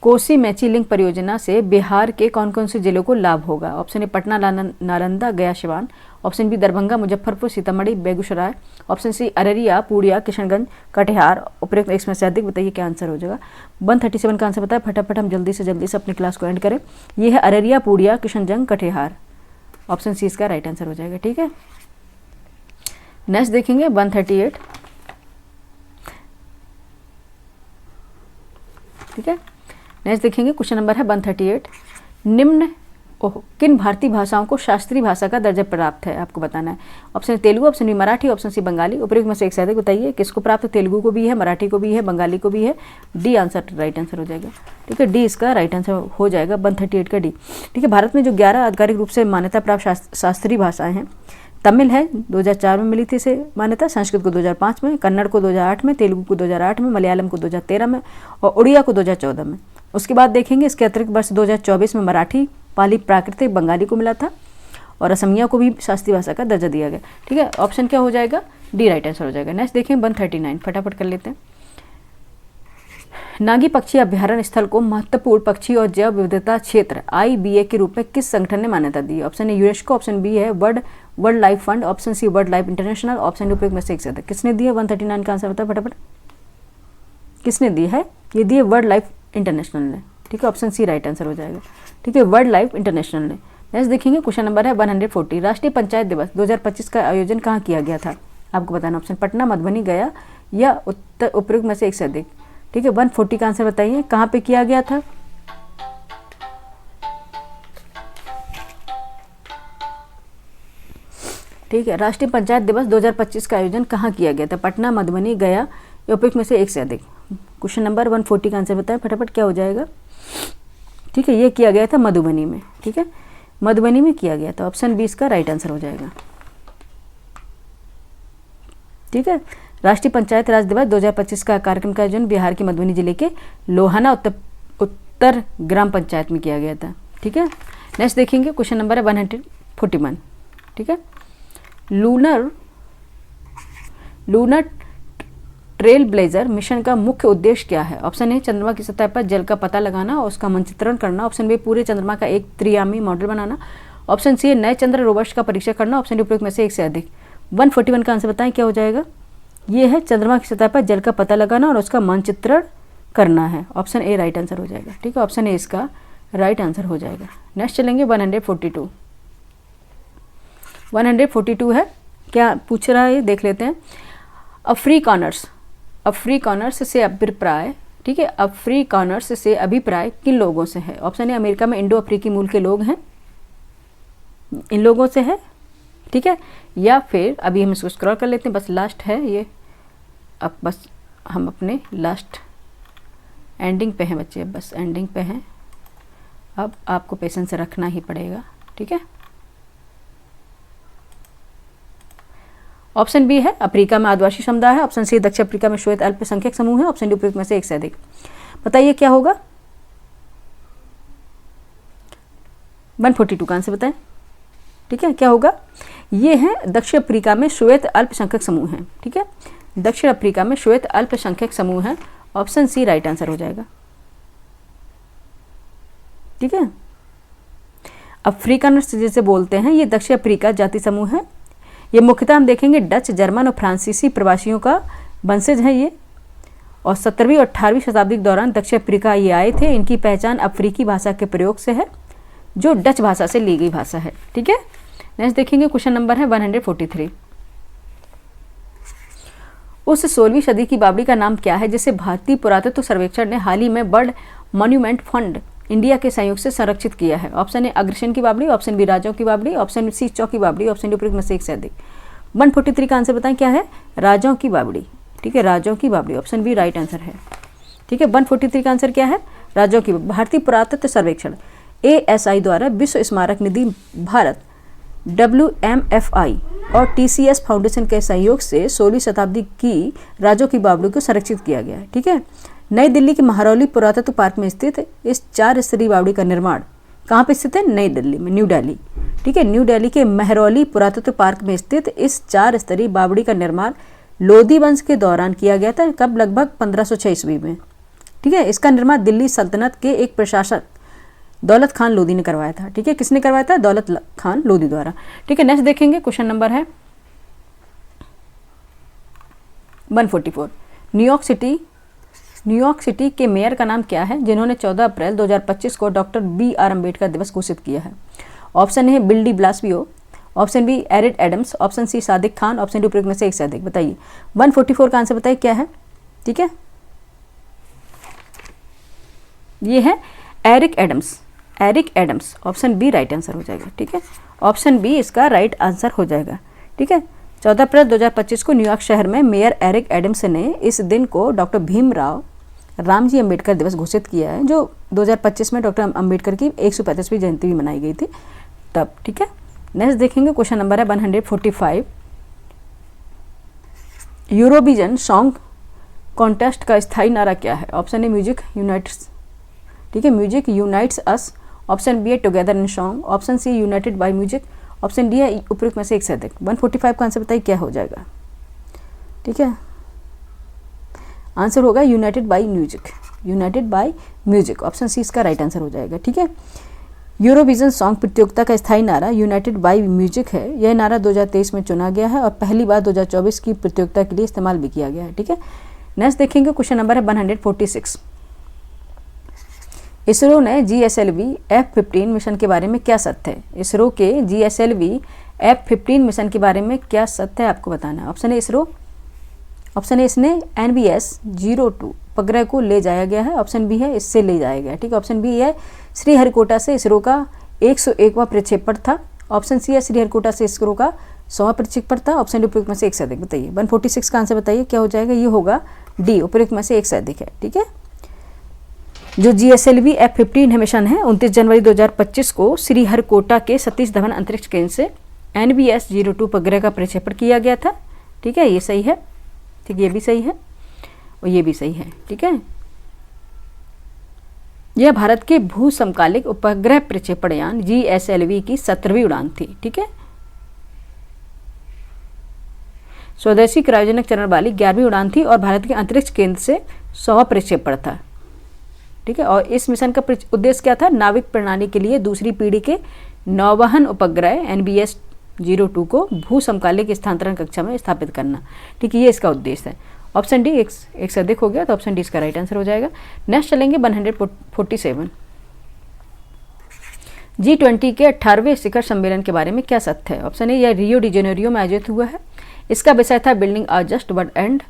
कोसी मेची लिंक परियोजना से बिहार के कौन कौन से जिलों को लाभ होगा? Option A Patna, Nalanda, Gaya, Siwan. Option B Darbhanga, Muzaffarpur, Sitamarhi, Begusarai. Option C Araria, Purnia, Kishanganj, Katihar. उपरोक्त इसमें से अधिक बताइए क्या आंसर हो जाएगा। 137 का आंसर बताया, फटाफट हम जल्दी से अपनी क्लास को एंड करें। ये है अररिया, पूर्णिया, किशनगंज, कटिहार। ऑप्शन सी इसका राइट आंसर हो जाएगा। ठीक है, नेक्स्ट देखेंगे 138। ठीक है, नेक्स्ट देखेंगे क्वेश्चन नंबर है 138, निम्न किन भारतीय भाषाओं को शास्त्रीय भाषा का दर्जा प्राप्त है? आपको बताना है। Option Telugu, option B Marathi, option C Bengali. उपरोक्त में से एक से अधिक बताइए किसको प्राप्त है? तेलुगु को भी है, मराठी को भी है, बंगाली को भी है। डी आंसर राइट आंसर हो जाएगा। ठीक है, डी इसका राइट आंसर हो जाएगा, 138 का डी। ठीक है, भारत में जो 11 आधिकारिक रूप से मान्यता प्राप्त शास्त्रीय भाषाएं हैं, तमिल है 2004 में मिली थी इसे मान्यता, संस्कृत को 2005 में, कन्नड़ को 2008 में, तेलुगु को 2008 में, मलयालम को 2013 में और उड़िया को 2014 में। उसके बाद देखेंगे इसके अतिरिक्त वर्ष 2024 में मराठी, पाली, प्राकृतिक, बंगाली को मिला था और असमिया को भी शास्त्रीय भाषा का दर्जा दिया गया। ठीक है, ऑप्शन क्या हो जाएगा? डी राइट आंसर हो जाएगा। नेक्स्ट देखें 139, फटाफट कर लेते हैं। नागी पक्षी अभ्यारण्य स्थल को महत्वपूर्ण पक्षी और जैव विविधता क्षेत्र IBA के रूप में किस संगठन ने मान्यता दी है? Option A UNESCO, option B है world life fund, option C world life international, option D उपयोग में से एक से अधिक। किसने दी है? 139 का आंसर बता फटाफट, किसने दी है? ये दी है वर्ल्ड लाइफ इंटरनेशनल ने। ठीक है, ऑप्शन सी राइट आंसर हो जाएगा। ठीक है, वर्ल्ड लाइफ इंटरनेशनल ने। नेक्स्ट देखेंगे क्वेश्चन नंबर है 140, राष्ट्रीय पंचायत दिवस 2025 का आयोजन कहाँ किया गया था? आपको बताना। ऑप्शन पटना, मधुबनी, गया या उत्तर उपयुक्त में से एक से अधिक। ठीक है, 140 का आंसर बताइए कहाँ पे किया गया था? ठीक है, राष्ट्रीय पंचायत दिवस 2025 का आयोजन कहाँ किया गया था? पटना, मधुबनी, गया या उपयुक्त में से एक से अधिक। क्वेश्चन नंबर 140 का आंसर बताएं फटाफट, क्या हो जाएगा? ठीक है, ये किया गया था मधुबनी में। ठीक है, मधुबनी में किया गया था। ऑप्शन 20 का राइट आंसर हो जाएगा। ठीक है, राष्ट्रीय पंचायत राज दिवस 2025 का कार्यक्रम का आयोजन बिहार के मधुबनी जिले के लोहाना उत्तर ग्राम पंचायत में किया गया था। ठीक है, नेक्स्ट देखेंगे क्वेश्चन नंबर है 141। ठीक है, लूनर ट्रेल ब्लेजर मिशन का मुख्य उद्देश्य क्या है? ऑप्शन ए चंद्रमा की सतह पर जल का पता लगाना और उसका मानचित्रण करना। ऑप्शन बी पूरे चंद्रमा का एक त्रिआयामी मॉडल बनाना। ऑप्शन सी नए चंद्र रोवर्स का परीक्षण करना। ऑप्शन डी उपयुक्त में से एक से अधिक। 141 का आंसर बताएं क्या हो जाएगा? ये है चंद्रमा की सतह पर जल का पता लगाना और उसका मानचित्रण करना है। ऑप्शन ए राइट आंसर हो जाएगा। ठीक है, ऑप्शन ए इसका राइट आंसर हो जाएगा। नेक्स्ट चलेंगे 142। 142 है, क्या पूछ रहा है देख लेते हैं। अफ्रीकानर्स से अभिप्राय। ठीक है, अफ्रीकानर्स से अभिप्राय किन लोगों से है? ऑप्शन ए अमेरिका में इंडो अफ्रीकी मूल के लोग हैं, इन लोगों से है। ठीक है, या फिर अभी हम इसको स्क्रॉल कर लेते हैं, बस लास्ट है ये। अब बस हम अपने लास्ट एंडिंग पे हैं बच्चे, अब बस एंडिंग पे हैं। अब आपको पेशेंस रखना ही पड़ेगा। ठीक है, ऑप्शन बी है अफ्रीका में आदिवासी समुदाय है। ऑप्शन सी दक्षिण अफ्रीका में श्वेत अल्पसंख्यक समूह है। ऑप्शन डी उपयुक्त में से एक से अधिक। बताइए क्या होगा? 142 का आंसर बताएं। ठीक है, क्या होगा? ये है दक्षिण अफ्रीका में श्वेत अल्पसंख्यक समूह है। ठीक है, दक्षिण अफ्रीका में श्वेत अल्पसंख्यक समूह है। ऑप्शन सी राइट आंसर हो जाएगा। ठीक है, अफ्रीकानर्स जिसे बोलते हैं ये दक्षिण अफ्रीका जाति समूह है। ये मुख्यतः हम देखेंगे डच, जर्मन और फ्रांसीसी प्रवासियों का वंशज है ये, और 17वीं और 18वीं शताब्दी के दौरान दक्षिण अफ्रीका ये आए थे। इनकी पहचान अफ्रीकी भाषा के प्रयोग से है जो डच भाषा से ली गई भाषा है। ठीक है, नेक्स्ट देखेंगे क्वेश्चन नंबर है 143। उस 16वीं सदी की बावड़ी का नाम क्या है जिसे भारतीय पुरातत्व सर्वेक्षण ने हाल ही में वर्ल्ड मॉन्यूमेंट फंड इंडिया के सहयोग से संरक्षित किया है? ऑप्शन ए अग्रसेन की बावड़ी, ऑप्शन बी राजाओं की बावड़ी, ऑप्शन सी चौ की बावड़ी, ऑप्शन डी उपयुक्त में से एक से अधिक। 143 का आंसर बताएं क्या है? राजाओं की बावड़ी। ठीक है, राजाओं की बावड़ी, ऑप्शन बी राइट आंसर है। ठीक है, 143 का आंसर क्या है? राजाओं की। भारतीय पुरातत्व सर्वेक्षण ASI द्वारा विश्व स्मारक निधि भारत WMFI और TCS फाउंडेशन के सहयोग से 16वीं शताब्दी की राजों की बावड़ी को संरक्षित किया गया है। ठीक है, नई दिल्ली के महरौली पुरातत्व पार्क में स्थित इस 4 स्तरीय बावड़ी का निर्माण कहाँ पे स्थित है? नई दिल्ली में, न्यू दिल्ली। ठीक है, न्यू दिल्ली के महरौली पुरातत्व पार्क में स्थित इस 4 स्तरीय बावड़ी का निर्माण लोधी वंश के दौरान किया गया था। कब? लगभग 1506 ईस्वी में। ठीक है, इसका निर्माण दिल्ली सल्तनत के एक प्रशासक दौलत खान लोधी ने करवाया था। ठीक है, किसने करवाया था? दौलत खान लोधी द्वारा। ठीक है, नेक्स्ट देखेंगे, क्वेश्चन नंबर है 144। न्यूयॉर्क सिटी के मेयर का नाम क्या है जिन्होंने 14 अप्रैल 2025 को डॉक्टर BR अम्बेडकर दिवस घोषित किया है? ऑप्शन है Bill de Blasio, option B Eric Adams, option C Sadiq Khan, option D उपरोक्त में से एक से अधिक। बताइए 144 का आंसर बताइए क्या है? ठीक है, ये है Eric Adams. Eric Adams, option B right answer हो जाएगा। ठीक है, ऑप्शन बी इसका राइट आंसर हो जाएगा। ठीक है, 14 अप्रैल 2025 को न्यूयॉर्क शहर में मेयर एरिक एडम्स ने इस दिन को डॉक्टर भीमराव रामजी अम्बेडकर दिवस घोषित किया है, जो 2025 में डॉक्टर अम्बेडकर की 135वीं जयंती भी मनाई गई थी तब। ठीक है, नेक्स्ट देखेंगे, क्वेश्चन नंबर है 145। यूरोविजन सॉन्ग कॉन्टेस्ट का स्थायी नारा क्या है? ऑप्शन ए म्यूजिक यूनाइट्स, ठीक है, music unites us, option B है together in song, option C united by music, option D है उपयुक्त में से एक से अधिक। 145 का आंसर बताइए क्या हो जाएगा? ठीक है, आंसर होगा united by music. United by music, option C इसका राइट आंसर हो जाएगा। ठीक है, यूरोविजन सॉन्ग प्रतियोगिता का स्थायी नारा यूनाइटेड बाय म्यूजिक है। यह नारा 2023 में चुना गया है और पहली बार 2024 की प्रतियोगिता के लिए इस्तेमाल भी किया गया है। ठीक है, नेक्स्ट देखेंगे, क्वेश्चन नंबर है 146। इसरो ने GSLV F-15 मिशन के बारे में क्या सत्य है? इसरो के GSLV F-15 मिशन के बारे में क्या सत्य है आपको बताना है। ऑप्शन है इसरो, ऑप्शन है इसने NBS-02 उपग्रह को ले जाया गया है, ऑप्शन बी है इससे ले जाया गया। ठीक है, ऑप्शन बी है श्रीहरिकोटा से इसरो का 101वां प्रक्षेपण था, ऑप्शन सी है श्रीहरिकोटा से इसरो का 100वां प्रक्षेपण था, ऑप्शन डी उपयुक्त में से एक से अधिक। बताइए 146 का आंसर बताइए क्या हो जाएगा? ये होगा डी, उपयुक्त में से एक से अधिक है। ठीक है, जो GSLV F-15 मिशन है 29 जनवरी 2025 को श्रीहरिकोटा के सतीश धवन अंतरिक्ष केंद्र से NBS-02 उपग्रह का प्रक्षेपण किया गया था। ठीक है, ये सही है। ठीक, ये भी सही है और ये भी सही है। ठीक है, यह भारत के भू समकालिक उपग्रह प्रक्षेपण यान GSLV की 17वीं उड़ान थी। ठीक है, स्वदेशी क्रायोजेनिक चरण वाली 11वीं उड़ान थी और भारत के अंतरिक्ष केंद्र से 100वां प्रक्षेपण था। ठीक है, और इस मिशन का उद्देश्य क्या था? नाविक प्रणाली के लिए दूसरी पीढ़ी के नौवहन उपग्रह NBS-02 को भू समकालिक स्थानांतरण कक्षा में स्थापित करना। ठीक है, ये इसका उद्देश्य है। ऑप्शन डी एक से अधिक हो गया तो ऑप्शन डी इसका राइट आंसर हो जाएगा। नेक्स्ट चलेंगे 147। G20 के 18वें शिखर सम्मेलन के बारे में क्या सत्य है? ऑप्शन ए, यह रियो डी जेनेरियो में आयोजित हुआ है। इसका विषय था building a just world and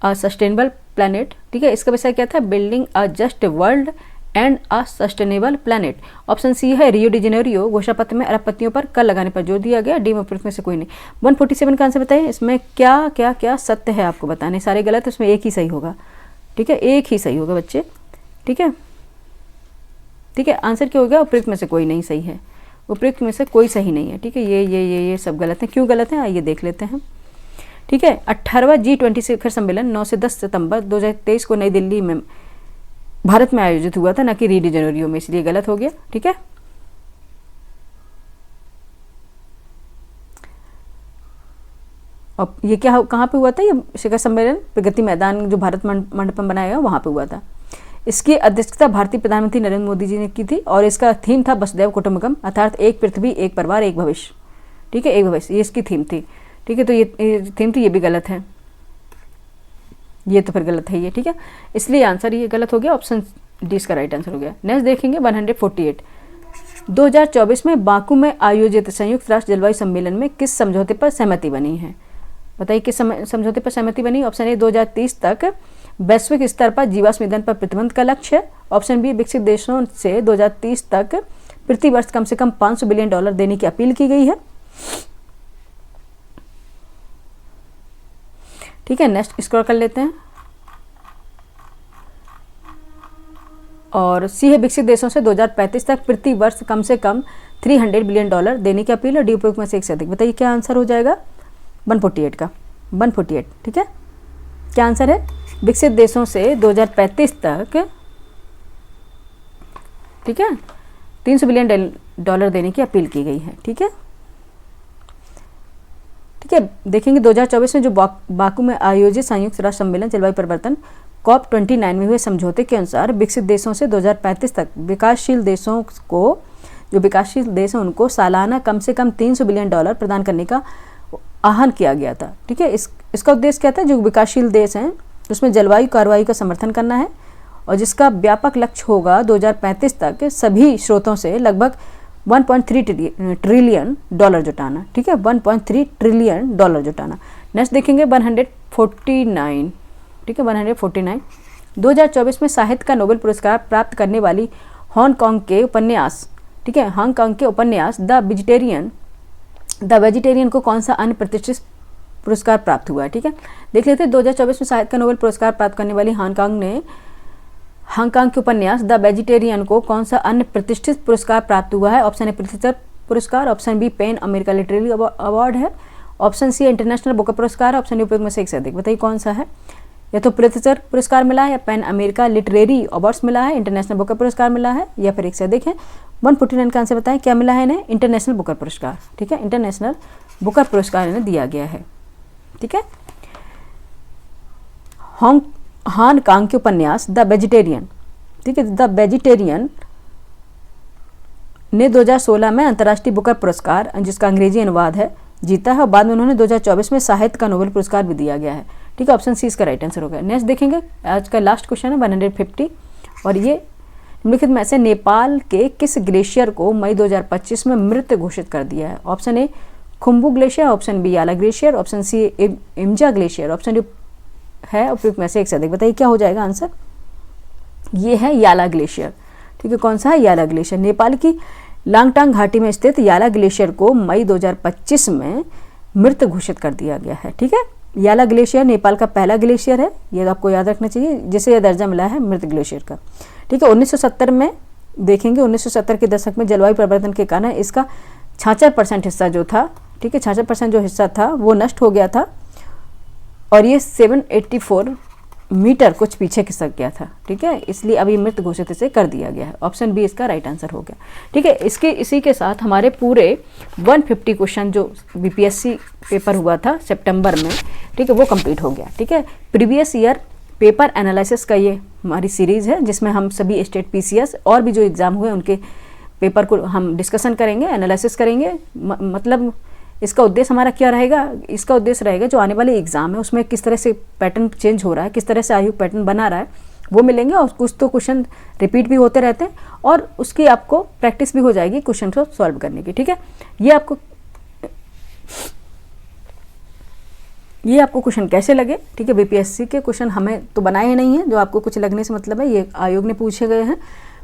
a sustainable planet. ठीक है, इसका विषय क्या था? Building a just world and a sustainable planet. Option C है रियो डी जेनेरियो घोषणापत्र में अरबपतियों पर कर लगाने पर जोर दिया गया। डी में उपयुक्त में से कोई नहीं। 147 का आंसर बताइए, इसमें क्या क्या क्या सत्य है आपको बताने। सारे गलत है, इसमें एक ही सही होगा। ठीक है, एक ही सही होगा बच्चे। ठीक है, ठीक है, आंसर क्या होगा? उपयुक्त में से कोई नहीं सही है। उपयुक्त में से कोई सही नहीं है। ठीक है, ये सब गलत है। क्यों गलत है आइए देख लेते हैं। ठीक है, 18वां G20 शिखर सम्मेलन 9 से 10 सितंबर 2023 को नई दिल्ली में भारत में आयोजित हुआ था, ना कि रियो डी जेनेरियो में, इसलिए गलत हो गया। ठीक है, और ये क्या कहाँ पे हुआ था? ये शिखर सम्मेलन प्रगति मैदान जो भारत मंडपम बनाया गया वहाँ पे हुआ था। इसकी अध्यक्षता भारतीय प्रधानमंत्री नरेंद्र मोदी जी ने की थी और इसका थीम था वसुधैव कुटुंबकम, अर्थात एक पृथ्वी, एक परिवार, एक भविष्य। ठीक है, एक भविष्य, ये इसकी थीम थी। ठीक है, तो ये थीम थी, ये भी गलत है, ये तो फिर गलत है ये। ठीक है, इसलिए आंसर ये गलत हो गया। ऑप्शन डी इसका राइट आंसर हो गया। नेक्स्ट देखेंगे 148। 2024 में बाकू में आयोजित संयुक्त राष्ट्र जलवायु सम्मेलन में किस समझौते पर सहमति बनी है? बताइए किस समझौते पर सहमति बनी? ऑप्शन ए 2030 तक वैश्विक स्तर पर जीवाश्म ईंधन पर प्रतिबंध का लक्ष्य है। ऑप्शन बी विकसित देशों से 2030 तक प्रति वर्ष कम से कम $500 बिलियन देने की अपील की गई है। ठीक है, नेक्स्ट स्क्रॉल कर लेते हैं। और सी है विकसित देशों से 2035 तक प्रति वर्ष कम से कम $300 बिलियन देने की अपील है। डी उपयुक्त में से एक से अधिक। बताइए क्या आंसर हो जाएगा 148 का? 148। ठीक है, क्या आंसर है? विकसित देशों से 2035 तक, ठीक है, 300 बिलियन डॉलर देने की अपील की गई है। ठीक है, देखेंगे 2024 में जो बाकू में आयोजित संयुक्त राष्ट्र सम्मेलन जलवायु परिवर्तन COP29 में हुए समझौते के अनुसार विकसित देशों से 2035 तक विकासशील देशों को, जो विकासशील देश हैं उनको सालाना कम से कम 300 बिलियन डॉलर प्रदान करने का आह्वान किया गया था। ठीक है, इसका उद्देश्य क्या था? जो विकासशील देश हैं उसमें जलवायु कार्रवाई का समर्थन करना है और जिसका व्यापक लक्ष्य होगा 2035 तक सभी स्रोतों से लगभग 1.3 ट्रिलियन डॉलर जुटाना। ठीक है, 1.3 ट्रिलियन डॉलर जुटाना। नेक्स्ट देखेंगे 149। ठीक है, 149 2024 में साहित्य का नोबेल पुरस्कार प्राप्त करने वाली हांगकांग के उपन्यास, ठीक है, हांगकांग के उपन्यास द वेजिटेरियन को कौन सा अन्य प्रतिष्ठित पुरस्कार प्राप्त हुआ है? ठीक है, देख लेते हैं 2024 में साहित्य का नोबेल पुरस्कार प्राप्त करने वाली हांगकांग के उपन्यास द वेजिटेरियन को कौन सा अन्य प्रतिष्ठित पुरस्कार प्राप्त हुआ है? ऑप्शन ए प्रित्जर पुरस्कार, option B PEN America literary award है, ऑप्शन सी इंटरनेशनल बुकर पुरस्कार, ऑप्शन डी उपयोग में से एक से अधिक। बताइए कौन सा है? या तो प्रित्जर पुरस्कार मिला है, या पेन अमेरिका लिटरेरी अवार्ड्स मिला है, इंटरनेशनल बुकर पुरस्कार मिला है, या फिर एक से अधिक है। 149 का आंसर बताएं क्या मिला है इन्हें? इंटरनेशनल बुकर पुरस्कार। ठीक है, इंटरनेशनल बुकर पुरस्कार इन्हें दिया गया है। ठीक है, हांगकांग के उपन्यास द वेजिटेरियन, ठीक है, द वेजिटेरियन ने 2016 में अंतर्राष्ट्रीय बुकर पुरस्कार, जिसका अंग्रेजी अनुवाद है, जीता है और बाद में उन्होंने 2024 में साहित्य का नोबेल पुरस्कार भी दिया गया है। ठीक है, ऑप्शन सी इसका राइट आंसर होगा। नेक्स्ट देखेंगे, आज का लास्ट क्वेश्चन है 150 और ये निम्नलिखित में से नेपाल के किस ग्लेशियर को मई 2025 में मृत घोषित कर दिया है? Option A Khumbu glacier, option B Yala glacier, option C Imja glacier, option D है उपयुक्त में से एक से अधिक। बताइए क्या हो जाएगा आंसर? ये है याला ग्लेशियर। ठीक है, कौन सा है? याला ग्लेशियर। नेपाल की लांगटांग घाटी में स्थित याला ग्लेशियर को मई 2025 में मृत घोषित कर दिया गया है। ठीक है, याला ग्लेशियर नेपाल का पहला ग्लेशियर है, ये आपको याद रखना चाहिए, जिसे यह दर्जा मिला है मृत ग्लेशियर का। ठीक है, 1970 में देखेंगे, 1970 के दशक में जलवायु परिवर्तन के कारण इसका 66% हिस्सा जो था, ठीक है, 66% जो हिस्सा था वो नष्ट हो गया था और ये 784 मीटर कुछ पीछे खिसक गया था। ठीक है, इसलिए अभी मृत घोषित इसे कर दिया गया है। ऑप्शन बी इसका राइट आंसर हो गया। ठीक है, इसी के साथ हमारे पूरे 150 क्वेश्चन जो बीपीएससी पेपर हुआ था सितंबर में, ठीक है, वो कंप्लीट हो गया। ठीक है, प्रीवियस ईयर पेपर एनालिसिस का ये हमारी सीरीज़ है जिसमें हम सभी स्टेट पीसीएस और भी जो एग्ज़ाम हुए उनके पेपर को हम डिस्कशन करेंगे, एनालिसिस करेंगे। मतलब इसका उद्देश्य हमारा क्या रहेगा? इसका उद्देश्य रहेगा जो आने वाले एग्जाम है उसमें किस तरह से पैटर्न चेंज हो रहा है, किस तरह से आयु पैटर्न बना रहा है, वो मिलेंगे और कुछ तो क्वेश्चन रिपीट भी होते रहते हैं और उसकी आपको प्रैक्टिस भी हो जाएगी क्वेश्चन को सॉल्व करने की। ठीक है, ये आपको क्वेश्चन कैसे लगे? ठीक है, बीपीएससी के क्वेश्चन हमें तो बनाए ही नहीं है, जो आपको कुछ लगने से मतलब है, ये आयोग ने पूछे गए हैं।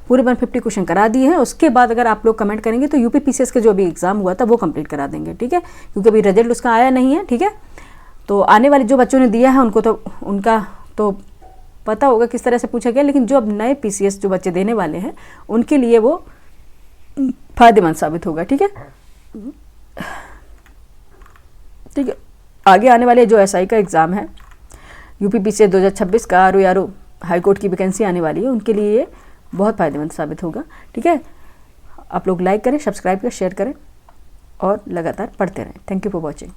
पूरे 150 क्वेश्चन करा दिए हैं। उसके बाद अगर आप लोग कमेंट करेंगे तो यूपी पीसीएस का जो अभी एग्जाम हुआ था वो कंप्लीट करा देंगे। ठीक है, क्योंकि अभी रिजल्ट उसका आया नहीं है। ठीक है, तो आने वाले जो बच्चों ने दिया है उनका तो पता होगा किस तरह से पूछा गया, लेकिन जो अब नए पीसीएस जो बच्चे देने वाले हैं उनके लिए वो फायदेमंद साबित होगा। ठीक है, ठीक है, आगे आने वाले जो एसआई का एग्ज़ाम है यूपी पीसीएस 2026 का, आर हाईकोर्ट की वैकेंसी आने वाली है, उनके लिए ये बहुत फायदेमंद साबित होगा। ठीक है, आप लोग लाइक करें, सब्सक्राइब करें, शेयर करें और लगातार पढ़ते रहें। Thank you for watching.